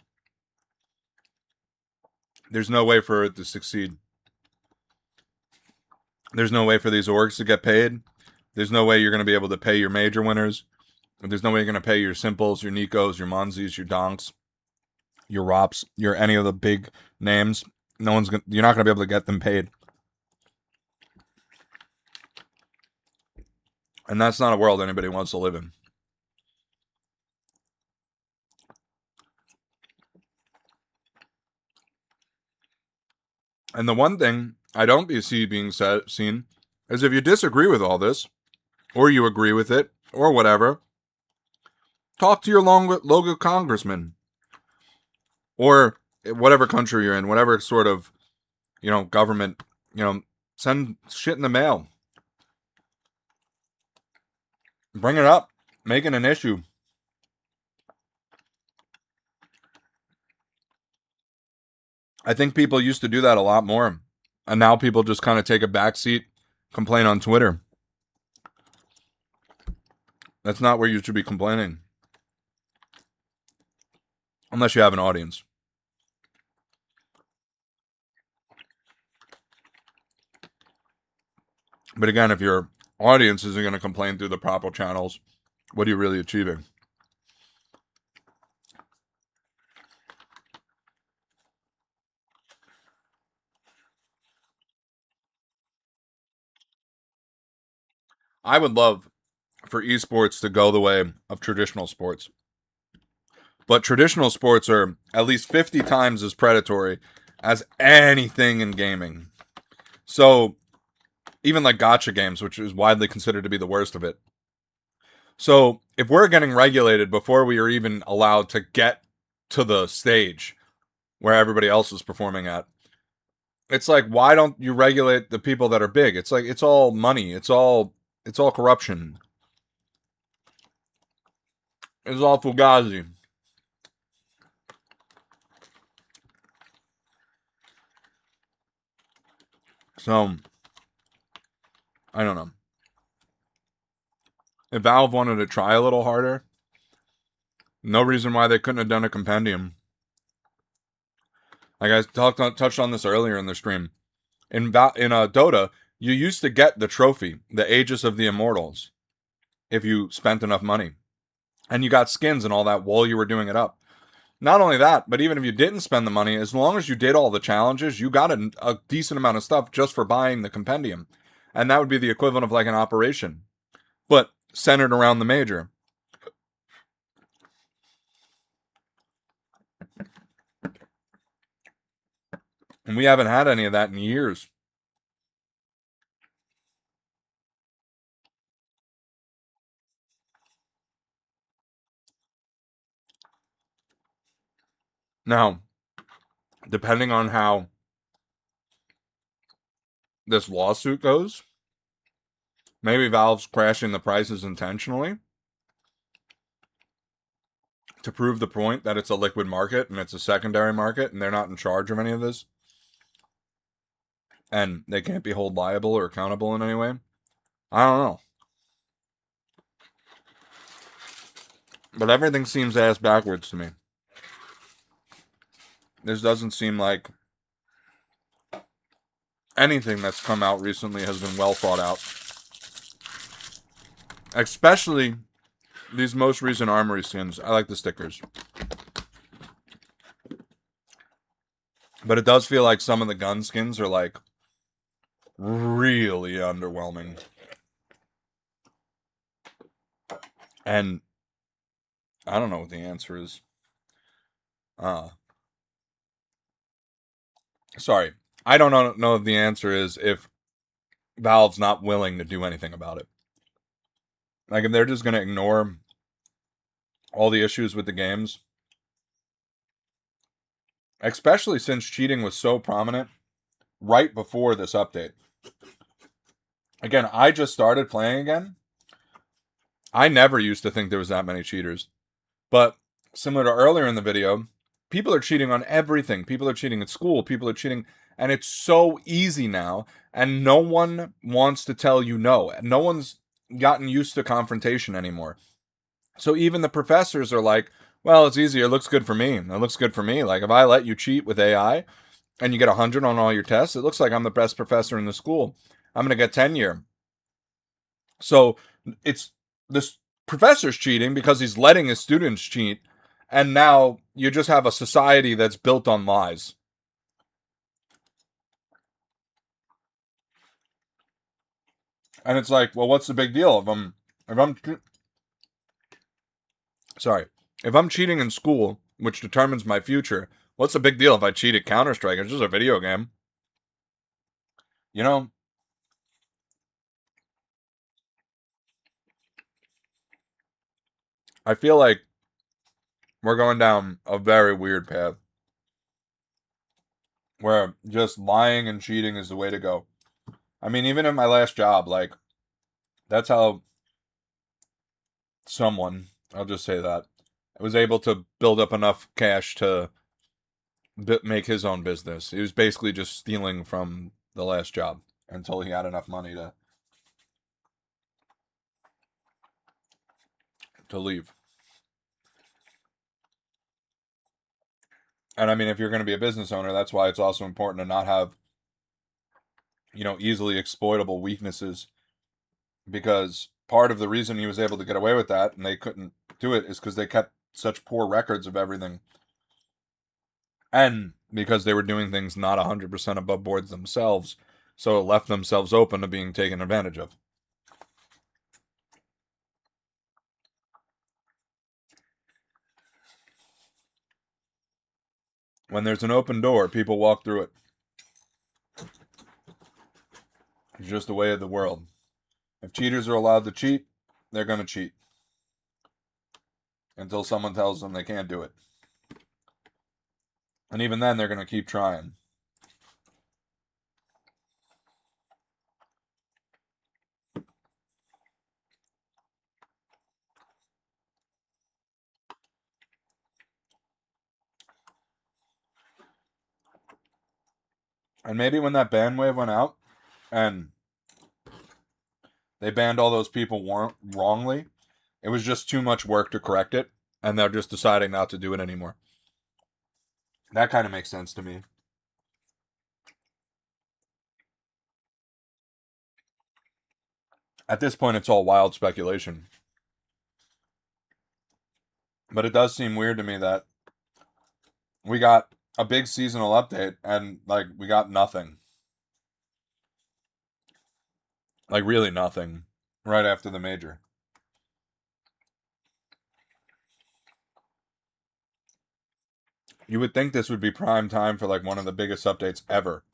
there's no way for it to succeed. There's no way for these orgs to get paid. There's no way you're going to be able to pay your major winners. There's no way you're going to pay your Simples, your Nikos, your Monzis, your Donks, your Rops, your any of the big names. you're not gonna be able to get them paid. And that's not a world anybody wants to live in. And the one thing I don't see being seen is if you disagree with all this, or you agree with it, or whatever, talk to your local congressman, or whatever country you're in, whatever sort of, government, send shit in the mail. Bring it up. Make it an issue. I think people used to do that a lot more. And now people just kind of take a backseat, complain on Twitter. That's not where you should be complaining. Unless you have an audience. But again, if your audience isn't going to complain through the proper channels, what are you really achieving? I would love for esports to go the way of traditional sports. But traditional sports are at least 50 times as predatory as anything in gaming. So, even like gacha games, which is widely considered to be the worst of it. So, if we're getting regulated before we are even allowed to get to the stage where everybody else is performing at, it's like, why don't you regulate the people that are big? It's like, it's all money. It's all corruption. It's all fugazi. So, I don't know. If Valve wanted to try a little harder, no reason why they couldn't have done a compendium. Like I touched on this earlier in the stream. In Dota, you used to get the trophy, the Aegis of the Immortals, if you spent enough money. And you got skins and all that while you were doing it up. Not only that, but even if you didn't spend the money, as long as you did all the challenges, you got a decent amount of stuff just for buying the compendium. And that would be the equivalent of like an operation, but centered around the major. And we haven't had any of that in years. Now, depending on how this lawsuit goes, maybe Valve's crashing the prices intentionally to prove the point that it's a liquid market and it's a secondary market and they're not in charge of any of this. And they can't be held liable or accountable in any way. I don't know. But everything seems ass backwards to me. This doesn't seem like anything that's come out recently has been well thought out. Especially these most recent Armory skins. I like the stickers. But it does feel like some of the gun skins are like really underwhelming. And I don't know what the answer is. Sorry. I don't know if the answer is if Valve's not willing to do anything about it. Like, if they're just going to ignore all the issues with the games, especially since cheating was so prominent right before this update. Again, I just started playing again. I never used to think there was that many cheaters. But similar to earlier in the video, people are cheating on everything. People are cheating at school. People are cheating. And it's so easy now. And no one wants to tell you no. No one's gotten used to confrontation anymore. So even the professors are like, well, it's easier. It looks good for me. It looks good for me. Like, if I let you cheat with AI and you get 100 on all your tests, it looks like I'm the best professor in the school. I'm going to get tenure. So it's this professor's cheating because he's letting his students cheat. And now you just have a society that's built on lies. And it's like, well, what's the big deal if I'm cheating in school, which determines my future, what's the big deal if I cheat at Counter-Strike? It's just a video game. You know, I feel like we're going down a very weird path where just lying and cheating is the way to go. I mean, even in my last job, like, that's how someone, I'll just say that, was able to build up enough cash to make his own business. He was basically just stealing from the last job until he had enough money to leave. And I mean, if you're going to be a business owner, that's why it's also important to not have, easily exploitable weaknesses, because part of the reason he was able to get away with that and they couldn't do it is because they kept such poor records of everything. And because they were doing things not 100% above boards themselves, so it left themselves open to being taken advantage of. When there's an open door, people walk through it. It's just the way of the world. If cheaters are allowed to cheat, they're going to cheat until someone tells them they can't do it. And even then, they're going to keep trying. And maybe when that ban wave went out and they banned all those people wrongly, it was just too much work to correct it, and they're just deciding not to do it anymore. That kind of makes sense to me. At this point, it's all wild speculation. But it does seem weird to me that we got a big seasonal update and, like, we got nothing. Like, really nothing right after the major. You would think this would be prime time for, like, one of the biggest updates ever.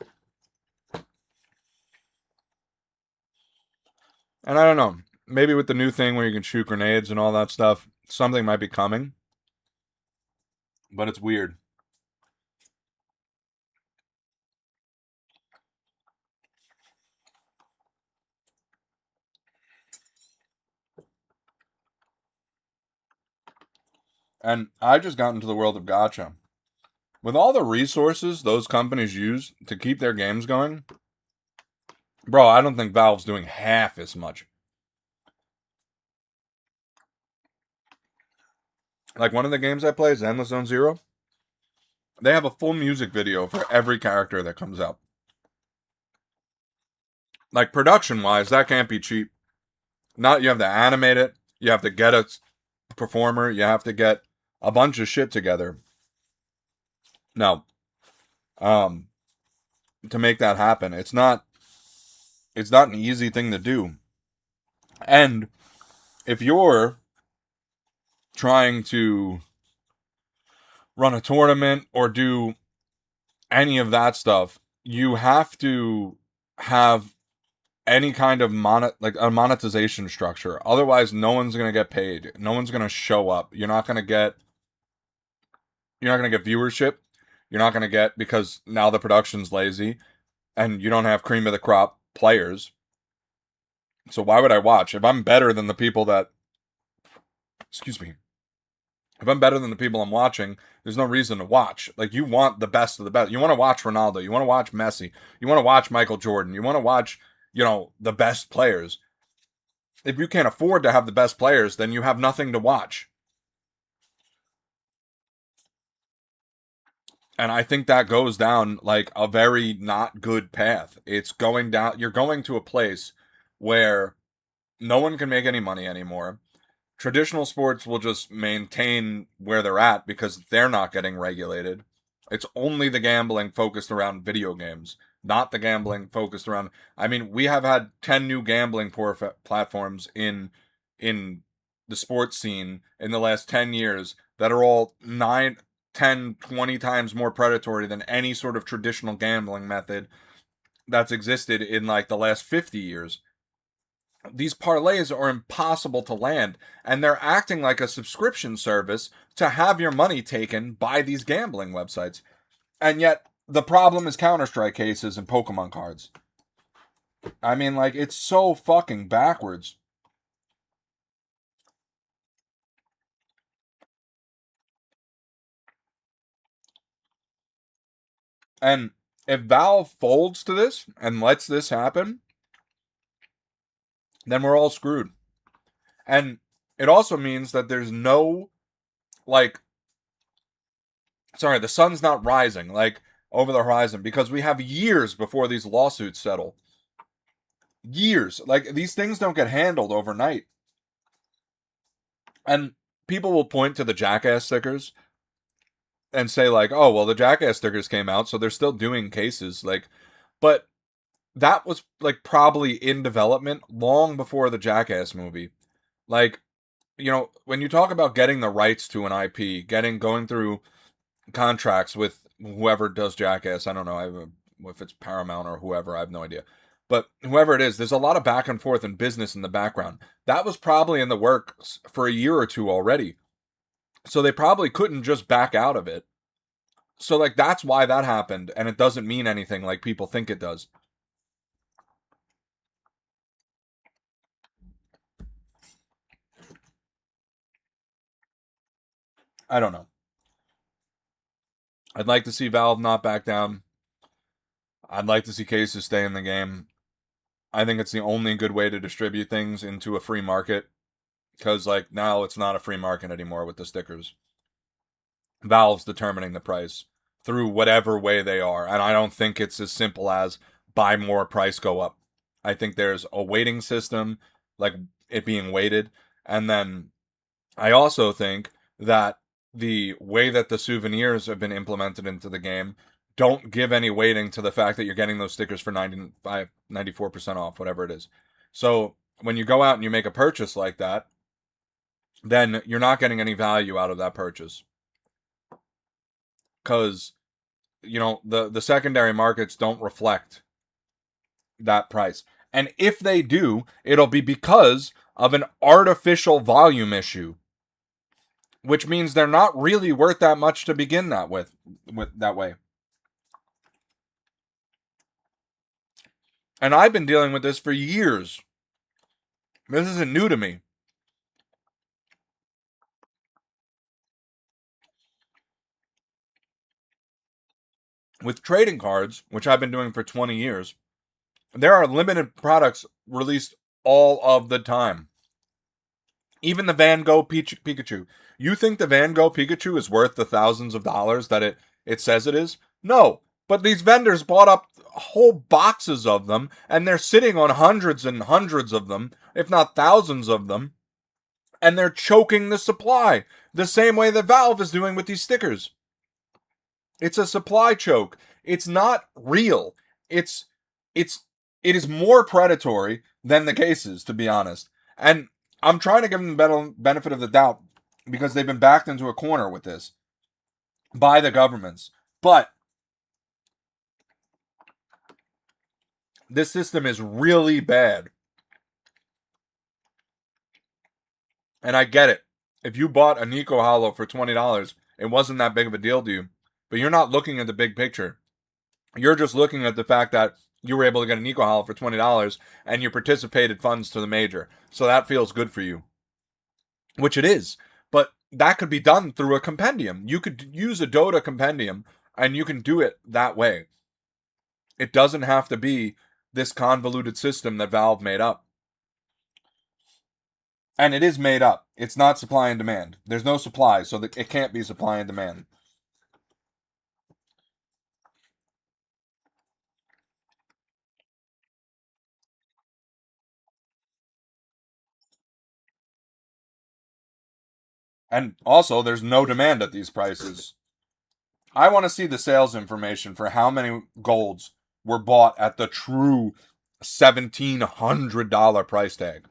And I don't know. Maybe with the new thing where you can shoot grenades and all that stuff, something might be coming. But it's weird. And I just got into the world of gacha. With all the resources those companies use to keep their games going, bro, I don't think Valve's doing half as much. Like, one of the games I play is Endless Zone Zero. They have a full music video for every character that comes out. Like, production-wise, that can't be cheap. Not, you have to animate it, you have to get a performer, you have to get a bunch of shit together. No. To make that happen, it's not an easy thing to do. And if you're trying to run a tournament or do any of that stuff, you have to have any kind of a monetization structure. Otherwise, no one's going to get paid. No one's going to show up. You're not going to get viewership. You're not going to get, because now the production's lazy and you don't have cream of the crop players. So why would I watch? If I'm better than the people that, if I'm better than the people I'm watching, there's no reason to watch. Like, you want the best of the best. You want to watch Ronaldo. You want to watch Messi. You want to watch Michael Jordan. You want to watch, the best players. If you can't afford to have the best players, then you have nothing to watch. And I think that goes down like a very not good path. It's going down. You're going to a place where no one can make any money anymore. Traditional sports will just maintain where they're at because they're not getting regulated. It's only the gambling focused around video games not the gambling focused around. I mean, we have had 10 new gambling platforms in the sports scene in the last 10 years that are all 9, 10, 20 times more predatory than any sort of traditional gambling method that's existed in like the last 50 years. These parlays are impossible to land, and they're acting like a subscription service to have your money taken by these gambling websites. And yet, the problem is Counter-Strike cases and Pokemon cards. I mean, like, it's so fucking backwards. And if Valve folds to this and lets this happen, then we're all screwed. And it also means that there's no, like, sorry, the sun's not rising, like, over the horizon, because we have years before these lawsuits settle. Years. Like, these things don't get handled overnight. And people will point to the Jackass stickers and say, like, oh, well, the Jackass stickers came out, so they're still doing cases. Like, but that was, like, probably in development long before the Jackass movie. Like, you know, when you talk about getting the rights to an IP, going through contracts with whoever does Jackass, I don't know if it's Paramount or whoever, I have no idea. But whoever it is, there's a lot of back and forth and business in the background. That was probably in the works for a year or two already. So they probably couldn't just back out of it. So, like, that's why that happened, and it doesn't mean anything like people think it does. I don't know. I'd like to see Valve not back down. I'd like to see cases stay in the game. I think it's the only good way to distribute things into a free market. Because, like, now it's not a free market anymore with the stickers. Valve's determining the price through whatever way they are. And I don't think it's as simple as buy more, price go up. I think there's a weighting system, like it being weighted. And then I also think that the way that the souvenirs have been implemented into the game don't give any weighting to the fact that you're getting those stickers for 95, 94% off, whatever it is. So when you go out and you make a purchase like that, then you're not getting any value out of that purchase. Because, you know, the secondary markets don't reflect that price. And if they do, it'll be because of an artificial volume issue, which means they're not really worth that much to begin that with that way. And I've been dealing with this for years. This isn't new to me. With trading cards, which I've been doing for 20 years, there are limited products released all of the time. Even the Van Gogh Pikachu. You think the Van Gogh Pikachu is worth the thousands of dollars that it says it is? No. But these vendors bought up whole boxes of them, and they're sitting on hundreds and hundreds of them, if not thousands of them, and they're choking the supply, the same way that Valve is doing with these stickers. It's a supply choke. It's not real. It is more predatory than the cases, to be honest. And I'm trying to give them the benefit of the doubt because they've been backed into a corner with this by the governments. But this system is really bad. And I get it. If you bought a Nico Hollow for $20, it wasn't that big of a deal to you. But you're not looking at the big picture. You're just looking at the fact that you were able to get a Nico Hollow for $20 and you participated funds to the major. So that feels good for you. Which it is. But that could be done through a compendium. You could use a Dota compendium and you can do it that way. It doesn't have to be this convoluted system that Valve made up. And it is made up. It's not supply and demand. There's no supply, so that it can't be supply and demand. And also, there's no demand at these prices. I want to see the sales information for how many golds were bought at the true $1,700 price tag.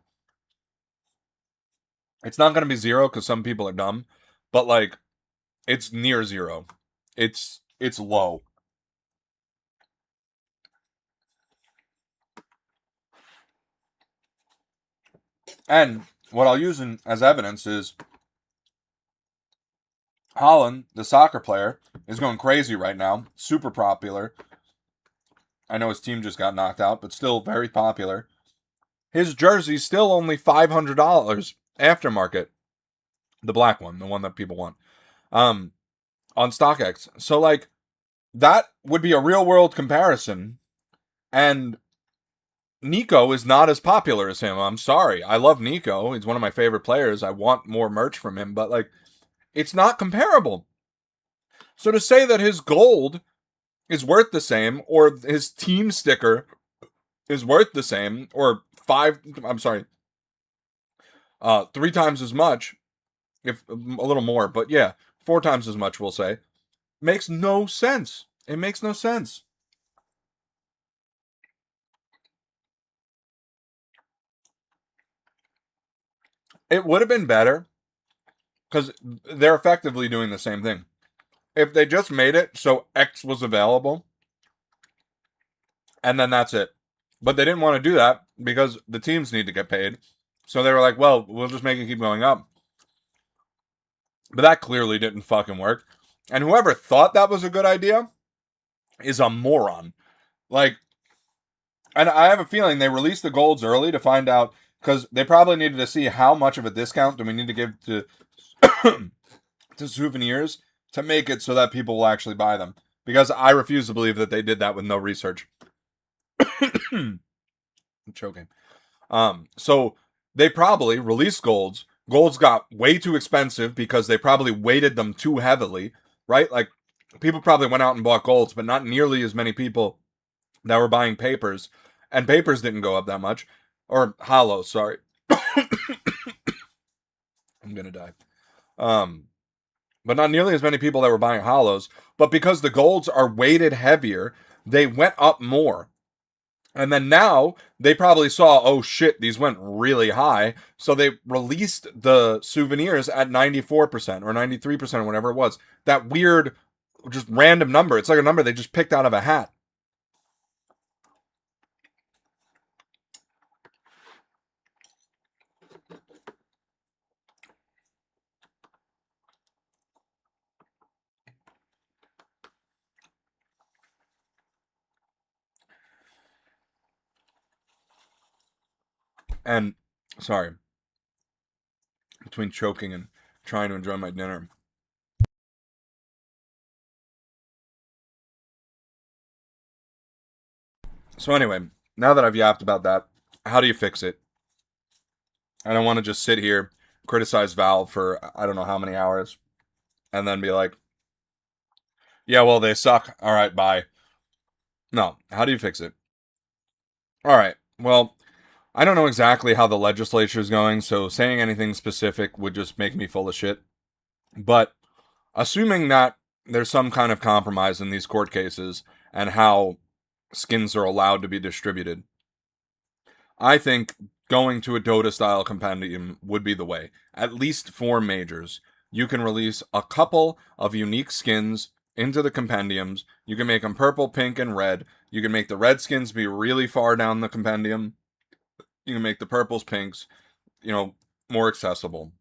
It's not going to be zero because some people are dumb, but like it's near zero. It's low. And what I'll use as evidence is Holland, the soccer player, is going crazy right now. Super popular. I know his team just got knocked out, but still very popular. His jersey's still only $500 aftermarket. The black one, the one that people want. On StockX. So like that would be a real world comparison. And Nico is not as popular as him. I'm sorry. I love Nico. He's one of my favorite players. I want more merch from him, but like it's not comparable. So to say that his gold is worth the same, or his team sticker is worth the same, or 3 times as much, if a little more, but yeah, 4 times as much, we'll say, makes no sense. It makes no sense. It would have been better because they're effectively doing the same thing. If they just made it so X was available, and then that's it. But they didn't want to do that because the teams need to get paid. So they were like, well, we'll just make it keep going up. But that clearly didn't fucking work. And whoever thought that was a good idea is a moron. Like, and I have a feeling they released the golds early to find out, because they probably needed to see how much of a discount do we need to give to to souvenirs to make it so that people will actually buy them. Because I refuse to believe that they did that with no research. I'm choking. So they probably released golds. Golds got way too expensive because they probably weighted them too heavily, right? Like people probably went out and bought golds, but not nearly as many people that were buying papers. And papers didn't go up that much. Or hollows, sorry. I'm gonna die. But not nearly as many people that were buying hollows. But because the golds are weighted heavier, they went up more. And then now they probably saw, oh shit, these went really high. So they released the souvenirs at 94% or 93% or whatever it was. That weird, just random number. It's like a number they just picked out of a hat. And, sorry, between choking and trying to enjoy my dinner. So anyway, now that I've yapped about that, how do you fix it? I don't want to just sit here, criticize Valve for I don't know how many hours, and then be like, yeah, well, they suck. All right, bye. No, how do you fix it? All right, well, I don't know exactly how the legislature is going, so saying anything specific would just make me full of shit. But assuming that there's some kind of compromise in these court cases and how skins are allowed to be distributed, I think going to a Dota-style compendium would be the way. At least 4 majors. You can release a couple of unique skins into the compendiums. You can make them purple, pink, and red. You can make the red skins be really far down the compendium. You can make the purples, pinks, more accessible.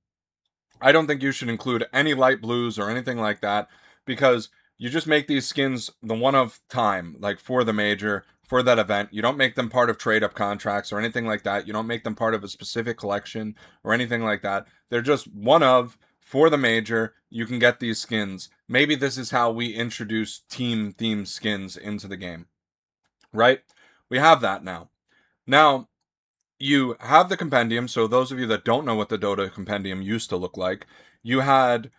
I don't think you should include any light blues or anything like that, because you just make these skins the one of time, like for the major, for that event. You don't make them part of trade-up contracts or anything like that. You don't make them part of a specific collection or anything like that. They're just one of, for the major, you can get these skins. Maybe this is how we introduce team-themed skins into the game. Right? We have that now. Now, you have the compendium, so those of you that don't know what the Dota compendium used to look like, you had,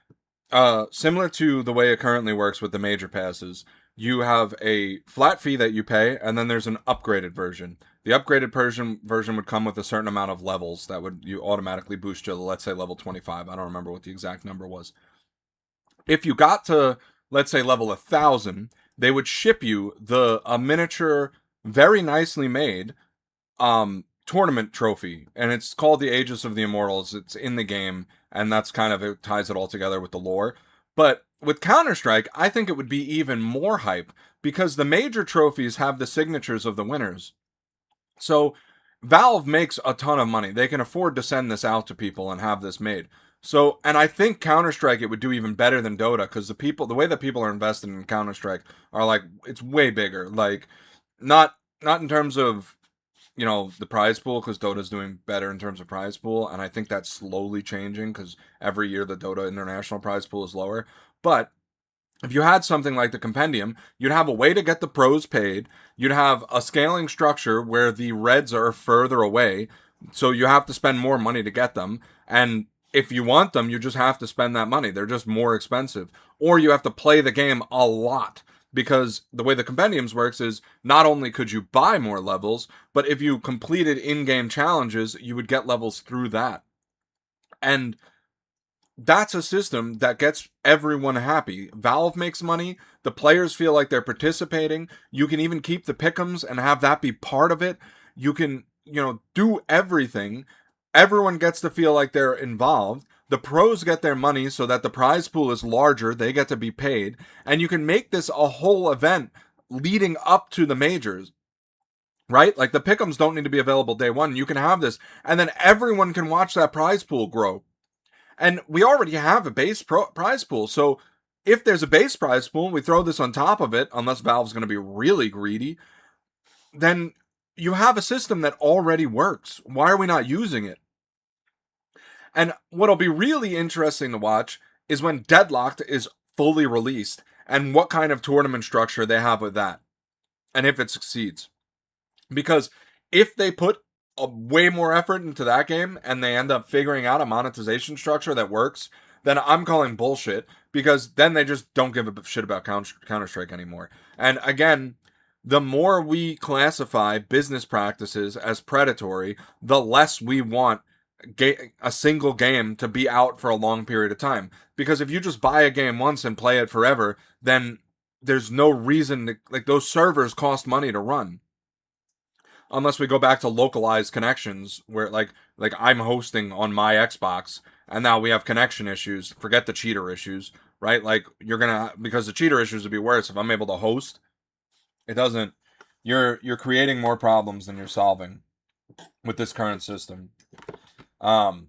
similar to the way it currently works with the major passes, you have a flat fee that you pay, and then there's an upgraded version. The upgraded version would come with a certain amount of levels that would you automatically boost to, let's say, level 25. I don't remember what the exact number was. If you got to, let's say, level 1,000, they would ship you a miniature, very nicely made tournament trophy, and it's called the Aegis of the Immortals. It's in the game, and that's kind of, it ties it all together with the lore. But with Counter-Strike, I think it would be even more hype because the major trophies have the signatures of the winners. So Valve makes a ton of money. They can afford to send this out to people and have this made. So, and I think Counter-Strike, it would do even better than Dota, because the way that people are invested in Counter-Strike are like, it's way bigger. Like, not in terms of, the prize pool, because Dota's doing better in terms of prize pool, and I think that's slowly changing because every year the Dota international prize pool is lower. But if you had something like the compendium, you'd have a way to get the pros paid. You'd have a scaling structure where the reds are further away, so you have to spend more money to get them. And if you want them, you just have to spend that money. They're just more expensive. Or you have to play the game a lot, because the way the compendiums works is not only could you buy more levels, but if you completed in-game challenges, you would get levels through that. And that's a system that gets everyone happy. Valve makes money. The players feel like they're participating. You can even keep the pick'ems and have that be part of it. You can, do everything. Everyone gets to feel like they're involved. The pros get their money so that the prize pool is larger. They get to be paid. And you can make this a whole event leading up to the majors. Right? Like, the pick'ems don't need to be available day one. You can have this. And then everyone can watch that prize pool grow. And we already have a base prize pool. So if there's a base prize pool and we throw this on top of it, unless Valve's going to be really greedy, then you have a system that already works. Why are we not using it? And what'll be really interesting to watch is when Deadlocked is fully released and what kind of tournament structure they have with that, and if it succeeds. Because if they put a way more effort into that game and they end up figuring out a monetization structure that works, then I'm calling bullshit, because then they just don't give a shit about Counter-Strike anymore. And again, the more we classify business practices as predatory, the less we want a single game to be out for a long period of time. Because if you just buy a game once and play it forever, then there's no reason to, like, those servers cost money to run. Unless we go back to localized connections where like I'm hosting on my Xbox and now we have connection issues. Forget the cheater issues, right? Like, because the cheater issues would be worse if I'm able to host. It doesn't. You're creating more problems than you're solving with this current system. And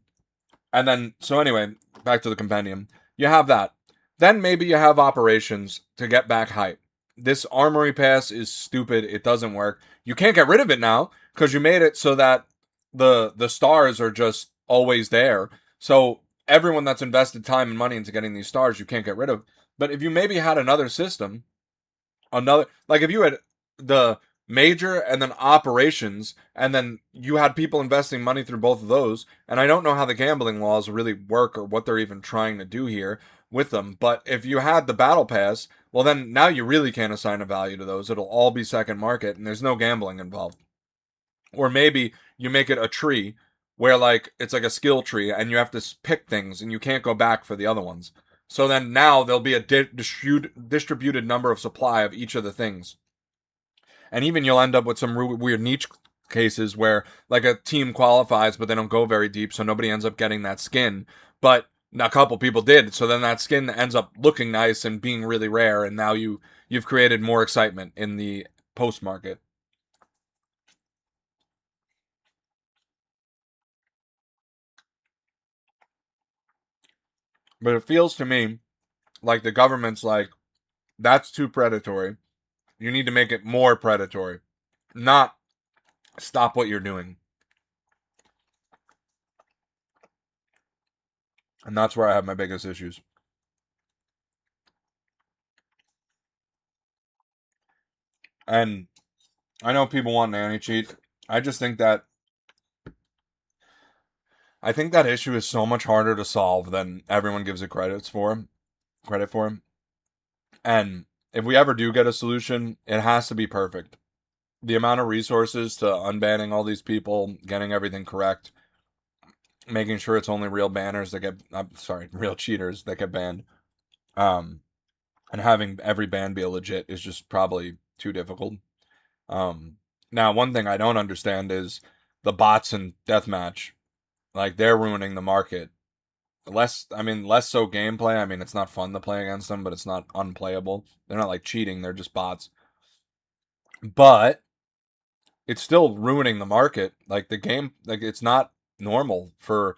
then, so anyway, back to the compendium. You have that. Then maybe you have operations to get back hype. This Armory pass is stupid. It doesn't work. You can't get rid of it now because you made it so that the stars are just always there. So everyone that's invested time and money into getting these stars, you can't get rid of. But if you maybe had another system, like if you had the major and then operations, and then you had people investing money through both of those, and I don't know how the gambling laws really work or what they're even trying to do here with them, but if you had the battle pass, well then now you really can't assign a value to those. It'll all be second market and there's no gambling involved. Or maybe you make it a tree where, like, it's like a skill tree and you have to pick things and you can't go back for the other ones. So then now there'll be a distributed number of supply of each of the things. And even you'll end up with some weird niche cases where, like, a team qualifies but they don't go very deep, so nobody ends up getting that skin. But a couple people did, so then that skin ends up looking nice and being really rare, and now you've created more excitement in the post market. But it feels to me like the government's like, that's too predatory. You need to make it more predatory, not stop what you're doing. And that's where I have my biggest issues. And I know people want nanny cheat. I just think that issue is so much harder to solve than everyone gives it credit for. And if we ever do get a solution, it has to be perfect. The amount of resources to unbanning all these people, getting everything correct, making sure it's only real banners that get, real cheaters that get banned. And and having every band be a legit is just probably too difficult. Now, one thing I don't understand is the bots in deathmatch. Like, they're ruining the market. Less so gameplay. I mean, it's not fun to play against them, but it's not unplayable. They're not like cheating, they're just bots. But it's still ruining the market. Like, the game, like, it's not normal for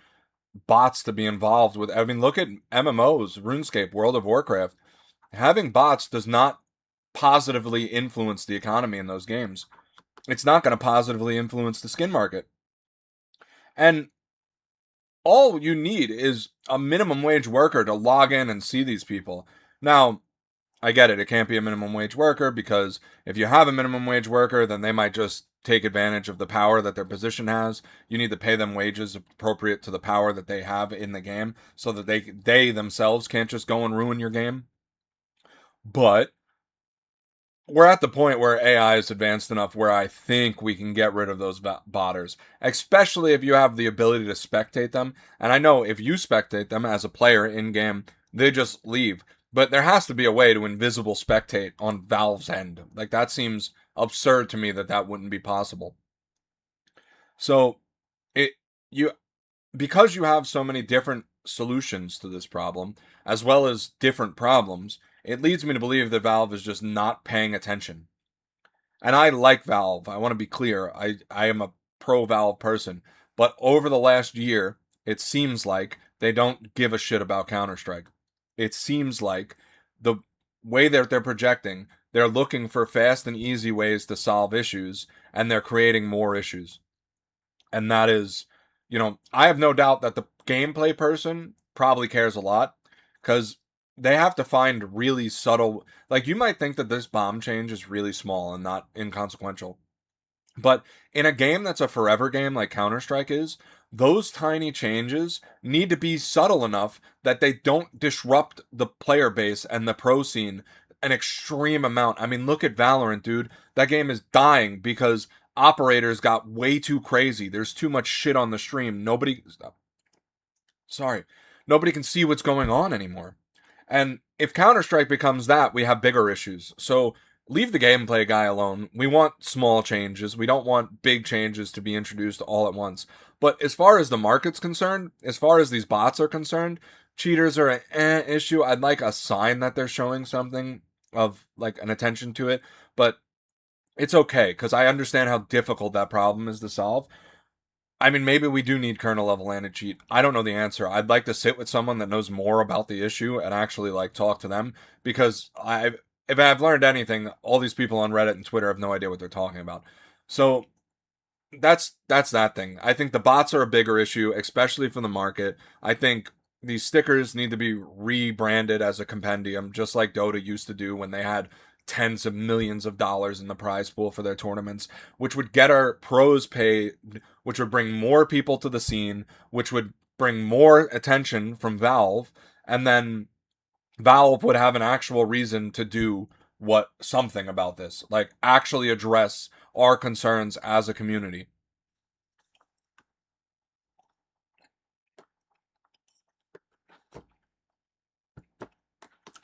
bots to be involved with. I mean, look at MMOs, RuneScape, World of Warcraft. Having bots does not positively influence the economy in those games. It's not going to positively influence the skin market. And all you need is a minimum wage worker to log in and see these people. Now, I get it. It can't be a minimum wage worker because if you have a minimum wage worker, then they might just take advantage of the power that their position has. You need to pay them wages appropriate to the power that they have in the game so that they themselves can't just go and ruin your game. But we're at the point where AI is advanced enough where I think we can get rid of those botters, especially if you have the ability to spectate them. And I know if you spectate them as a player in game, they just leave. But there has to be a way to invisible spectate on Valve's end. Like, that seems absurd to me that wouldn't be possible. So, you because you have so many different solutions to this problem, as well as different problems, it leads me to believe that Valve is just not paying attention. And I like Valve. I want to be clear. I am a pro Valve person. But over the last year, it seems like they don't give a shit about Counter-Strike. It seems like the way that they're projecting, they're looking for fast and easy ways to solve issues, and they're creating more issues. And that is, I have no doubt that the gameplay person probably cares a lot because they have to find really subtle. Like, you might think that this bomb change is really small and not inconsequential, but in a game that's a forever game like Counter-Strike is, those tiny changes need to be subtle enough that they don't disrupt the player base and the pro scene an extreme amount. I mean, look at Valorant, dude. That game is dying because operators got way too crazy. There's too much shit on the stream. Nobody can see what's going on anymore. And if Counter-Strike becomes that, we have bigger issues. So leave the gameplay guy alone. We want small changes. We don't want big changes to be introduced all at once. But as far as the market's concerned, as far as these bots are concerned, cheaters are an issue. I'd like a sign that they're showing something of like an attention to it. But it's okay, because I understand how difficult that problem is to solve. I mean, maybe we do need kernel level anti-cheat. I don't know the answer. I'd like to sit with someone that knows more about the issue and actually like talk to them, because if I've learned anything, all these people on Reddit and Twitter have no idea what they're talking about. So that's that thing. I think the bots are a bigger issue, especially for the market. I think these stickers need to be rebranded as a compendium, just like Dota used to do when they had tens of millions of dollars in the prize pool for their tournaments, which would get our pros paid, which would bring more people to the scene, which would bring more attention from Valve, and then Valve would have an actual reason to do something about this, like actually address our concerns as a community.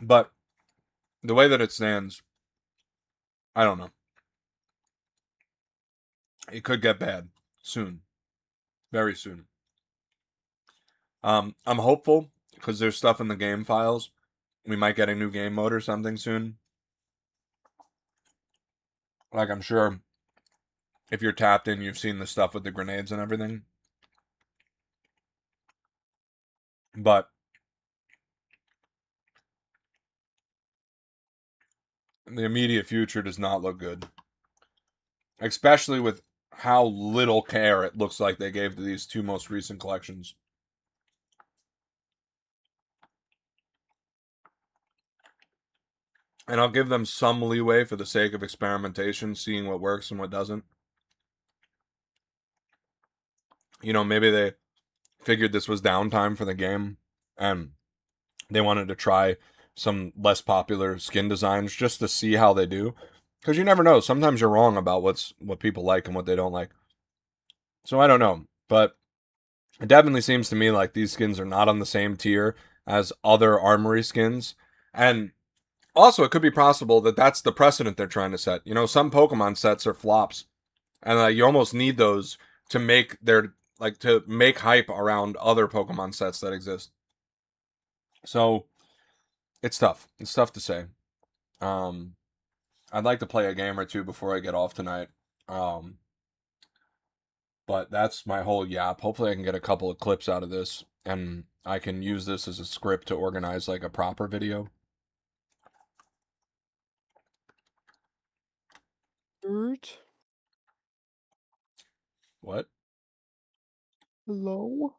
But the way that it stands, I don't know. It could get bad soon. Very soon. I'm hopeful because there's stuff in the game files. We might get a new game mode or something soon. Like, I'm sure if you're tapped in, you've seen the stuff with the grenades and everything. But the immediate future does not look good. Especially with how little care it looks like they gave to these two most recent collections. And I'll give them some leeway for the sake of experimentation, seeing what works and what doesn't. Maybe they figured this was downtime for the game and they wanted to try some less popular skin designs just to see how they do. Because you never know. Sometimes you're wrong about what people like and what they don't like. So I don't know. But it definitely seems to me like these skins are not on the same tier as other Armory skins. And Also, it could be possible that that's the precedent they're trying to set. You know, some Pokemon sets are flops, and you almost need those to make to make hype around other Pokemon sets that exist. So it's tough. It's tough to say. Um, I'd like to play a game or two before I get off tonight. Um, but that's my whole yap. Hopefully, I can get a couple of clips out of this, and I can use this as a script to organize like a proper video. Kurt? What? Hello?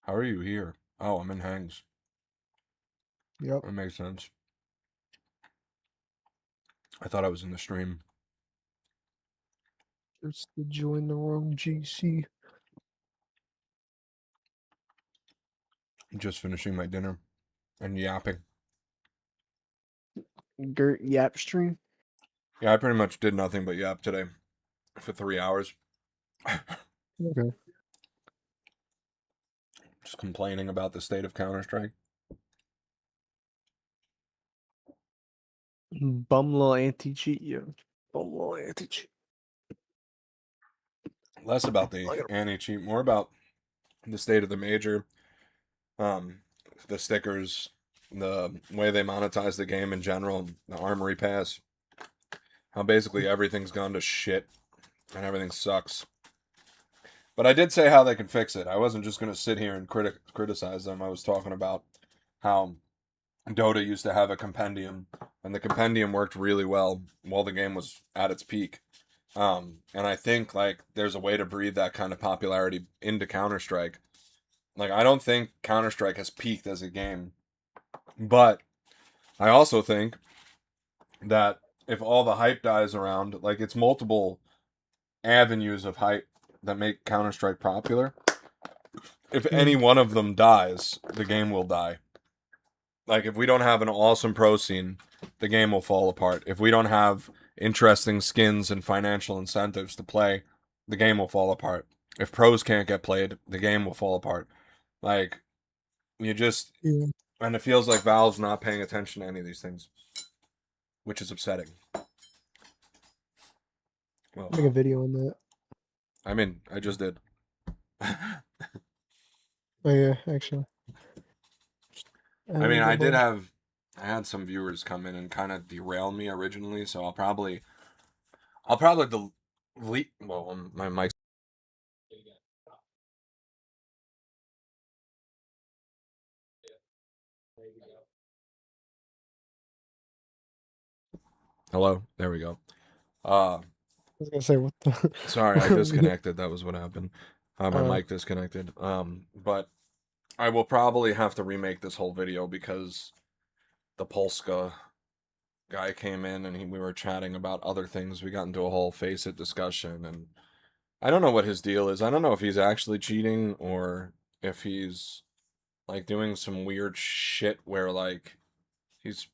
How are you here? Oh, I'm in Hangs. Yep. That makes sense. I thought I was in the stream. Just to join the wrong GC. Just finishing my dinner and yapping. Gert Yap stream. Yeah, I pretty much did nothing but yap today for 3 hours. Okay. Just complaining about the state of Counter-Strike. Bum little anti-cheat, yeah. Bum little anti-cheat. Less about the anti-cheat, more about the state of the major, the stickers, the way they monetize the game in general, the Armory pass, how basically everything's gone to shit and everything sucks. But I did say how they can fix it. I wasn't just going to sit here and criticize them. I was talking about how Dota used to have a compendium, and the compendium worked really well while the game was at its peak. And I think like there's a way to breathe that kind of popularity into Counter-Strike. Like I don't think Counter-Strike has peaked as a game, but I also think that if all the hype dies around, like it's multiple avenues of hype that make Counter-Strike popular. If any one of them dies, the game will die. Like if we don't have an awesome pro scene, the game will fall apart. If we don't have interesting skins and financial incentives to play, the game will fall apart. If pros can't get played, the game will fall apart. Like you just Yeah. and it feels like Valve's not paying attention to any of these things, which is upsetting. Well, Make a video on that. I mean, I just did. Oh yeah, actually. I mean, I Edible. had some viewers come in and kind of derail me originally, so I'll probably delete. Well, my mic. Hello, there we go. I was gonna say what the Sorry, I disconnected. That was what happened. My Oh. mic disconnected. But I will probably have to remake this whole video because the Polska guy came in and we were chatting about other things. We got into a whole face it discussion, and I don't know what his deal is. I don't know if he's actually cheating or if he's like doing some weird shit where like he's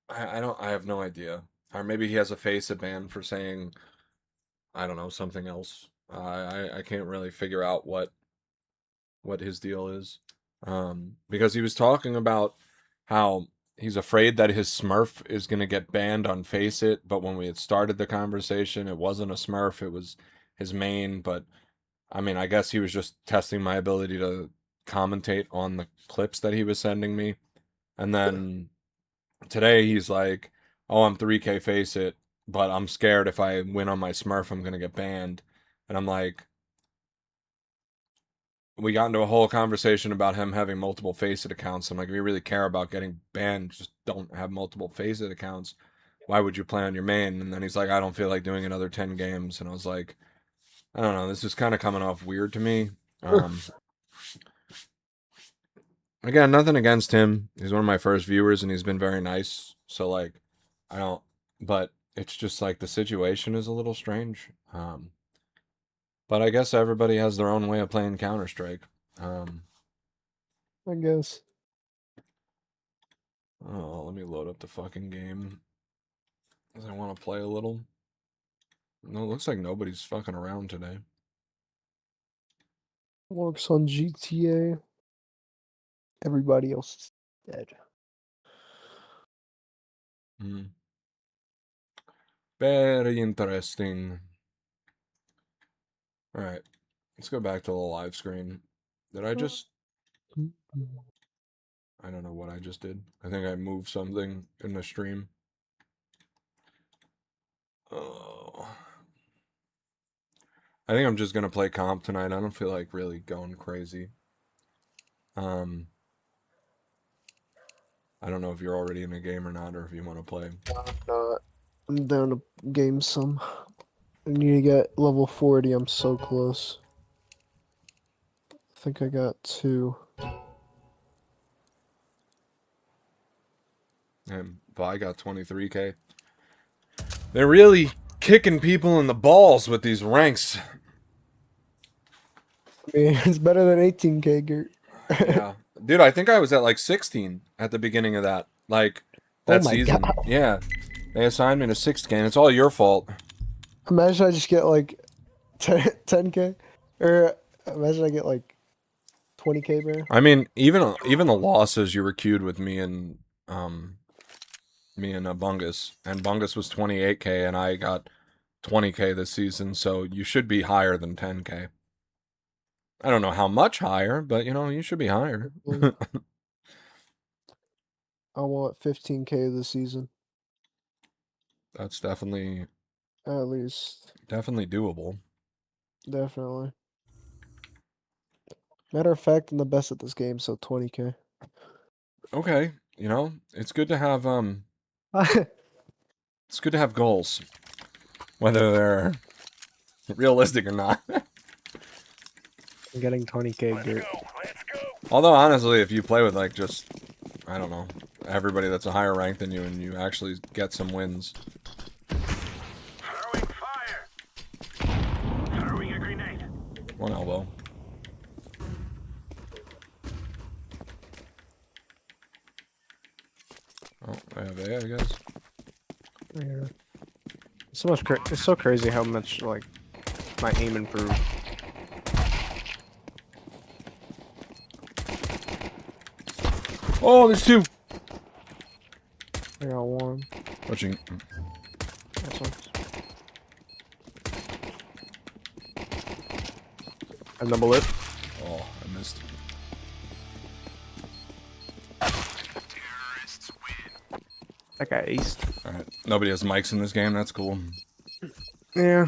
I have no idea. Or maybe he has a face it ban for saying I don't know something else. I can't really figure out what his deal is. Because he was talking about how he's afraid that his Smurf is going to get banned on Face It, but when we had started the conversation, it wasn't a Smurf, it was his main. But I mean, I guess he was just testing my ability to commentate on the clips that he was sending me. And then today he's like, "Oh, I'm 3K Face It, but I'm scared if I win on my Smurf, I'm going to get banned." And I'm like, we got into a whole conversation about him having multiple Faceit accounts. I'm like, if you really care about getting banned, just don't have multiple Faceit accounts. Why would you play on your main? And then he's like, I don't feel like doing another 10 games. And I was like, I don't know. This is kind of coming off weird to me. Again, nothing against him. He's one of my first viewers and he's been very nice. So, like, I don't, but it's just like the situation is a little strange. But I guess everybody has their own way of playing Counter-Strike. I guess. Oh, let me load up the fucking game. Because I want to play a little. No, it looks like nobody's fucking around today. Works on GTA. Everybody else is dead. Very interesting. All right, let's go back to the live screen. Did I just? I don't know what I just did. I think I moved something in the stream. Oh. I think I'm just gonna play comp tonight. I don't feel like really going crazy. I don't know if you're already in a game or not, or if you want to play. I'm down to game some. I need to get level 40. I'm so close. I think I got 2. And Vi got 23k. They're really kicking people in the balls with these ranks. I mean, it's better than 18k, Gert. Yeah. Dude, I think I was at like 16 at the beginning of that. Like, that Oh my season. God. Yeah. They assigned me to 6k, and it's all your fault. Imagine I just get like 10k, or imagine I get like 20k, bro. I mean, even the losses, you were queued with me and Bungus, and Bungus was 28k, and I got 20k this season, so you should be higher than 10k. I don't know how much higher, but you know, you should be higher. I want 15k this season, That's definitely at least. doable. Definitely. Matter of fact, I'm the best at this game, so 20k. Okay, you know, it's good to have it's good to have goals, whether they're realistic or not. I'm getting 20k, Gert. Although honestly, if you play with like just, I don't know, everybody that's a higher rank than you, and you actually get some wins. Throwing fire. Throwing a grenade. One elbow. Oh, I have A, I guess. Yeah. It's so crazy how much like my aim improved. Oh, there's 2. I got 1. Pushing. That's one. And double lip. Oh, I missed. That guy aced. Alright. Nobody has mics in this game, that's cool. Yeah.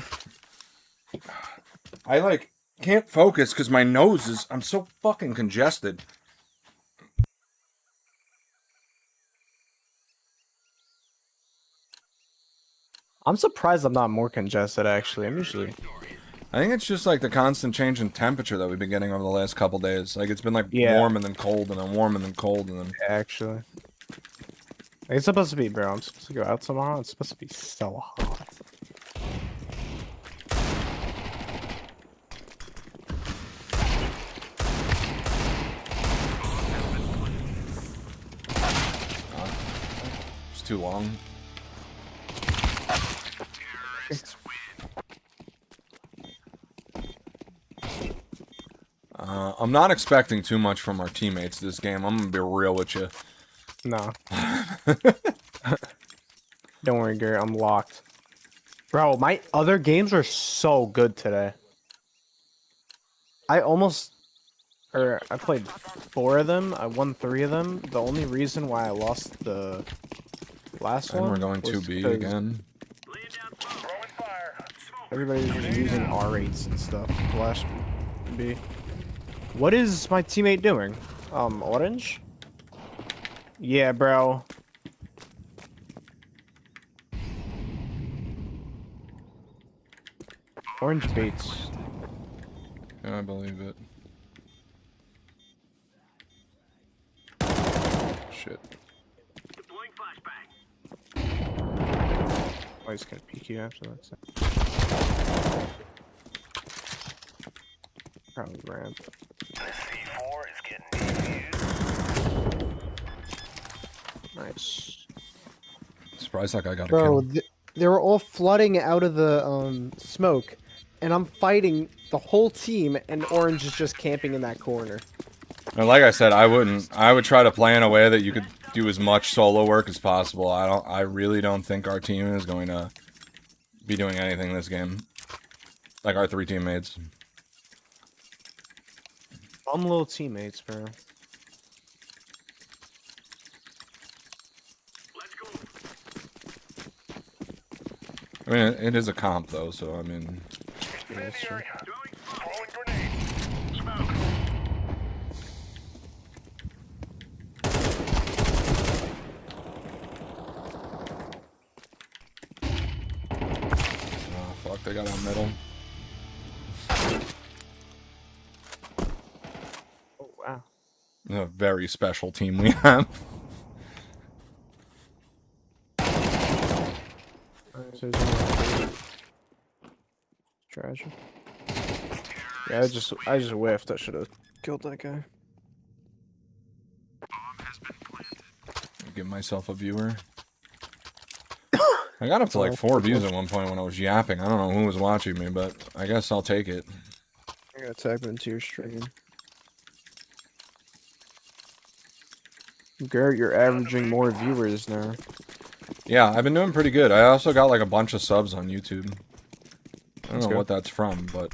I like can't focus because my nose is I'm so fucking congested. I'm surprised I'm not more congested, actually. I'm usually... I think it's just like the constant change in temperature that we've been getting over the last couple days. Like it's been like Yeah. warm and then cold and then warm and then cold and then Actually. It's supposed to be, bro. I'm supposed to go out tomorrow. It's supposed to be so hot. it's too long. I'm not expecting too much from our teammates this game. I'm gonna be real with you. No. Don't worry, Gary. I'm locked. Bro, my other games are so good today. I played 4 of them. I won 3 of them. The only reason why I lost the last And one we're going was 2B because again. everybody's just using R8s and stuff. Flash B. What is my teammate doing? Orange? Yeah, bro. Orange baits. Yeah, I believe it. Shit. Oh, he's gonna peek you after that. Probably ran. Nice. Surprised that guy got a Bro, kill. they were all flooding out of the smoke, and I'm fighting the whole team, and Orange is just camping in that corner. And like I said, I would try to play in a way that you could do as much solo work as possible. I really don't think our team is going to be doing anything this game. Like our 3 teammates. Fun little teammates, bro. I mean, it is a comp though, so I mean. Yeah, that's true. Oh fuck, they got out middle. Oh wow. A very special team we have. So there's tragic. Yeah, I just whiffed. I should have killed that guy. Give myself a viewer. I got up to like 4 views at one point when I was yapping. I don't know who was watching me, but I guess I'll take it. I gotta type into your stream. Garrett, you're averaging more viewers now. Yeah, I've been doing pretty good. I also got like a bunch of subs on YouTube. I don't That's know good. what that's from, but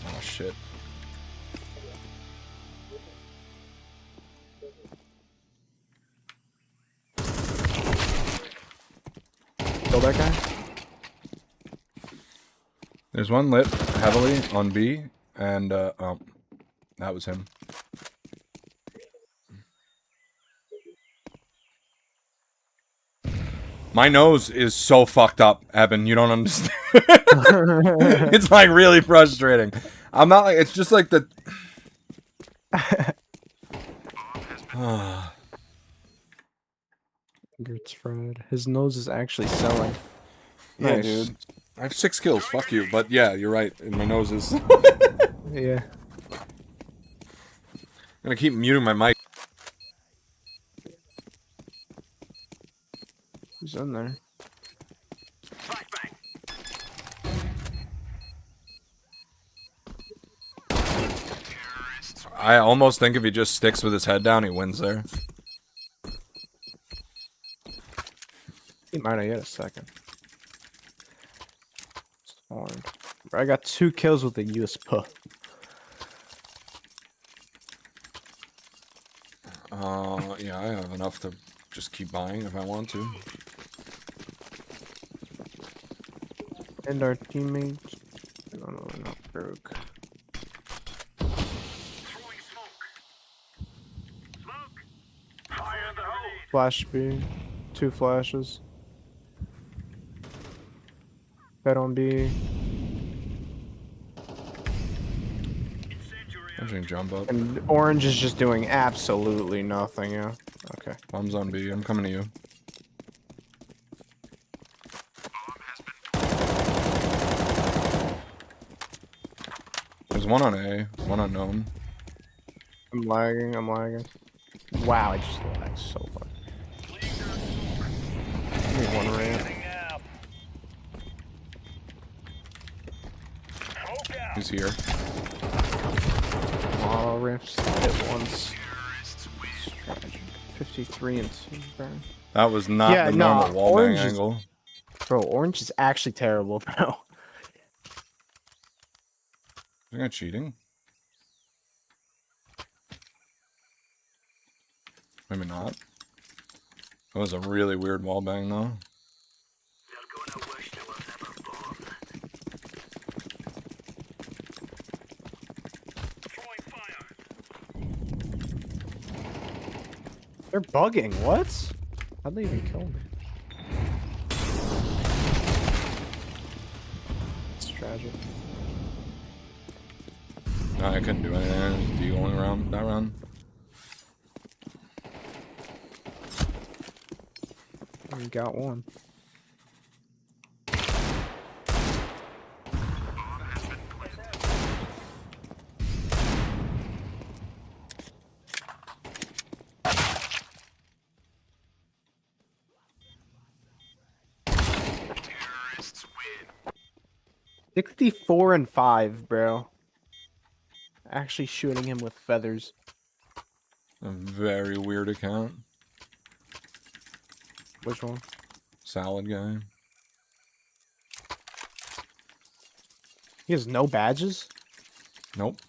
oh shit. Kill that guy? There's one lit heavily on B, and oh, that was him. My nose is so fucked up, Evan. You don't understand. It's like really frustrating. I'm not like, it's just like the. Gert's fried. His nose is actually selling. Yeah, Nice. dude. I have 6 kills. Fuck you. But yeah, you're right. And my nose is. I'm Yeah. gonna keep muting my mic. Who's in there? I almost think if he just sticks with his head down, he wins there. He might not get a second. It's hard. I got 2 kills with the USP. Yeah, I have enough to just keep buying if I want to. And our teammates. No, we're not broke. Flash B. 2 flashes. Bet on B. I'm gonna jump up. And Orange is just doing absolutely nothing, yeah. Okay. Bombs on B. I'm coming to you. There's one on A, one on Gnome. I'm lagging. Wow, I just lagged so much. Give me 1 ramp. He's here. Oh, ramps hit once. 53 and 2, bro. That was not Yeah, the no, normal wallbang Orange is- angle. Bro, Orange is actually terrible, bro. Is that cheating? Maybe not. That was a really weird wallbang though. They're bugging. What? How'd they even kill me? It's tragic. No, I couldn't do anything. I was just dealing around that round. We got one. 64 and 5, bro. Actually shooting him with feathers. A very weird account. Which one? Salad guy. He has no badges? Nope.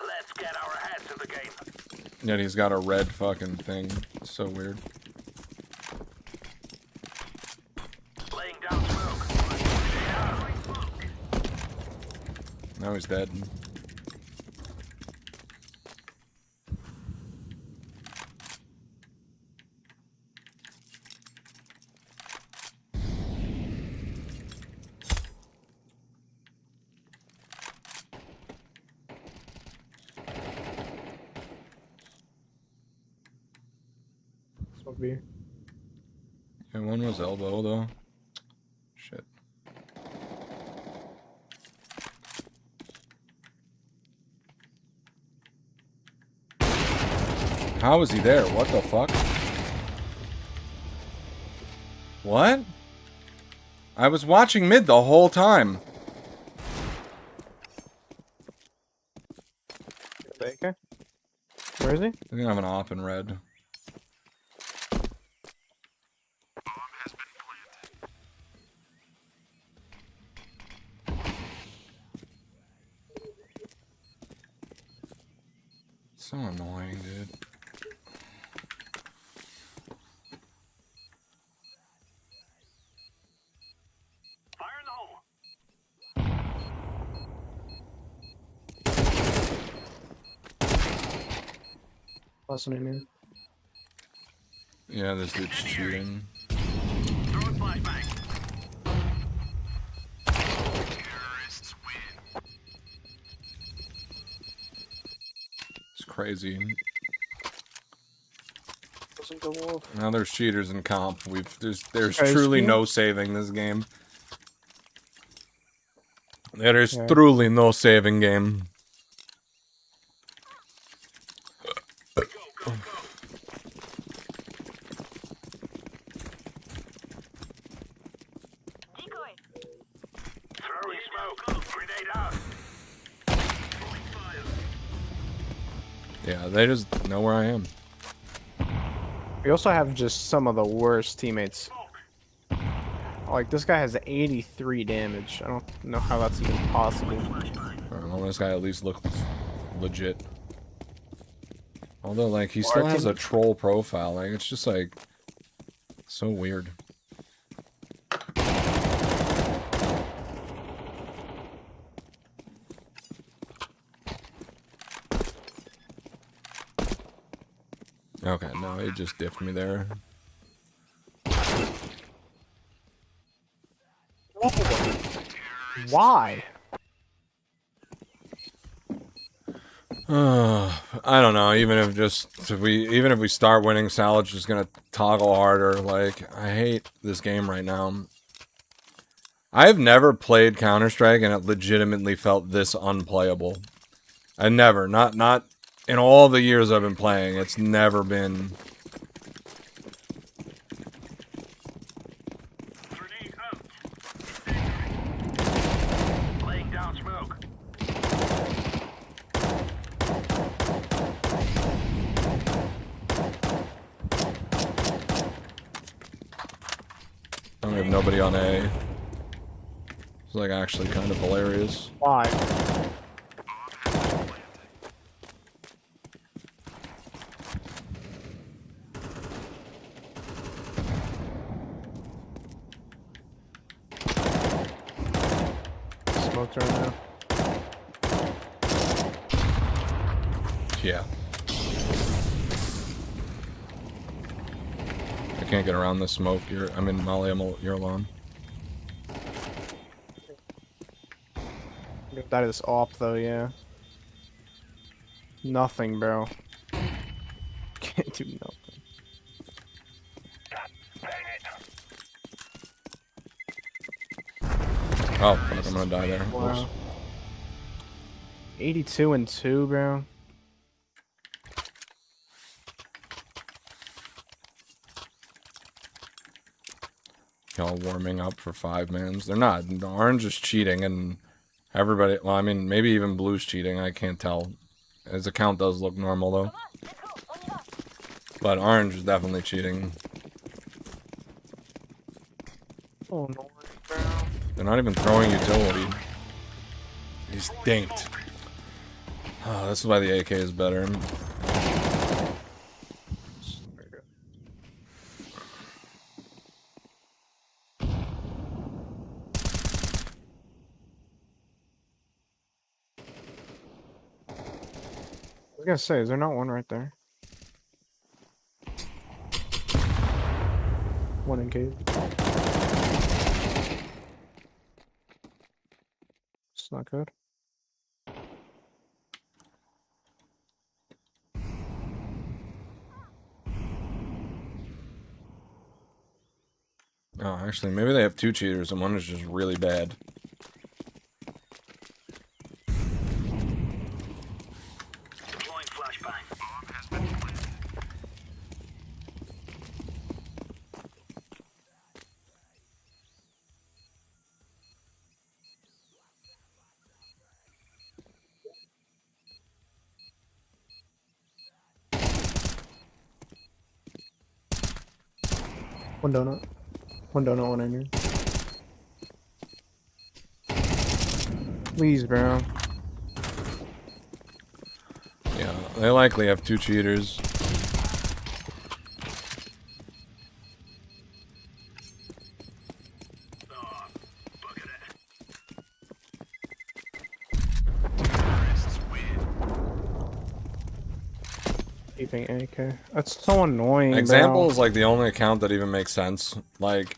Let's get our heads in the game. Yet he's got a red fucking thing. It's so weird. Laying down smoke. Now he's dead. Smoke beer. Yeah, one was elbow though. Shit. How is he there? What the fuck? What? I was watching mid the whole time. Okay. Where is he? He's gonna have an op in red. So annoying, dude. Fire in the hole. Listening in. Yeah, this dude's shooting. Throw a flashbang. It's crazy. Doesn't go off. Now there's cheaters in comp. There's Crazy. truly no saving this game. There is Yeah. truly no saving game. Decoy. Throwing smoke. Grenade out. Throwing fire. Yeah, they just know where I am. We also have just some of the worst teammates. Like, this guy has 83 damage. I don't know how that's even possible. I don't know, this guy at least looks legit. Although, like, he still has a troll profile. Like, it's just, like, so weird. Okay, no, he just diffed me there. Why? I don't know. Even if we start winning, Salad's just gonna toggle harder. Like, I hate this game right now. I've never played Counter-Strike and it legitimately felt this unplayable. I never, not in all the years I've been playing. It's never been. Grenade out. Laying down smoke. We have nobody on A. It's like actually kind of hilarious. Why? Smoked right now. Yeah. I can't get around the smoke. I'm in Molly. You're alone. That is op though, yeah. Nothing, bro. Can't do nothing. Oh, fuck, I'm gonna die there. Wow. Oops. 82 and 2, bro. Y'all warming up for 5-mans. They're not. Orange is cheating, and everybody... Well, I mean, maybe even blue's cheating. I can't tell. His account does look normal, though. But orange is definitely cheating. Oh, no. They're not even throwing utility. He's dinked. Oh, this is why the AK is better. I was gonna say, is there not one right there? One in cave. It's not good. Oh, actually, maybe they have 2 cheaters and one is just really bad. Deploying flashbang. One donut. One donut, one onion. Please, bro. Yeah, they likely have 2 cheaters. Keeping AK. That's so annoying. Example bro. is like the only account that even makes sense. Like,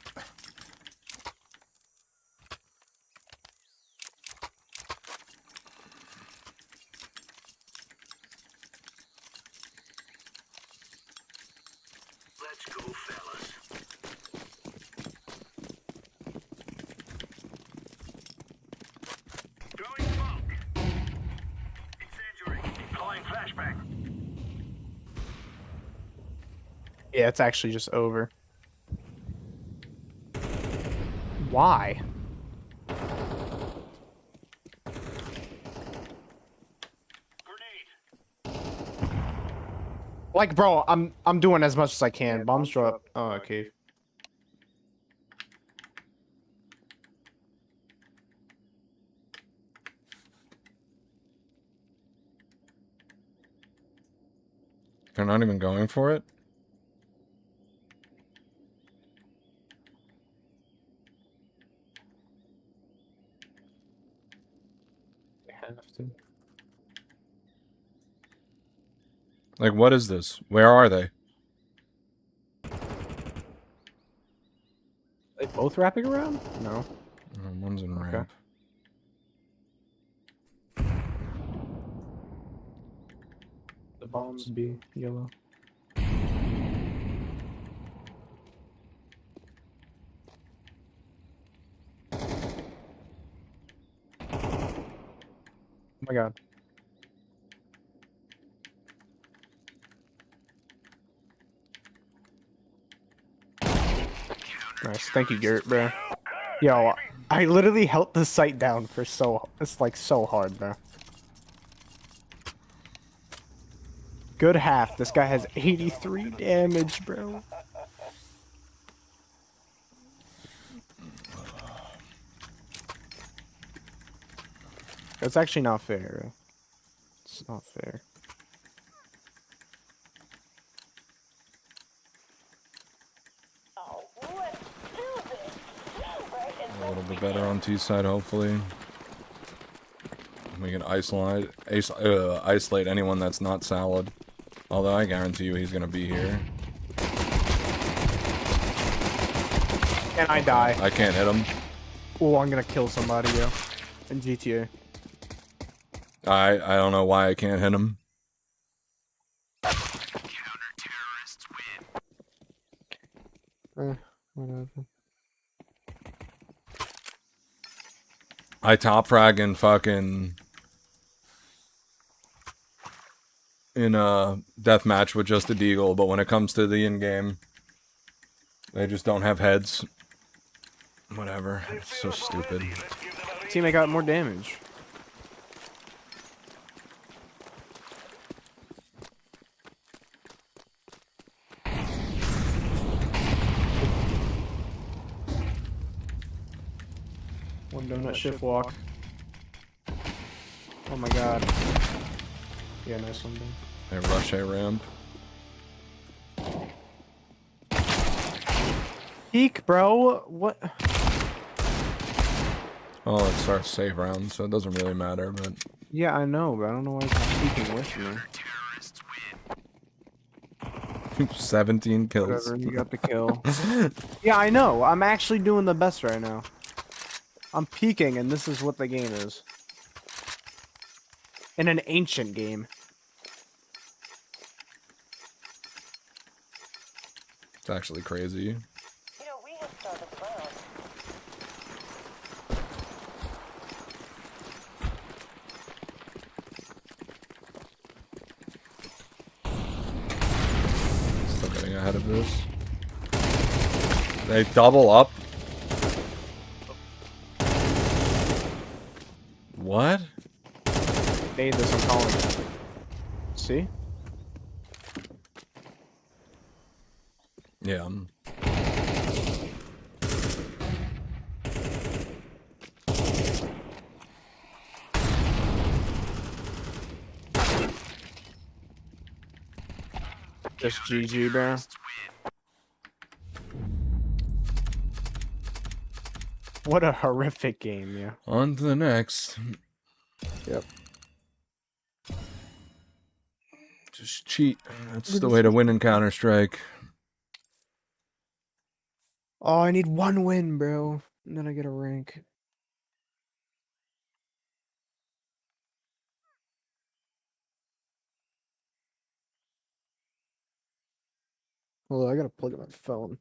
Let's go, fellas. Throwing smoke. Incendiary. Deploying flashbang. Yeah, it's actually just over. Why? Grenade. Like, bro, I'm doing as much as I can. Bombs drop. Oh, okay. they're not even going for it. They have to. Like, what is this? Where are they? They both wrapping around? No. One's in Okay. ramp. The bombs be yellow. Oh my god. Nice. Thank you, Garrett, bro. Yo, I literally held the sight down for it's like so hard, bro. Good half. This guy has 83 damage, bro. That's actually not fair, bro. It's not fair. A little bit better on T side, hopefully. We can isolate anyone that's not Salad. Although I guarantee you he's gonna be here. And I die. I can't hit him. Oh, I'm gonna kill somebody, yo. In GTA. I don't know why I can't hit him. Whatever. I top frag in fucking in a deathmatch with just a deagle, but when it comes to the in game, they just don't have heads. Whatever. It's so stupid. Teammate got more damage. One donut shift walk. Oh my god. Yeah, nice one, dude. They rush A ramp. Peek, bro. What? Oh, it starts save round, so it doesn't really matter, but Yeah, I know, but I don't know why he's not peeking with me. 17 kills. Whatever, you got the kill. Yeah, I know. I'm actually doing the best right now. I'm peeking, and this is what the game is. In an ancient game. It's actually crazy. Still getting ahead of this. They double up. What? Made this, I'm calling it. See? Yeah. Just GG, bro. What a horrific game, yeah. On to the next. Yep. Just cheat. That's the way to win in Counter-Strike. Oh, I need one win, bro. And then I get a rank. Hold on, I gotta plug in my phone.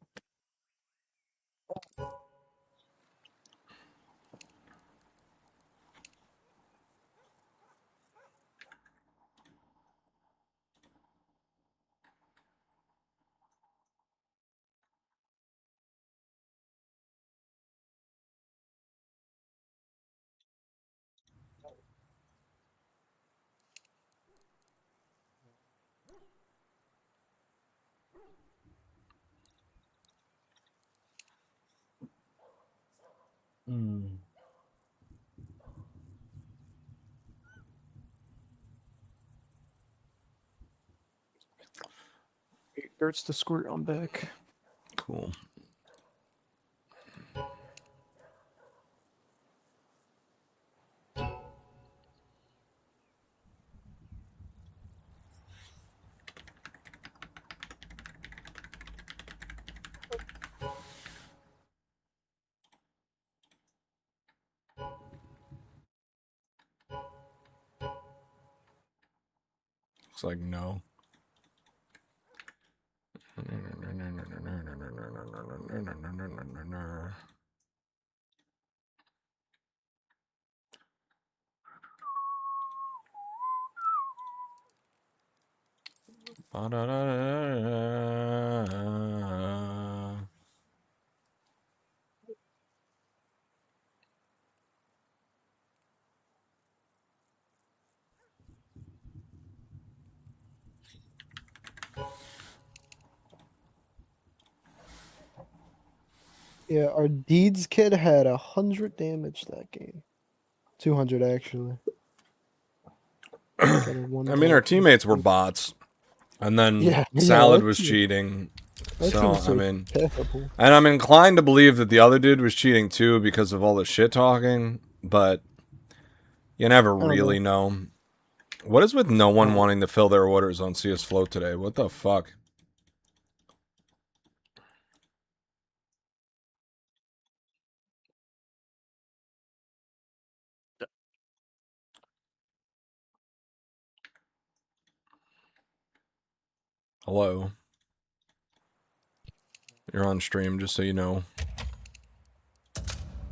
It hurts to squirt on back. Cool. It's like no. Yeah, our Deeds kid had 100 damage that game. 200 actually. I mean, our teammates were bots, and then Yeah, Salad our was team- cheating. our So team's I mean, terrible. and I'm inclined to believe that the other dude was cheating too because of all the shit talking, but you never don't really know. What is with no one Oh. wanting to fill their orders on CS Float today? What the fuck? Hello. You're on stream, just so you know.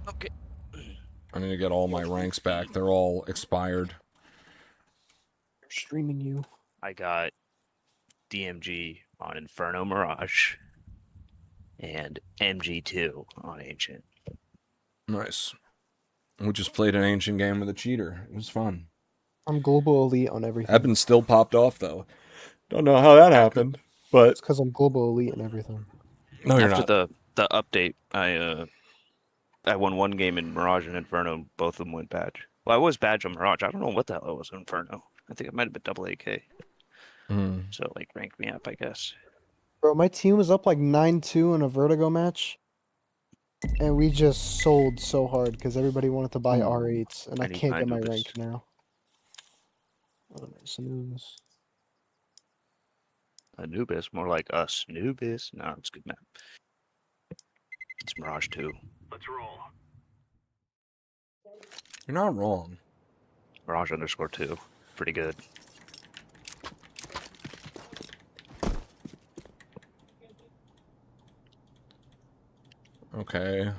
Okay. I need to get all my ranks back. They're all expired. They're streaming you. I got DMG on Inferno Mirage and MG2 on Ancient. Nice. We just played an ancient game with a cheater. It was fun. I'm global elite on everything. Eben still popped off though. Don't know how that happened, but It's because I'm global elite and everything. no, you're After not. the update, I won one game in Mirage and Inferno. Both of them went badge. Well, I was badge on Mirage. I don't know what the hell it was in Inferno. I think it might have been double AK. Mm. So it, like, ranked me up, I guess. Bro, my team was up like 9-2 in a Vertigo match. And we just sold so hard because everybody wanted to buy R8s. And I can't get my rank now. Oh, nice news. Anubis, more like us. Anubis. No, it's a good map. It's Mirage 2. Let's roll. You're not wrong. Mirage _2. Pretty good. Okay.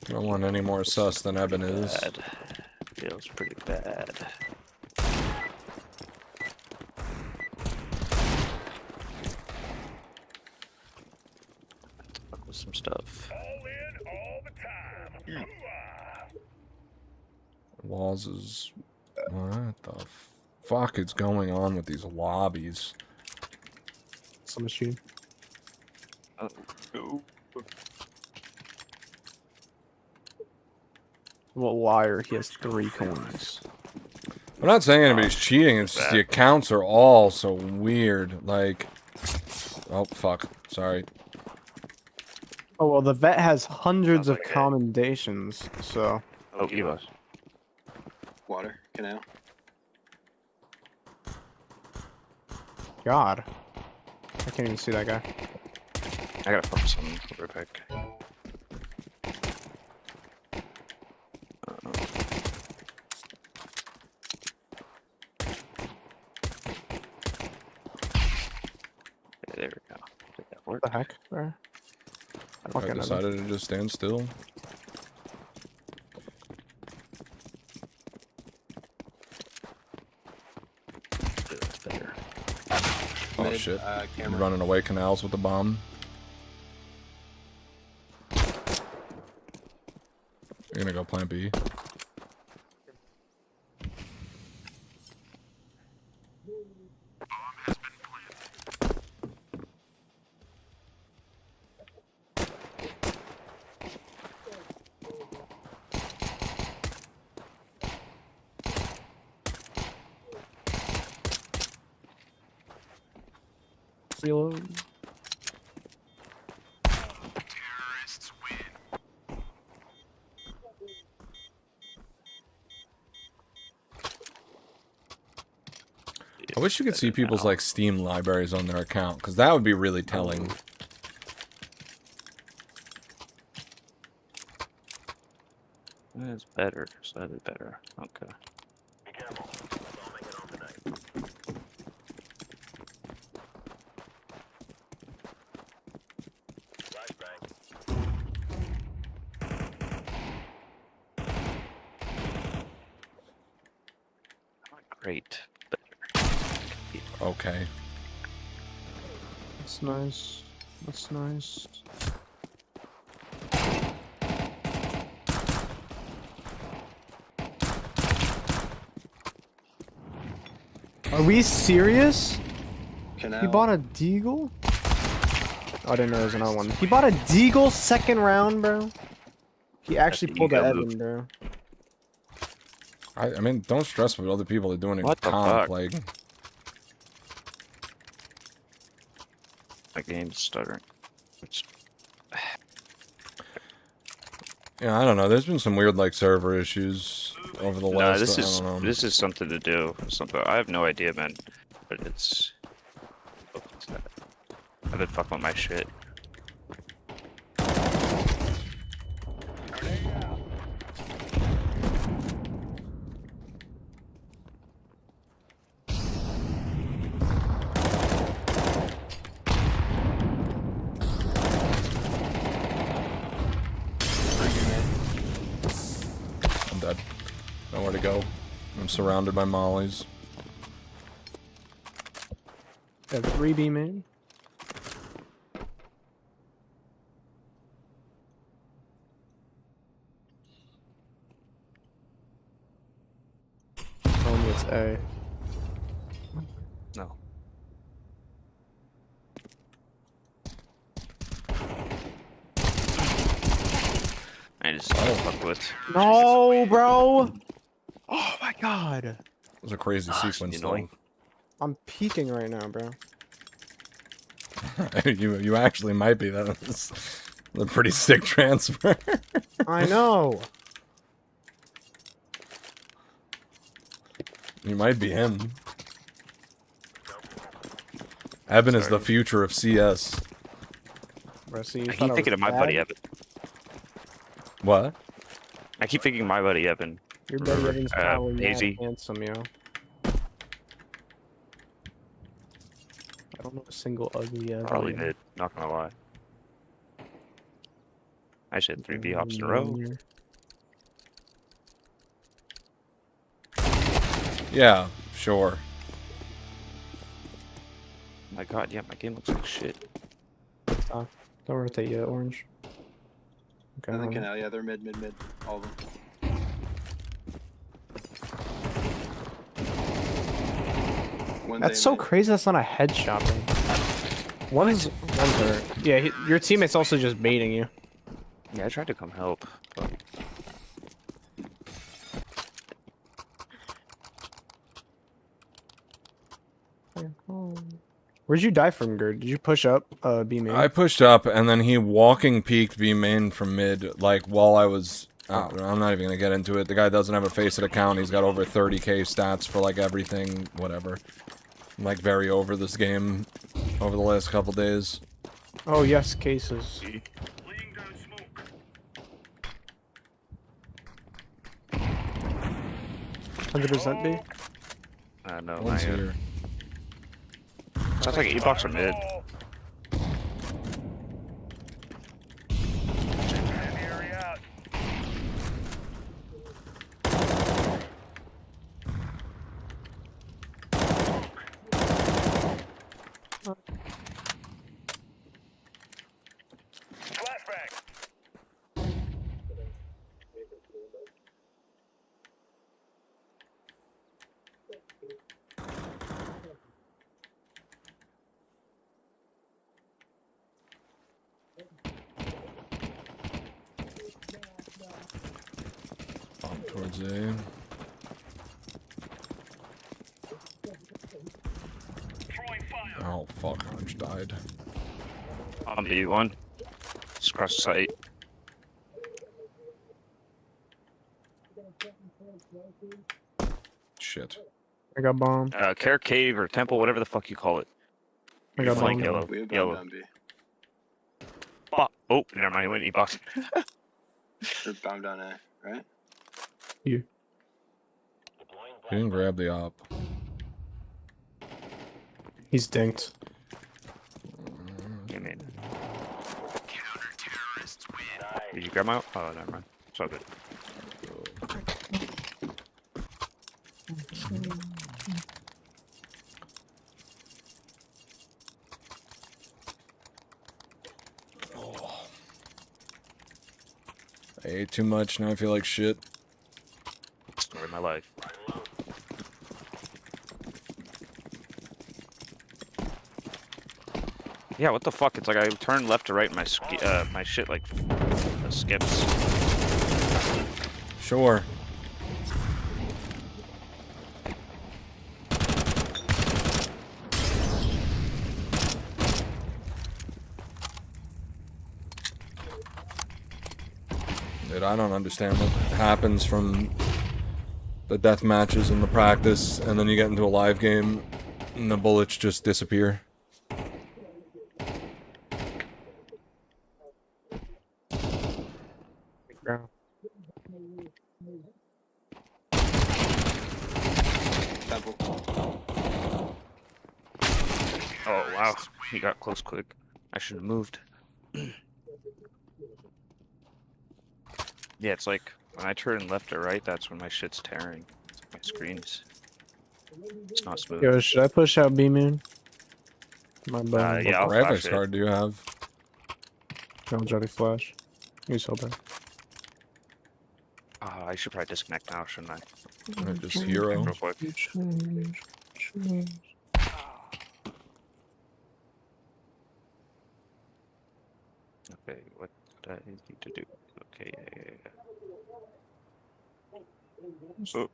Don't want any more sus than Eben is. Bad. Feels pretty bad. Fuck with some stuff. All in all the time. Walls is... What the fuck is going on with these lobbies? Some machine. Well, liar, he has 3 coins. I'm not saying anybody's cheating, it's just the accounts are all so weird. Like... Oh, fuck. Sorry. Oh, well, the vet has hundreds Sounds of like it. commendations, so... Oh, Eva. Water, canal. God. I can't even see that guy. I gotta focus on real quick. There we go. Did that work? What the heck, bro? I Fucking decided to just stand still. Yeah, that's better. Oh Mid, shit. I'm camera. running away canals with the bomb. You're gonna go plant B. Reload. I wish you could see people's like Steam libraries on their account, because that would be really telling. That's better. Slightly better. Okay. Be careful. Bombing it on tonight. Flashbang. Not great. Better. Okay. That's nice. That's nice. Are we serious? Canal. He bought a Deagle? Oh, I didn't know there was another one. He bought a Deagle second round, bro. He actually the pulled a ego Evan, move. bro. I mean, don't stress what other people are doing in What the comp. fuck? Like, My game's stuttering. It's yeah, I don't know. There's been some weird like server issues over the no, last. this I is don't know. this is something to do. Something I have no idea, man. But it's. I've been fucking with my shit. I'm dead. Nowhere to go. I'm surrounded by mollies. Got 3B main. it's A. No. I just fuck with. No, bro. Oh my god. It was a crazy sequence, though. annoying. I'm peeking right now, bro. you actually might be. That was a pretty sick transfer. I know. You might be him. Evan is the future of CS. Bro, so you I thought keep I thinking was of my buddy bad? Evan. What? I keep thinking my buddy Evan. Your buddy Remember, Evan's probably mad Hazy? handsome, yo. I don't know a single ugly Evan. Probably mid. Not gonna lie. I just hit 3 B hops in a row. Yeah, sure. My god, yeah, my game looks like shit. Don't rotate yet, Orange. Okay, Nothing hold on. canal. Yeah, they're mid. All of them. One That's day so mid. crazy that's not a headshot, bro. One's hurt. Yeah, your teammate's also just baiting you. Yeah, I tried to come help, but Where'd you die from, Gerd? Did you push up B main? I pushed up, and then he walking peeked B main from mid, like, while I was... I'm not even gonna get into it. The guy doesn't have a faceit account. He's got over 30k stats for, like, everything, whatever. I'm, like, very over this game over the last couple days. Oh, yes, cases. 100% B? no, One's not yet. here. Sounds like 8 bucks are mid. Up towards A. Oh, fuck. Orange died. On B1. Just cross the site. Shit. I got bomb. Care Cave or Temple, whatever the fuck you call it. I You're got flank bomb. yellow. We have Yellow. bomb down B. Oh, never mind. He went E-box. Or bomb down A, right? He didn't grab the op. He's dinked. Came in. Did you grab my? Oh, never mind. It's all good. I ate too much, now I feel like shit. Story of my life. Yeah, what the fuck? It's like I turn left to right and my shit like skips. Sure. Dude, I don't understand what happens from the death matches and the practice, and then you get into a live game, and the bullets just disappear. Temple. Oh wow, he got close quick. I should have moved. Yeah, it's like when I turn left or right, that's when my shit's tearing. My screen's. It's not smooth. Yo, should I push out B main? My bad. Yeah, I'll What flash graphics it. card do you have? I'll try to flash. You so bad. I should probably disconnect now, shouldn't I? Just hero. Real quick. Okay, what do I need to do? Okay, yeah. Oh.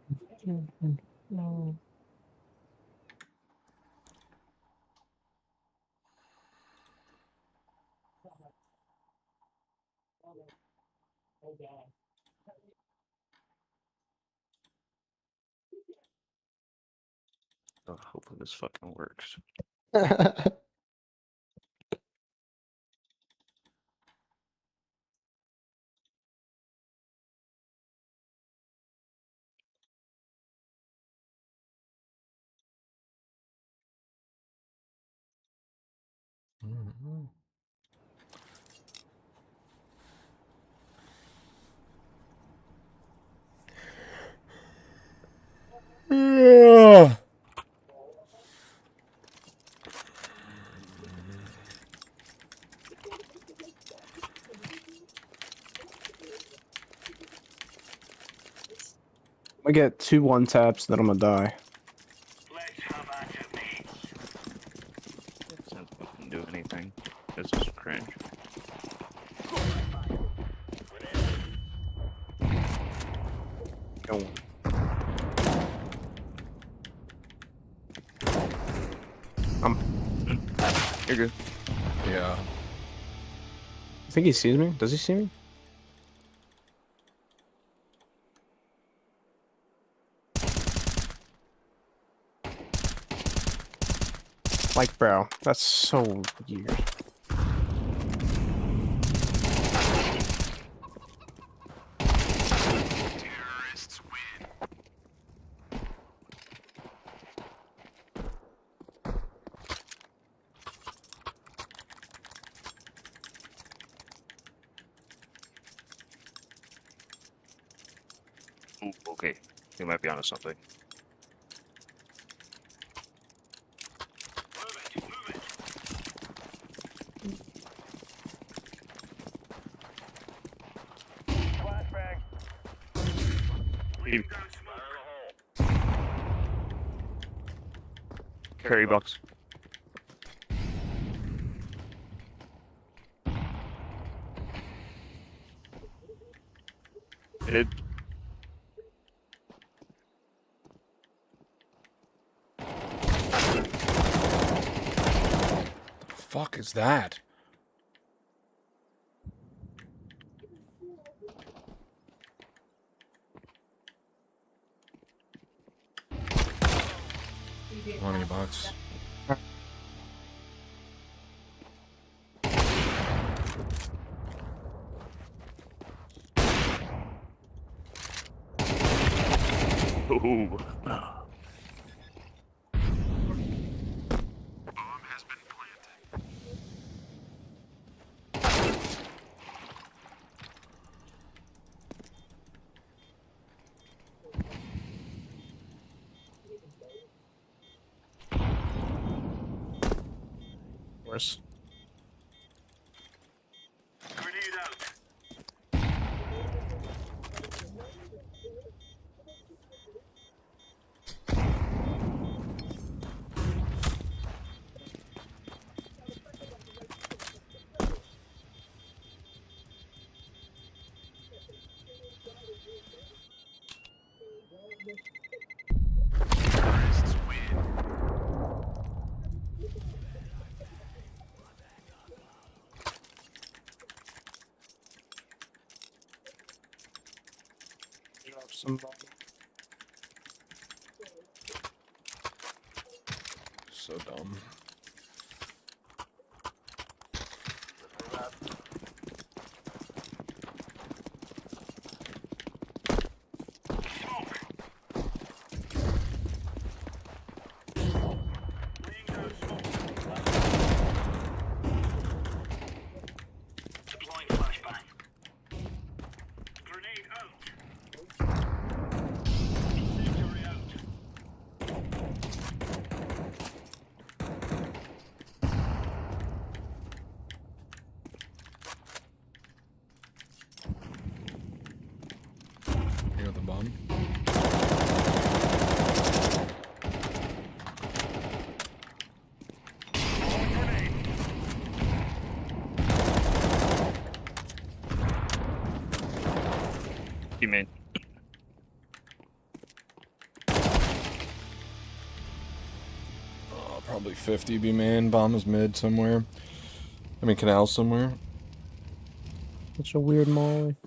Oh, hopefully this fucking works. Yeah. I get 2 1-taps, then I'm gonna die. Let's have at it, mates. Doesn't fucking do anything. This is cringe. Go. You're good. Yeah. I think he sees me. Does he see me? Like, bro, that's so weird. Ooh, okay. He might be onto something. Flashbang. Leave. Down smoke. Fire in the hole. Carry box. It. Fuck is that? $20. Ooh. Worse. Grenade out. Drop somebody. So dumb. Laying down smoke. Deploying flashbang. Grenade out. Incendiary out. Probably 50 B main. Bomb is mid somewhere. I mean, canal somewhere. Such a weird molly.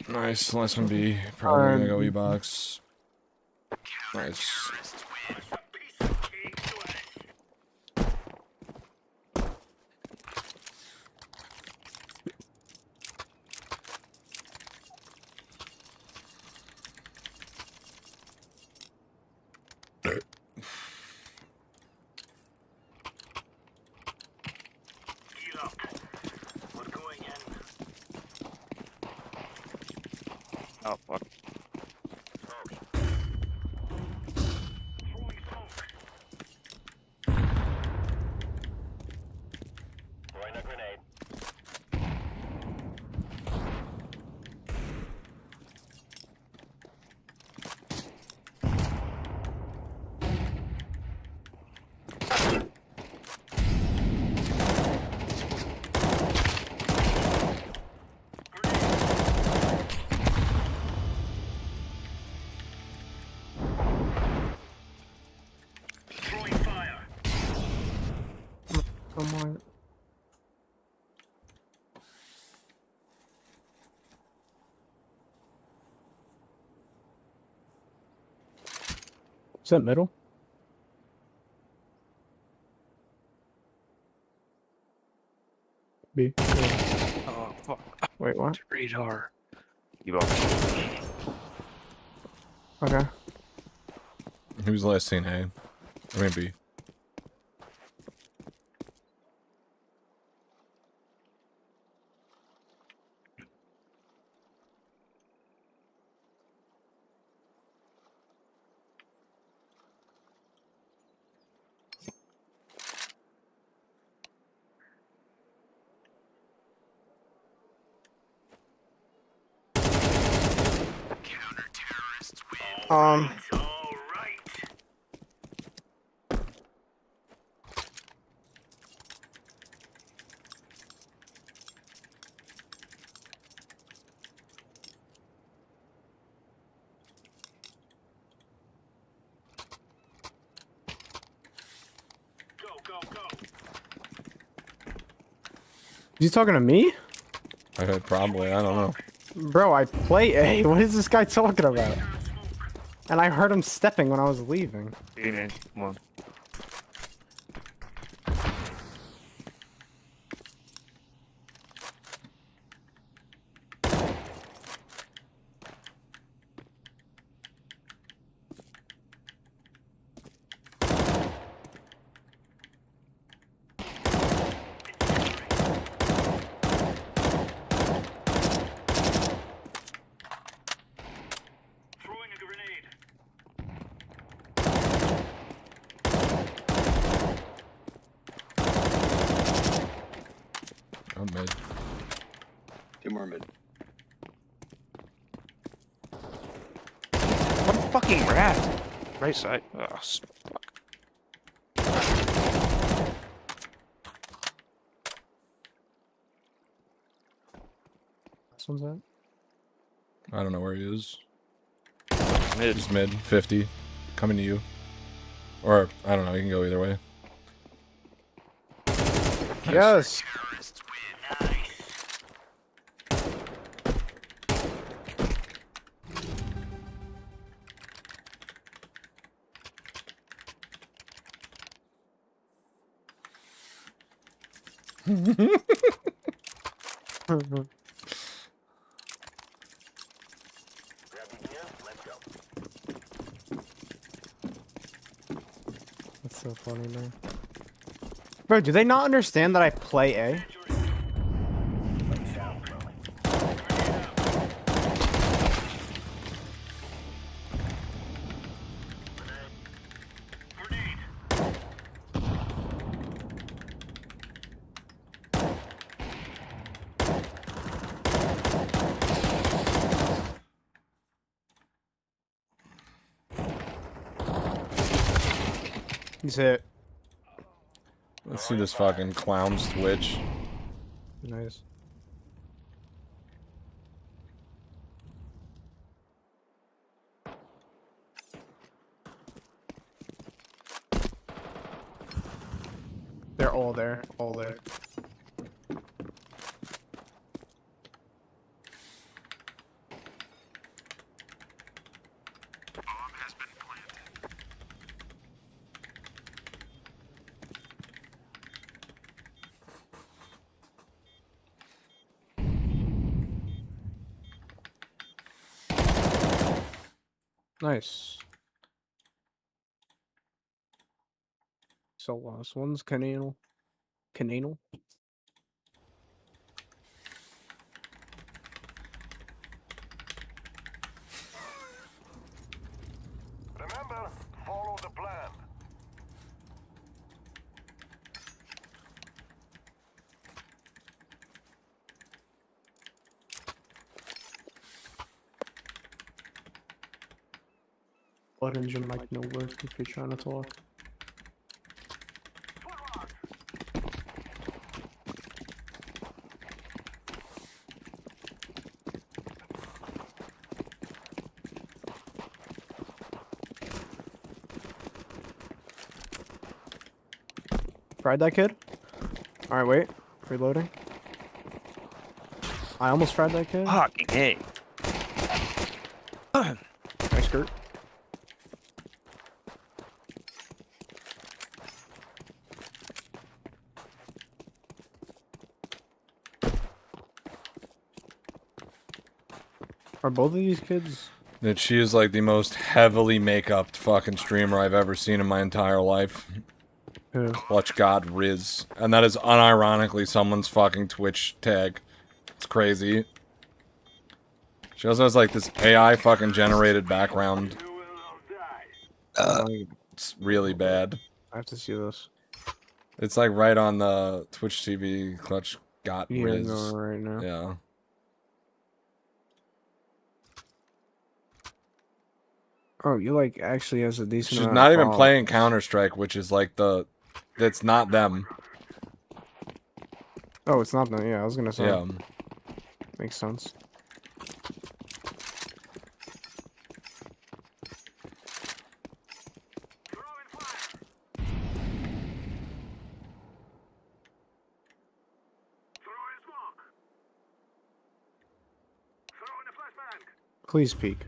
Nice. Last one B. Probably gonna go E-box. Nice. We're going in. Oh fuck. Throwing smoke. Throwing a grenade. Throwing fire. Come on. Is that middle? B. Oh fuck. Wait, what? Radar. E-box. Okay. He was last seen A. I mean B. All right. Go, go, go. Is he talking to me? I heard probably. I don't know. Bro, I play A. What is this guy talking about? And I heard him stepping when I was leaving. B main. Come on. Throwing a grenade. I'm mid. Two more mid. What a fucking rat. Right side. Oh, fuck. This one's at. I don't know where he is. Mid. He's mid. 50. Coming to you. Or, I don't know. You can go either way. Yes. That's so funny, man. Bro, do they not understand that I play A? He's hit. Let's see this fucking clown switch. Nice. they're all there. All there. Nice. So last one's canal. Canal. Remember, follow the plan. Buttons your mic no work if you're trying to talk. Fried that kid? Alright, wait. Reloading. I almost fried that kid. Fucking hey. Nice skirt. Are both of these kids? That she is like the most heavily make-upped fucking streamer I've ever seen in my entire life. Who? Clutch God Riz. And that is unironically someone's fucking Twitch tag. It's crazy. She also has like this AI fucking generated background. It's really bad. I have to see this. It's like right on the Twitch TV Clutch God Yeah, Riz. no, right now. Yeah. Oh, you like actually has a decent. She's amount not of even followers. playing Counter-Strike, which is like the... That's not them. Oh, it's not that. Yeah, I was gonna say. Yeah. Makes sense. Please peek.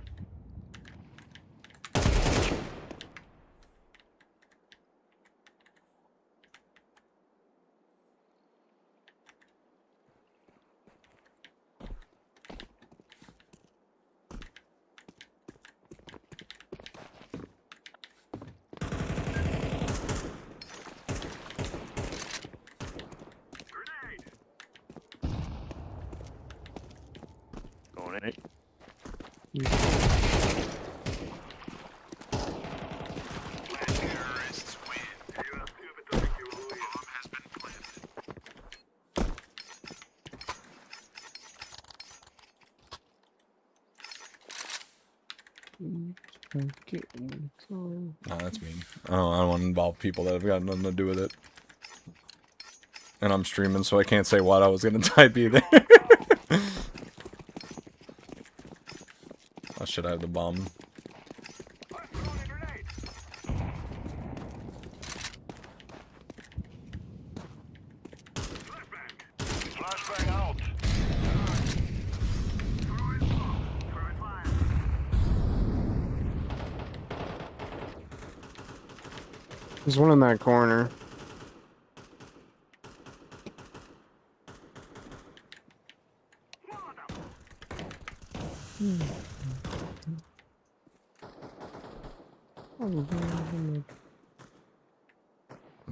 Going in it. Nah, that's mean. I don't want to involve people that have got nothing to do with it. And I'm streaming, so I can't say what I was gonna type either. Oh shit, I have the bomb. Flashbang out. There's one in that corner.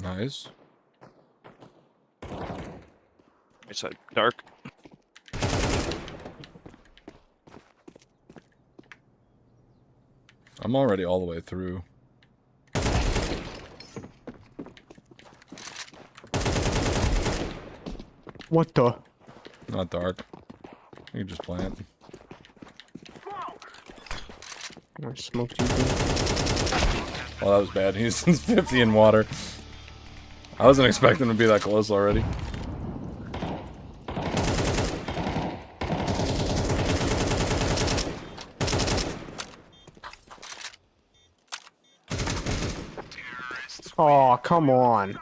Nice. It's like dark. I'm already all the way through. What the? Not dark. You can just plant. I smoked you. Oh, that was bad. He's 50 in water. I wasn't expecting to be that close already. Oh, come on.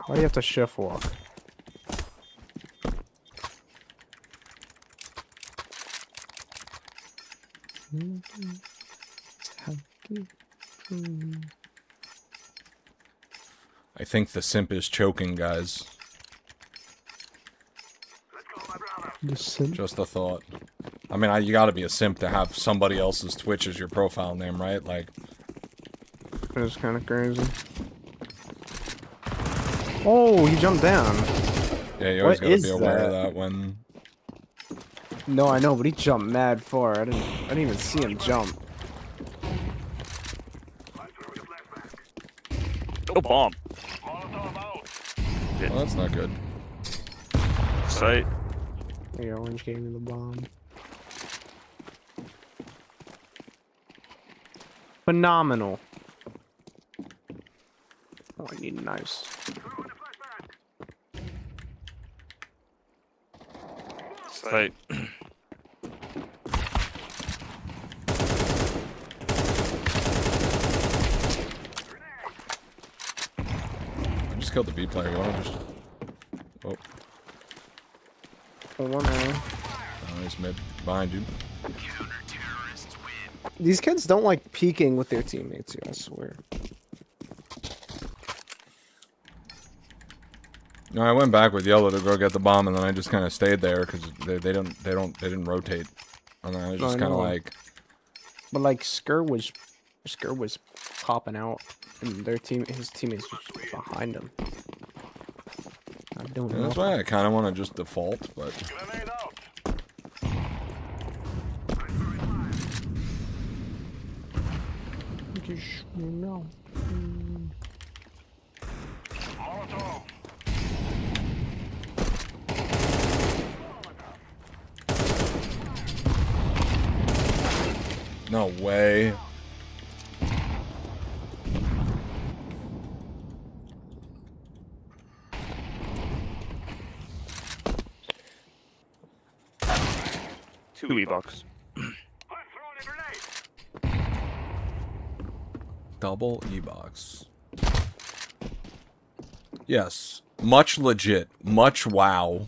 Why do you have to shift walk? I think the simp is choking, guys. The simp. Just a thought. I mean, you gotta be a simp to have somebody else's Twitch as your profile name, right? Like, It's kind of crazy. Oh, he jumped down. yeah, you always What gotta is be aware of that? that when... No, I know, but he jumped mad far. I didn't even see him jump. No bomb. Well, that's not good. Sight. The orange gave me the bomb. Phenomenal. Oh, I need knives. Sight. I just killed the B player. You wanna just... Oh, Oh, one arrow. oh, he's mid. Behind you. These kids don't like peeking with their teammates here, I swear. No, I went back with yellow to go get the bomb, and then I just kind of stayed there because they didn't rotate, and then I was just I kind of know. like, But like Skur was popping out, and his teammates were just behind him. I don't yeah, know. that's why I kind of want to just default, but No. no way. Two E-box. Double E-box. Yes, much legit, much wow.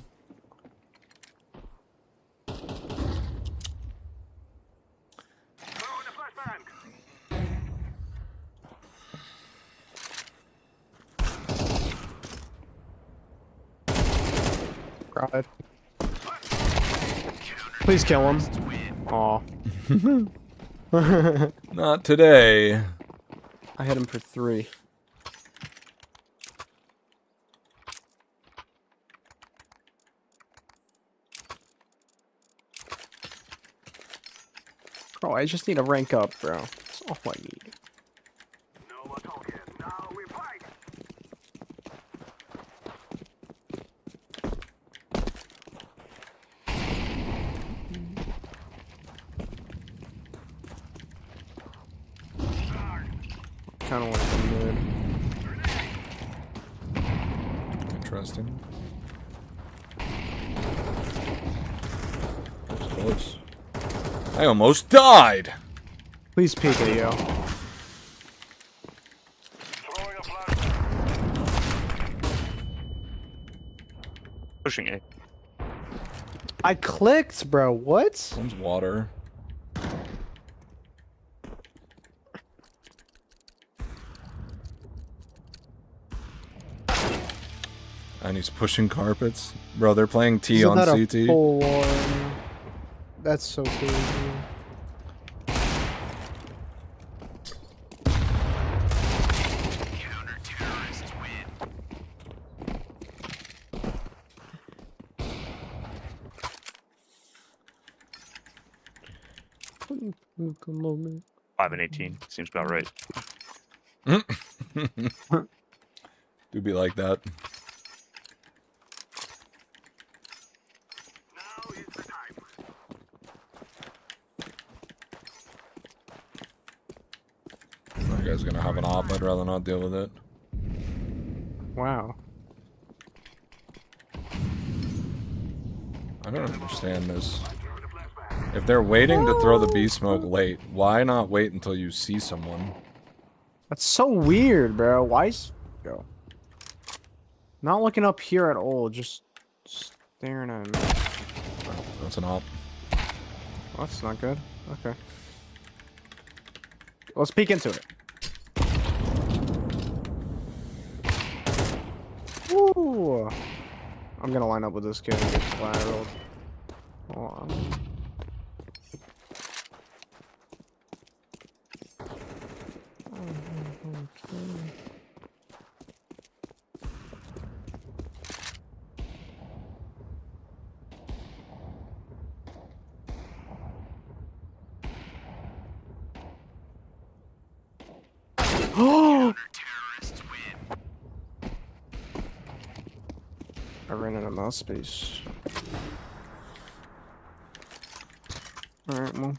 Cried. Please kill him. Aw. Not today. I hit him for 3. Bro, I just need to rank up, bro. That's all I need. No more talking. Now we fight. Kind of want to mid. Interesting. That's close. I almost died. Please peek it, yo. Throwing a flash. Pushing A. I clicked, bro. What? One's water. And he's pushing carpets. Bro, they're playing T Isn't on that a CT. full on? That's so crazy. Moment. 5 and 18. Seems about right. Do be like that. Now is the time. That guy's gonna have an op. I'd rather not deal with it. Wow. I don't understand this. If they're waiting to throw the B smoke late, why not wait until you see someone? That's so weird, bro. Why is... Go. Not looking up here at all, just staring at me. That's an op. Well, that's not good. Okay. Let's peek into it. Ooh. I'm gonna line up with this kid and get spiraled. Hold on. Oh! I ran out of mouse space. Alright, well.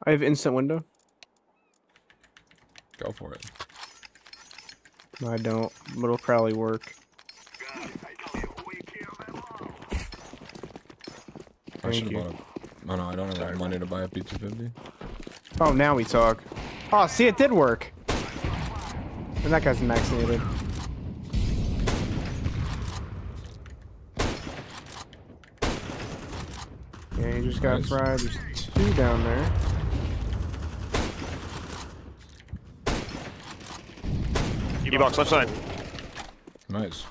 I have instant window. Go for it. No, I don't, but it'll probably work. I Thank should have you. bought a... Oh no, I don't have enough money to buy a P250. Oh, now we talk. Oh, see, it did work. And that guy's vaccinated. Yeah, he just got Nice. fried. There's 2 down there. E-box left side. Nice.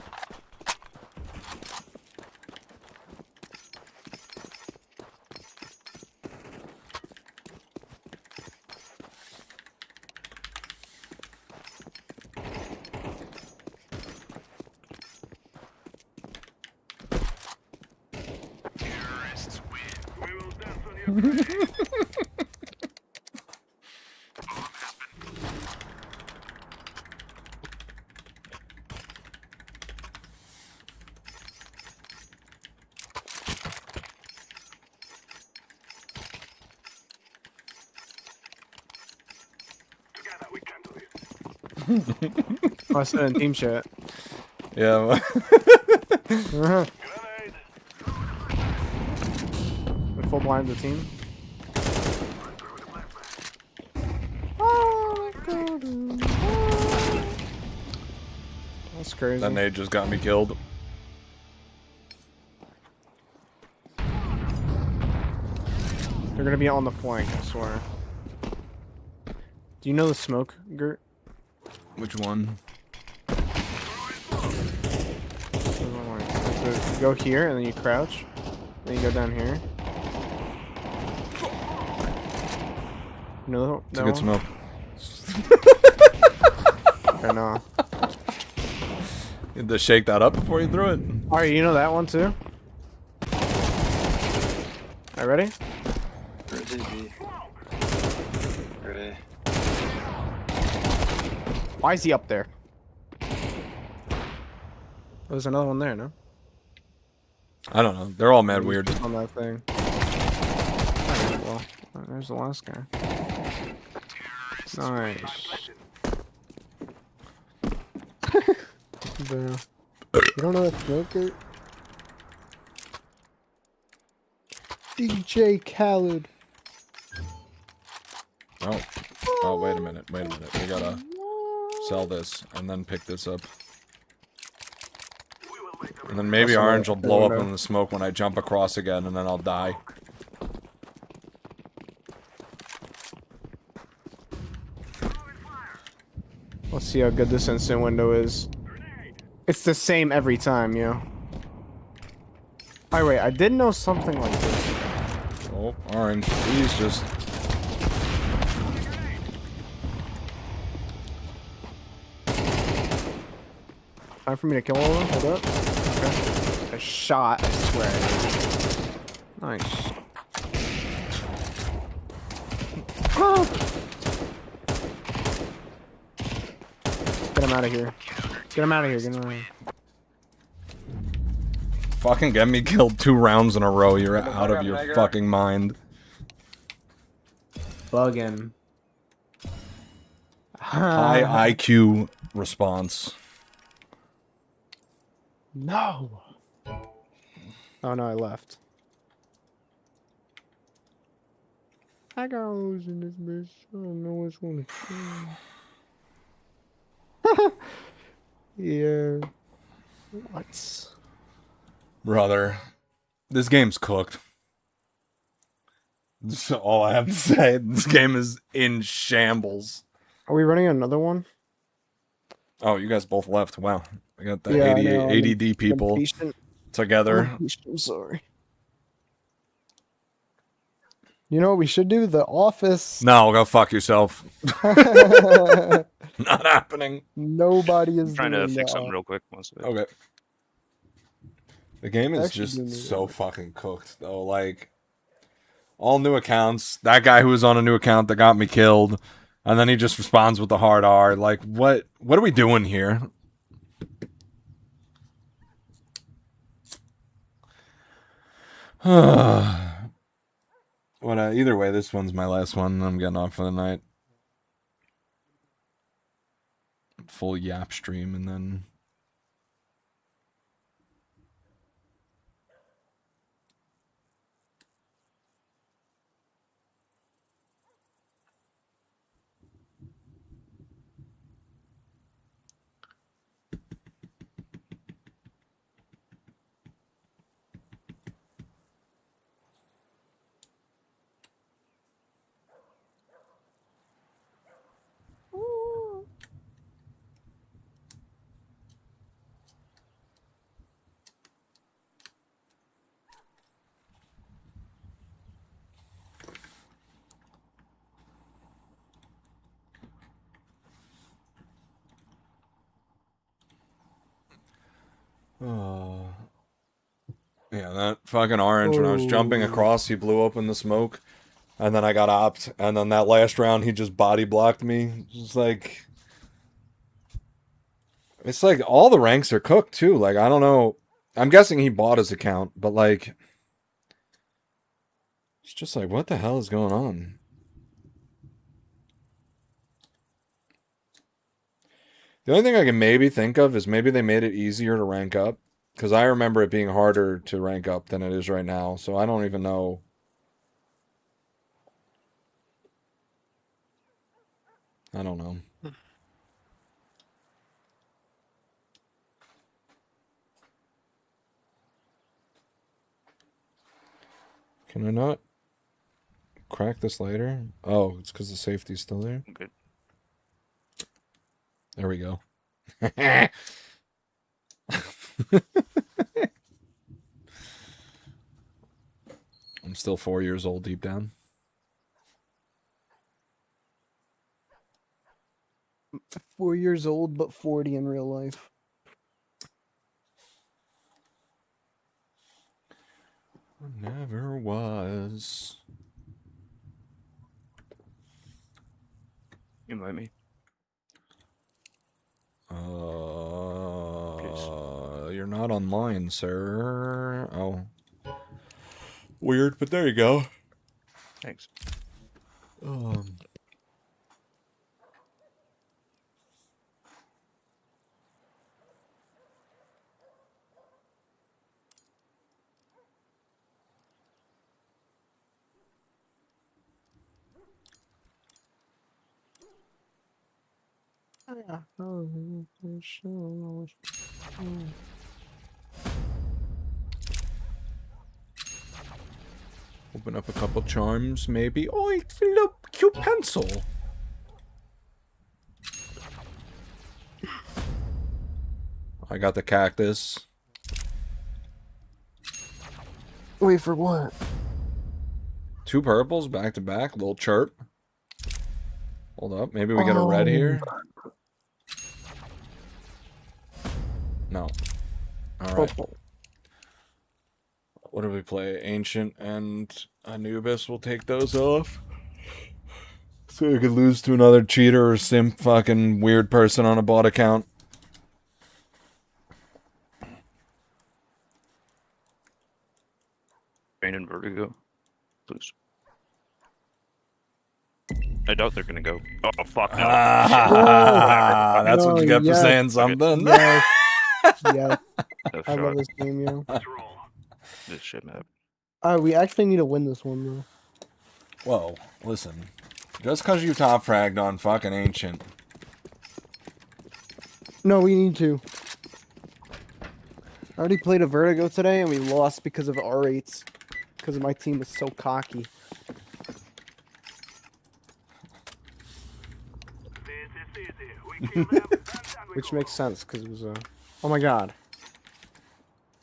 Oh, I said in team chat. Yeah. We full blind the team. That's crazy. Then they just got me killed. They're gonna be on the flank, I swear. Do you know the smoke, Gert? Which one? You go here and then you crouch. Then you go down here. No, It's a no. good smoke. I know. You had to shake that up before you threw it. Alright, you know that one too? Alright, ready? Ready. Why is he up there? There's another one there, no? I don't know. They're all mad weird. On that thing. Alright, well, there's the last guy. Nice. Bro. You don't know that smoker? DJ Khaled. Oh. Oh, wait a minute. Wait a minute. We gotta sell this and then pick this up. And then maybe That's orange will blow up window. in the smoke when I jump across again, and then I'll die. Let's see how good this instant window is. It's the same every time, yo. Oh wait, I did know something like this. Oh, orange. Please just... Time for me to kill all of them? Hold up. Okay. A shot, I swear. Nice. Ah! Get him out of here. Get him out of here. Get him out of here. Fucking get me killed 2 rounds in a row. You're out of your fucking mind. Bugging. High IQ response. No. Oh no, I left. I got lose in this bitch. I don't know what's going to Yeah. What? Brother, this game's cooked. That's all I have to say. This game is in shambles. Are we running another one? Oh, you guys both left. Wow. We got the Yeah, I 88 know, I'm ADD people impatient. together. I'm sorry. You know what we should do? The Office. No, go fuck yourself. Nobody Not happening. is trying to doing fix the something real quick. Most of it. Okay. The game is Actually, do need just so that. fucking cooked, though. Like, all new accounts. That guy who was on a new account that got me killed, and then he just responds with the hard R. Like, what are we doing here? Either way, this one's my last one. I'm getting off for the night. Full yap stream, and then... Yeah, that fucking orange, when I was jumping across, he blew open the smoke, and then I got opped, and then that last round, he just body blocked me. It's like... It's like, all the ranks are cooked, too. Like, I don't know. I'm guessing he bought his account, but, like... It's just like, what the hell is going on? The only thing I can maybe think of is maybe they made it easier to rank up. Because I remember it being harder to rank up than it is right now. So I don't even know. I don't know. Can I not crack this later? Oh, it's because the safety's still there? Good. There we go. I'm still 4 years old deep down. I'm 4 years old, but 40 in real life. Never was. Invite me. You're not online, sir. Oh. Weird, but there you go. Thanks. Open up a couple charms, maybe. Oh, it's a little cute pencil. I got the cactus. Wait, for what? 2 purples back to back. Little chirp. Hold up. Maybe we get a red here. No. All right. Purple. What do we play? Ancient and Anubis. We'll take those off. So we could lose to another cheater or simp fucking weird person on a bot account. Rain and Vertigo. Please. I doubt they're gonna go. Oh fuck no. Ah, that's what you get for yes. saying something. Yes. Yeah, No I love shot. this game, yo. This shit map. We actually need to win this one, though. Whoa, listen. Just because you top fragged on fucking Ancient No, we need to. I already played a Vertigo today and we lost because of R8s. Because my team was so cocky. This is easy. We kill them, and then we Which go makes sense because it was a. Oh my god.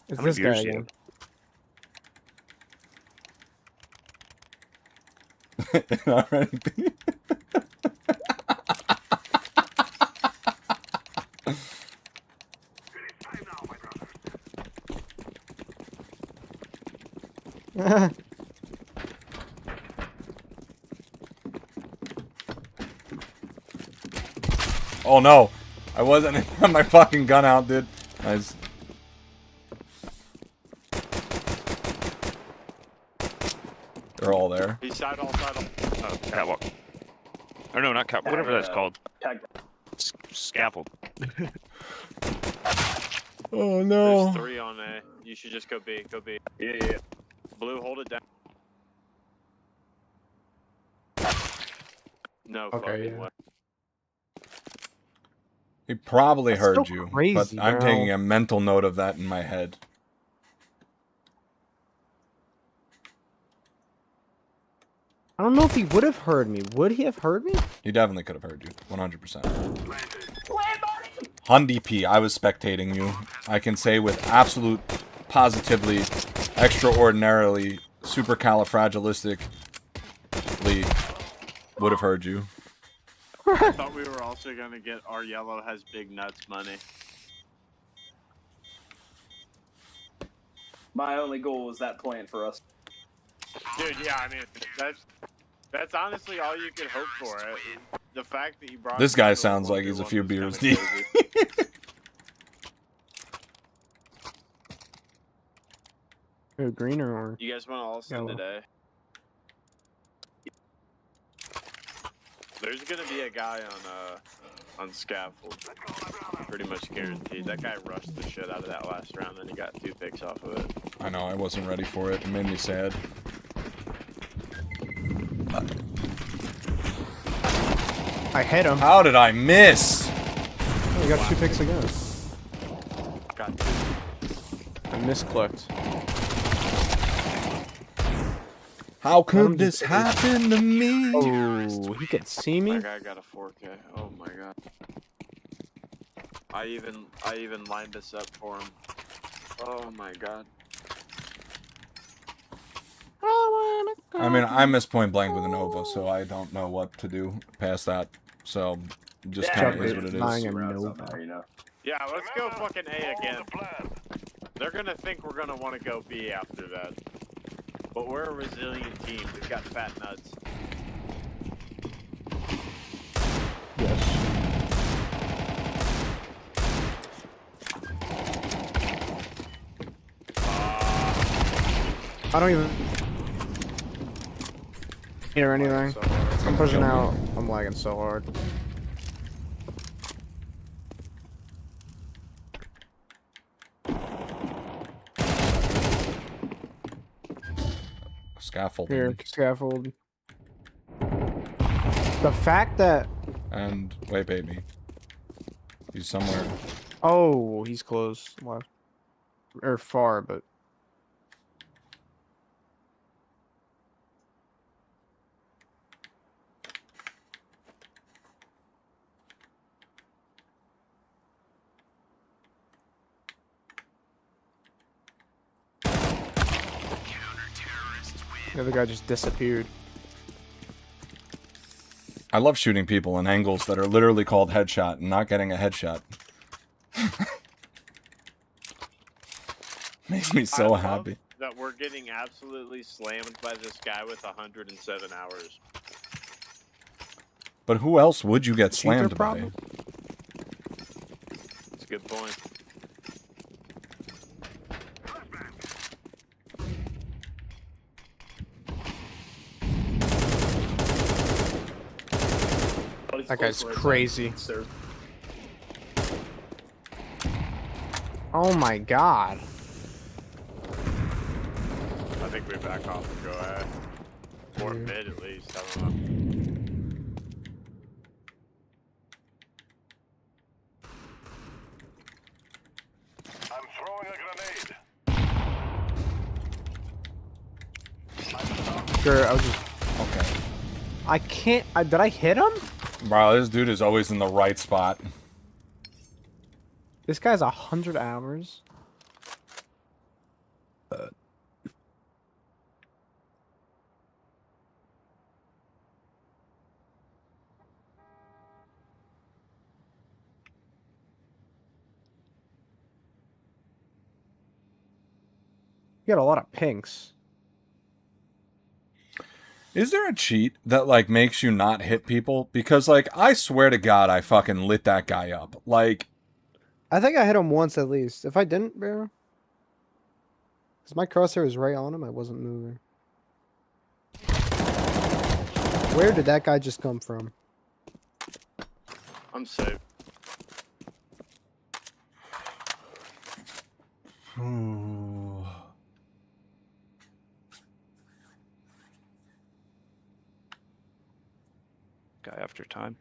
It's How many this guy viewers do you again. Alright. time now, my brother. Oh no! I wasn't had my fucking gun out, dude. Nice. They're all there. He's side all, side all. Oh, catwalk. Or no, not catwalk. Whatever that's called. Tag. Scaffold. Oh There's 3 on A. You should just go B. Go B. Yeah. Blue, hold it down. No Okay, fucking yeah. way. He probably That's heard so you, crazy, but I'm bro. taking a mental note of that in my head. I don't know if he would have heard me. Would he have heard me? He definitely could have heard you, 100%. Hundi P, I was spectating you. I can say with absolute, positively, extraordinarily, supercalifragilistically, would have heard you. I thought we were also gonna get our yellow has big nuts money. My only goal was that plan for us. Dude, yeah, I mean, that's honestly all you could hope for. The fact that you brought This us guy to sounds like 1v1 he's a few was beers kinda deep. crazy. Oh, green or orange? You guys want to all send Yellow. today? There's gonna be a guy on scaffold. Pretty much guaranteed. That guy rushed the shit out of that last round, and he got 2 picks off of it. I know, I wasn't ready for it. It made me sad. I hit him. How did I miss? Oh, he got 2 picks again. Got I misclicked. How him could just this happen to me? Oh, he could see me? My guy got a 4K. Oh my god. I even lined this up for him. Oh my god. I mean, I missed point blank with a Nova, so I don't know what to do past that. So, just kind of is what it Buying is. a Routes Nova. up there, you know. Yeah, let's go fucking A again. They're gonna think we're gonna want to go B after that. But we're a resilient team. We've got fat nuts. Yes. I don't even hear anything. So hard. I'm pushing out. I'm lagging so hard. Scaffolding. Here, scaffold. The fact that And wait, baby. He's somewhere. oh, he's close left or far, but the other guy just disappeared. I love shooting people in angles that are literally called headshot and not getting a headshot. Makes me so I love happy. that we're getting absolutely slammed by this guy with 107 hours. But who else would you get Cheater slammed by? problem? That's a good point. That guy's crazy. Oh my god. I think we back off and go ahead. Or Yeah. mid at least. I don't know. Skirt. I was just. Okay. I can't. Did I hit him? Bro, this dude is always in the right spot. This guy's 100 hours. You got a lot of pinks. Is there a cheat that, like, makes you not hit people? Because, like, I swear to God, I fucking lit that guy up. Like... I think I hit him once at least. If I didn't, bro. Because my crosshair was right on him, I wasn't moving. Where did that guy just come from? I'm safe. Guy after time.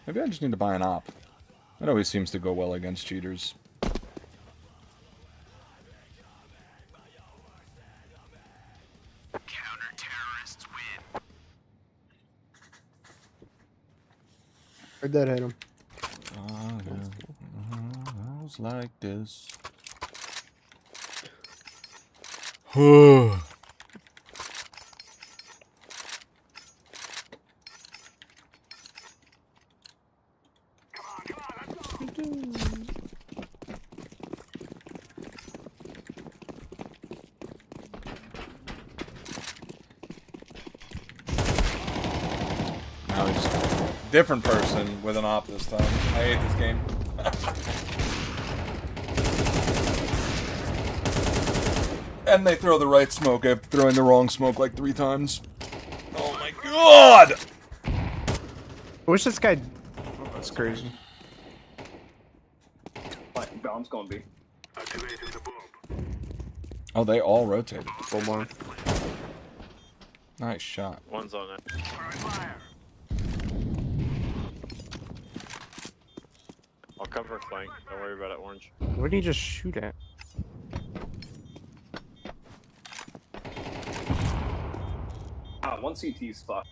Maybe I just need to buy an op. That always seems to go well against cheaters. Counter-terrorists win. Where'd that hit him? I was like this. Now he's a different person with an op this time. I hate this game. And they throw the right smoke after throwing the wrong smoke like 3 times. Oh my god! I wish this guy. Oh, that's crazy. Like, bomb's gonna be. Oh, they all rotated. Full more. Nice shot. One's on it. I'll cover flank. Don't worry about it, Orange. Where did he just shoot at? Ah, one CT's fucked.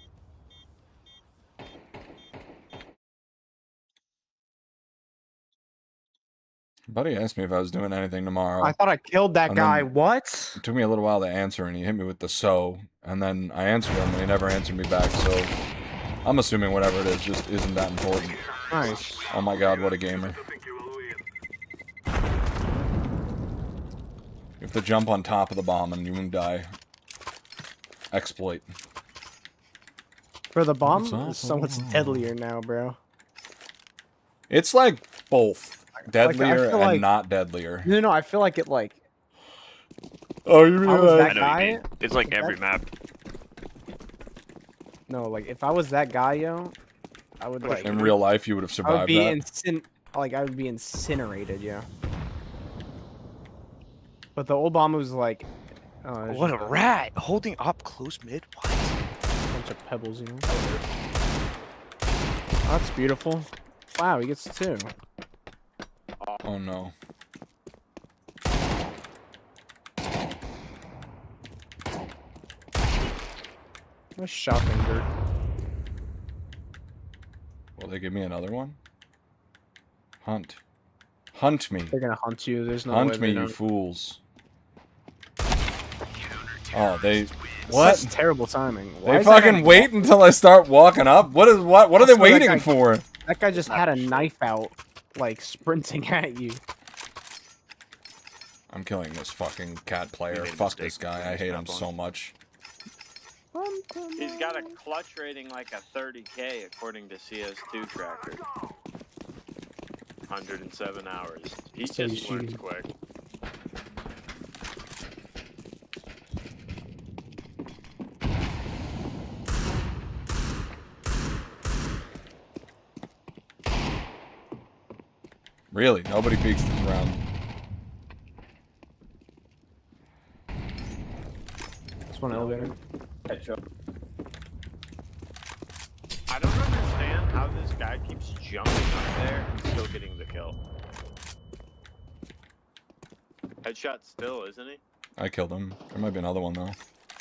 Buddy asked me if I was doing anything tomorrow. I thought I killed that And guy. then- What? It took me a little while to answer, and he hit me with the so, and then I answered him, and he never answered me back, so I'm assuming whatever it is just isn't that important. Nice. Oh my god, what a gamer. You have to jump on top of the bomb and you won't die. Exploit. Bro, the bomb It's is so much deadlier now, bro. It's like both. Deadlier feel and like- not deadlier. No, I feel like it like. Oh, you If I was I that know what you guy. mean. It's like every map. No, like if I was that guy, yo, I would like. In real life, you would have I would survived be that. I would be incinerated, yeah. But the old bomb was like. It's What a just rat! Holding up close mid? What? bunch of pebbles, you know. Oh, that's beautiful. Wow, he gets 2. Oh no. Nice shopping dirt. Will they give me another one? Hunt. Hunt me. They're gonna hunt you. There's no way Hunt me, they you don't. fools. Oh, they... What? That's terrible timing. Why They is that fucking guy- wait until I start walking up? What are they Also, that waiting guy- for? That guy just had a knife out, like sprinting at you. I'm killing this fucking cat player. made a Fuck this mistake guy. I putting hate this him map on. so much. He's got a clutch rating like a 30k according to CS2 tracker. 107 hours. He So he's just learns shooting. quick. Really? Nobody peeks this round. Just one elevator. Headshot. I don't understand how this guy keeps jumping up there and still getting the kill. Headshot still, isn't he? I killed him. There might be another one, though.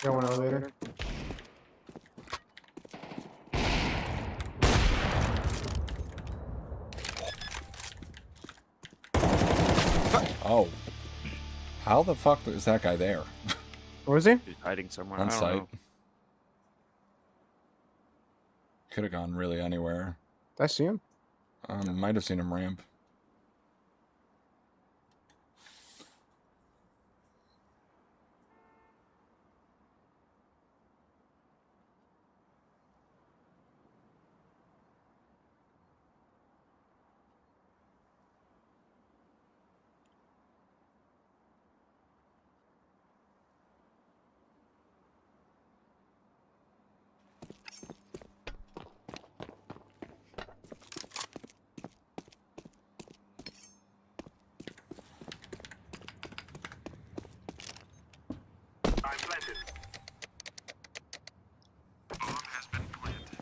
Got one elevator. Oh. How the fuck is that guy there? Where was he? He's hiding somewhere. On I don't site. know. Could have gone really anywhere. Did I see him? Might have seen him ramp. I'm planted. Bomb has been planted.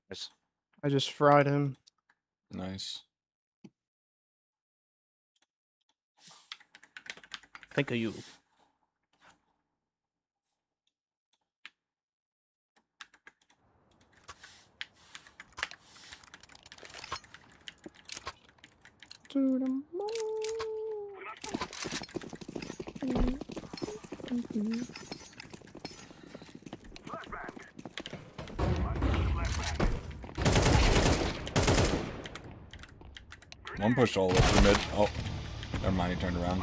Nice. I just fried him. Nice. Think of you. To the moon. One pushed all the way through mid. Oh. Never mind, he turned around.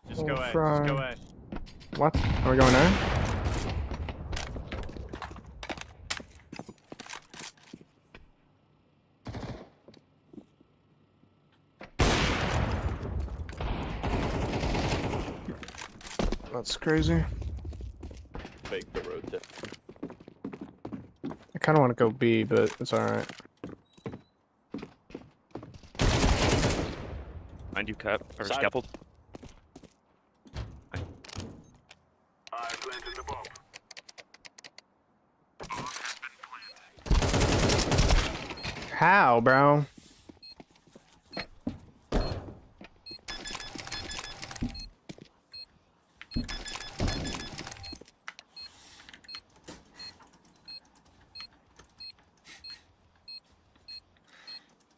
Just go away. Fry. Just go away. What? Are we going there? That's crazy. Fake the road tip. I kind of want to go B, but it's alright. Mind you, cut or Side. scalpeled. I planted the bomb. Bomb has been planted. How, bro?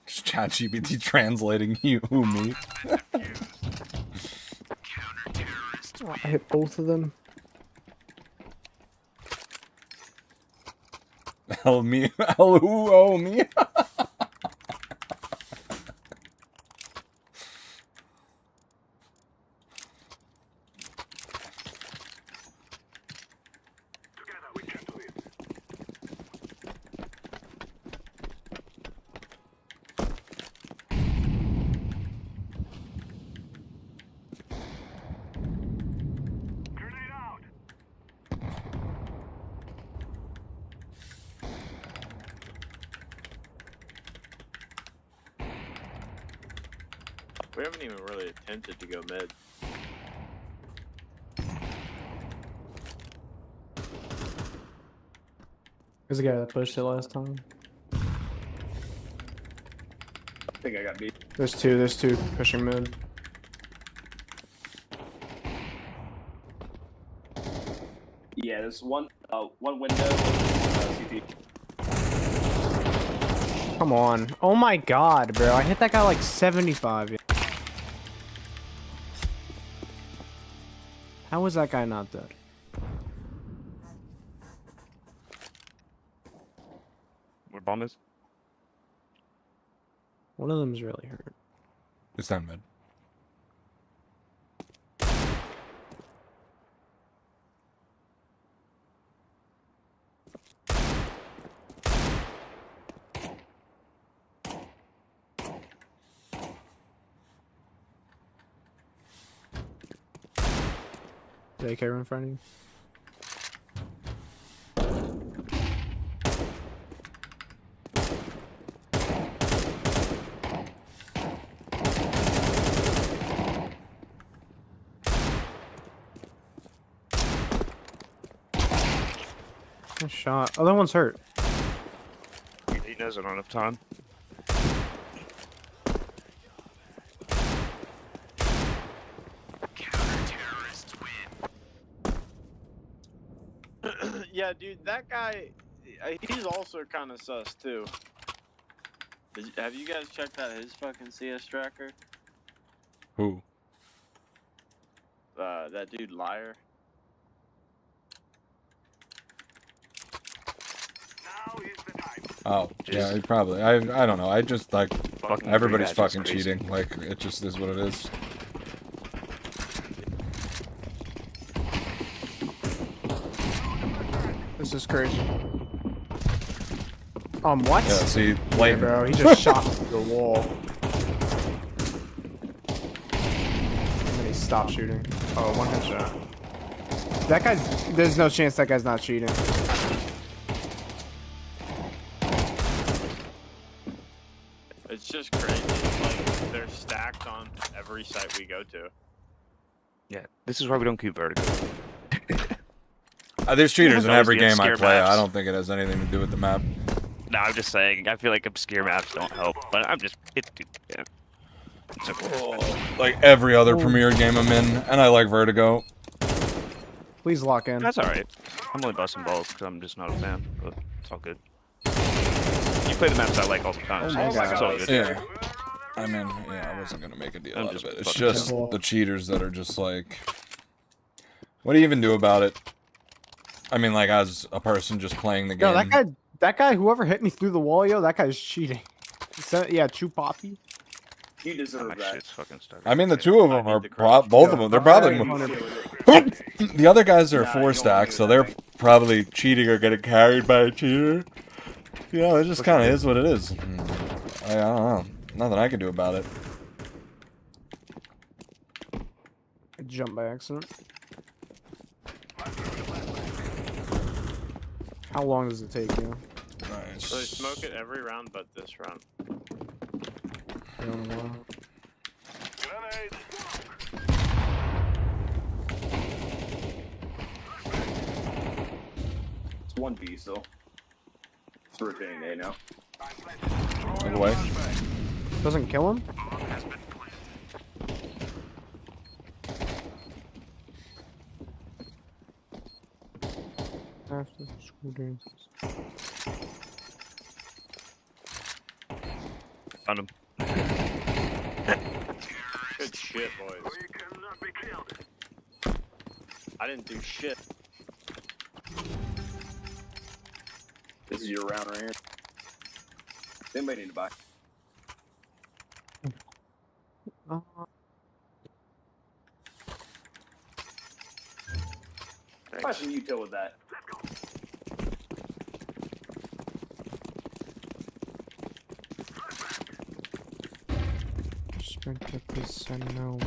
Just ChatGPT translating you, me. Oh, I hit both of them. Oh, me. Oh, me. Together we can do it. Grenade out. We haven't even really attempted to go mid. There's a guy that pushed it last time. I think I got beat. There's two pushing mid. Yeah, there's one window, CT. Come on. Oh my god, bro. I hit that guy like 75. Yeah. How was that guy not dead? Where bomb is? One of them's really hurt. It's down mid. Daycare in front of you. Nice shot. Other one's hurt. He knows I don't have time. Yeah, dude, that guy, he's also kind of sus too. Have you guys checked out his fucking CS tracker? Who? That dude Liar. Oh, yeah, he probably. I don't know. I just like Fucking everybody's green badge is fucking crazy. cheating. Like it just is what it is. This is crazy. What? Yeah, see, Yeah, blatant. bro, he just shot through the wall. And then he stopped shooting. Oh, one headshot. That guy's. There's no chance that guy's not cheating. It's just crazy. Like, they're stacked on every site we go to. Yeah, this is why we don't keep vertigo. There's cheaters in Always every the game I obscure play. maps. I don't think it has anything to do with the map. No, I'm just saying. I feel like obscure maps don't help, but I'm just. Yeah. It's okay. Like every other Premier game I'm in, and I like Vertigo. Please lock in. That's alright. I'm only busting balls because I'm just not a fan, but it's all good. You play the maps I like all the time, Oh so my it's God. all good. Yeah. I mean, yeah, I wasn't gonna make a deal I'm out just of it. It's fucking just simple. the cheaters that are just like, what do you even do about it? I mean, like as a person just playing the game. Yo, that guy, whoever hit me through the wall, yo, that guy's cheating. Yeah, Chew Poppy. You Oh, deserve my that. shit's fucking stuck. I mean, the two of them I are need the crouch. both of them. They're probably the other guys are Nah, four you don't stacks, do so that, they're man. probably cheating or getting carried by a cheater. You know, it just kind of is what it is. I don't know. Nothing I can do about it. I jumped by accident. How long does it take you? So they smoke it every round but this round. It's 1B, so it's rotating A now. Take it away. Doesn't kill him? After school days. Found him. Good shit, boys. I didn't do shit. This is your round right here. Anybody need to buy? Buy some util with that. Sprint at this and now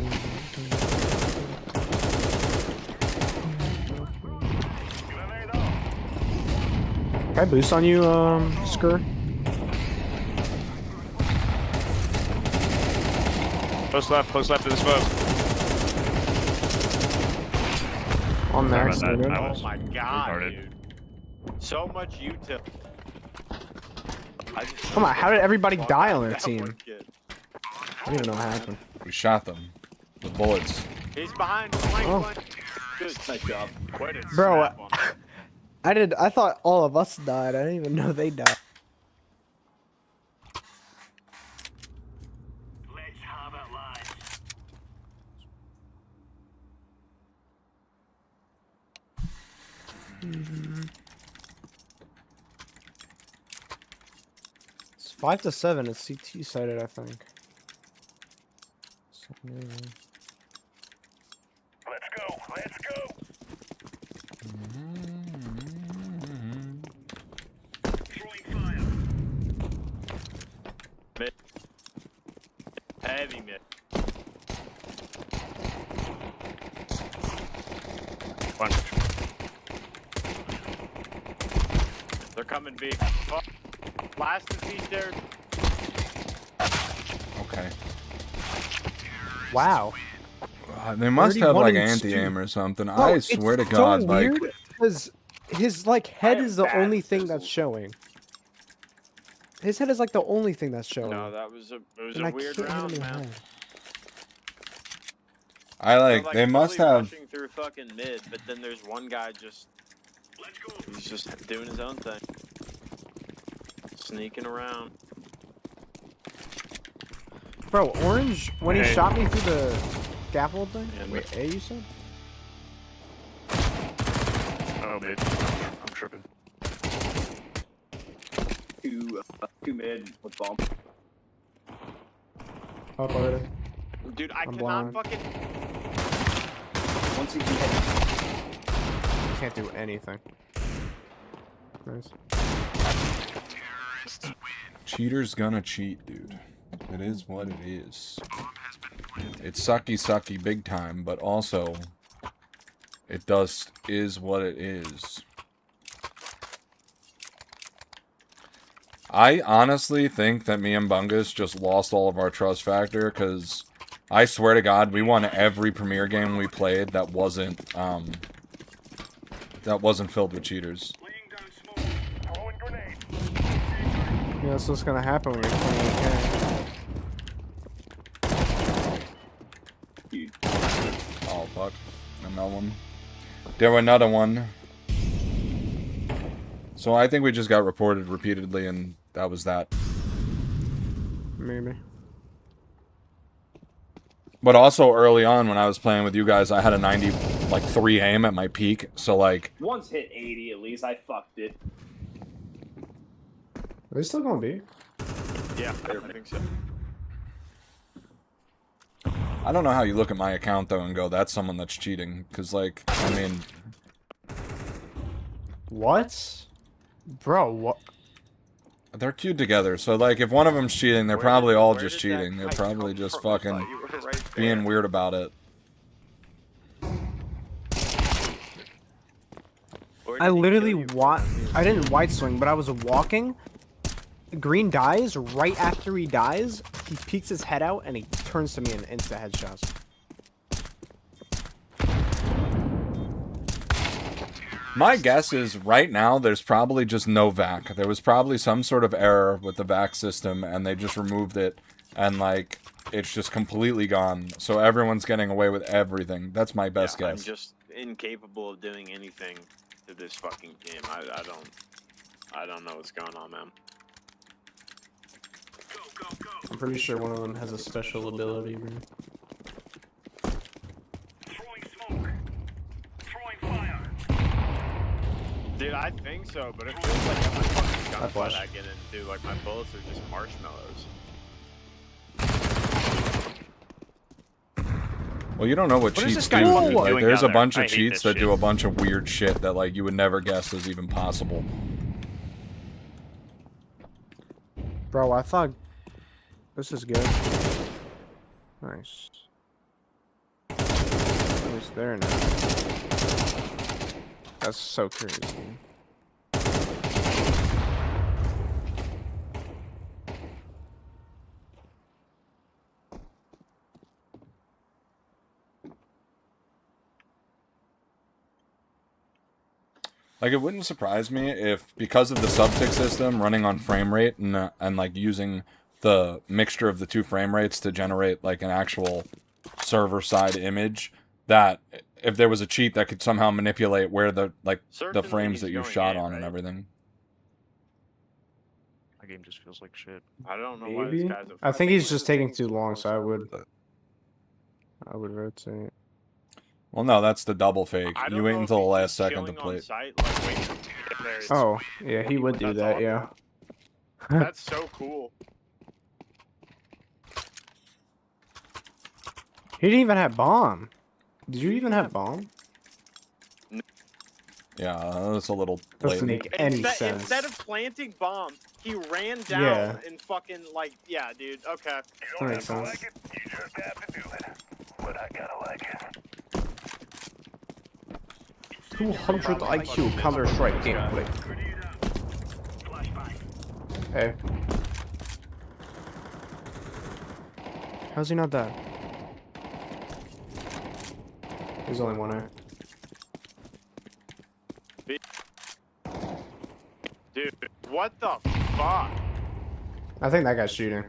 Can I boost on you, Skur? Post left to the smoke. On Sorry max. about that. dude. I Oh was my god, retarded. dude. So much util. I just Come on, how did everybody fuck die out on their that team? one kid. I don't even know what happened. We shot them. The bullets. He's behind. Flank, Oh. flank. Good. Nice job. Way to Bro, snap on him. I thought all of us died. I didn't even know they died. Let's have it, lads. It's 5-7. It's CT sided, I think. Let's go. Let's go. Throwing fire. Heavy mid. One. They're coming B. Fuck. Last is B stairs. Okay. Wow. They must have 31 like and anti-aim two. or something. No, I it's swear to so God, like weird because his like head have is the bad only thing that's pistols. showing. His head is like the only thing that's showing. No, that was a and I weird can't hit him round, in the man. head. I They're, like they must fully have. rushing through fucking mid, but then there's one guy just. He's just doing his own thing. Sneaking around. Bro, Orange, when he Hey. shot me through the scaffold thing? Yeah, Wait, A, you said? Oh, mid. I'm tripping. Two mid with bomb. Up already. Dude, I I'm cannot blind. fucking. Once he hit. Can't do anything. Nice. Cheater's gonna cheat, dude. It is what it is. It's sucky big time, but also it is what it is. I honestly think that me and Bungus just lost all of our trust factor because I swear to God, we won every premier game we played that wasn't filled with cheaters. Yeah, that's what's gonna happen when you're 28K. Oh fuck. Another one. There were another one. So I think we just got reported repeatedly and that was that. Maybe. But also early on when I was playing with you guys, I had a 93 aim at my peak. So like Once hit 80 at least. I fucked it. Are they still going B? Yeah, I think so. I don't know how you look at my account though and go, that's someone that's cheating. Cause like, I mean, What? Bro, what? they're queued together. So like, if one of them's cheating, they're probably all just cheating. They're probably just fucking being weird about it. I literally I didn't white swing, but I was walking. Green dies. Right after he dies, he peeks his head out and he turns to me and insta headshots. My guess is right now there's probably just no VAC. There was probably some sort of error with the VAC system and they just removed it and like it's just completely gone. So everyone's getting away with everything. That's my best I'm guess. just incapable of doing anything to this fucking game. I don't know what's going on, man. I'm pretty sure one of them has a special ability, bro. Dude, I think so, but it feels like every fucking gunfight flash. I get into, like my bullets are just marshmallows. Well, you don't know what What is cheats this guy do. fucking Dude. Like, doing there's a down there? bunch I of hate cheats this that do shit. a bunch of weird shit that like you would never guess is even possible. Bro, I thought this is good. Nice. Who's there now? That's so crazy. Like, it wouldn't surprise me if, because of the subtick system running on frame rate and like using the mixture of the two frame rates to generate like an actual server side image, that if there was a cheat that could somehow manipulate where the the Certainly frames he's that you going shot in, on and right? everything. My game just feels like shit. I don't know why Maybe. this guy's a I think fucking he's just taking too long, so I would rotate. Well, no, that's the double fake. I don't You wait know if until the he's last just second to chilling play on it. site, like, waiting to get there. Oh, yeah, he would do That's that, awesome. yeah. That's so cool. He didn't even have bomb. Did you even have bomb? Yeah, that's a little Doesn't blatant. make any sense. Instead of planting bomb, he ran down Yeah. and fucking like, yeah, dude. Okay. That makes sense. You just have to do it. But I gotta like it. 200 IQ Counter-Strike gameplay. Hey. How's he not dead? There's only one there. Dude, what the fuck? I think that guy's shooting.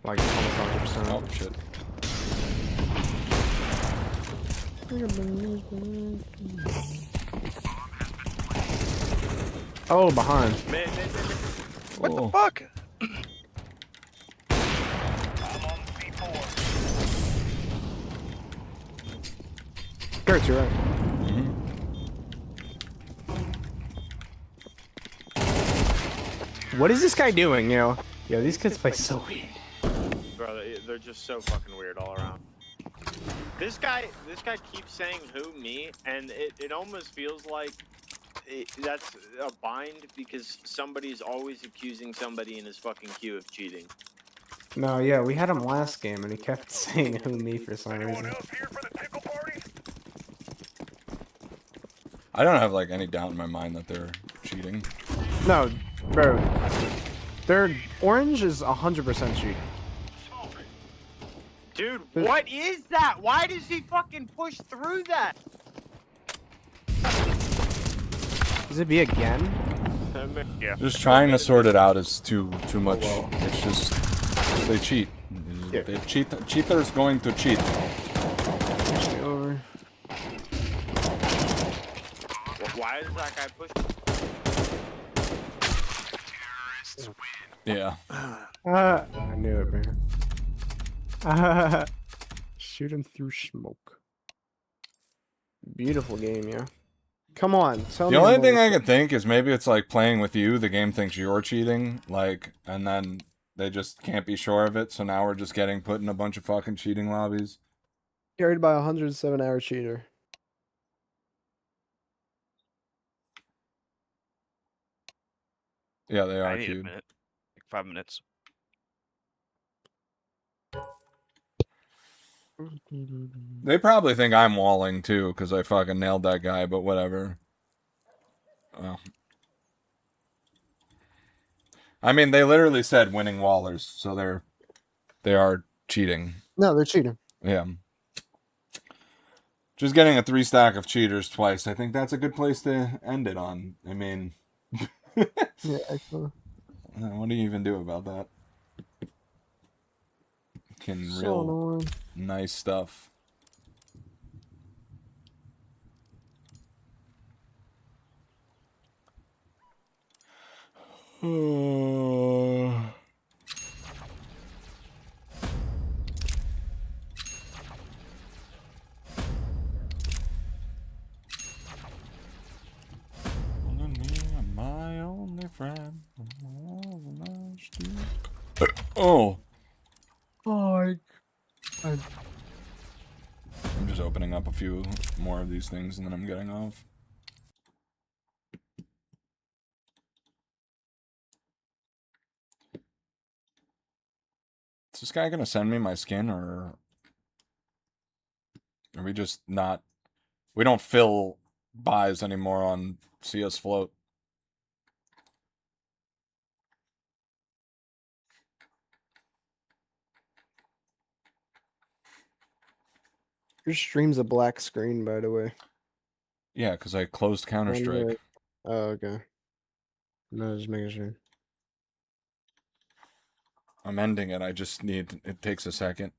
Like almost 100%. Oh shit. Oh, behind. What the fuck? Gertz, you're right. What is this guy doing, yo? Yo, these kids play so weird. Bro, they're just so fucking weird all around. This guy keeps saying who, me, and it almost feels like that's a bind because somebody's always accusing somebody in his fucking queue of cheating. No, yeah, we had him last game and he kept saying who me for some reason. I don't have like any doubt in my mind that they're cheating. No, bro. Their orange is 100% cheat. Dude, what is that? Why does he fucking push through that? Does it be again? Yeah. Just trying to sort it out is too much. It's just they cheat. Yeah. They cheat. Cheaters going to cheat. Over. Why is that guy pushing? Yeah. I knew it, man. Shoot him through smoke. Beautiful game, yeah. Come on, tell me. The only thing I could think is maybe it's like playing with you. The game thinks you're cheating, like, and then they just can't be sure of it. So now we're just getting put in a bunch of fucking cheating lobbies. Carried by a 107-hour cheater. Yeah, they I are need a queued. minute. Like 5 minutes. They probably think I'm walling too, because I fucking nailed that guy. But whatever. Well, I mean, they literally said winning wallers, so they are cheating. No, they're cheating. Yeah. Just getting a 3-stack of cheaters twice. I think that's a good place to end it on. I mean, Yeah, actually. what do you even do about that? So Real annoying. nice stuff. My only friend. Oh. Fuck. I'm just opening up a few more of these things and then I'm getting off. Is this guy gonna send me my skin, or are we just not? We don't fill buys anymore on CS Float. Your stream's a black screen, by the way. Yeah, because I closed Counter-Strike. Oh, okay. No, just making sure. I'm ending it. I just need. It takes a second.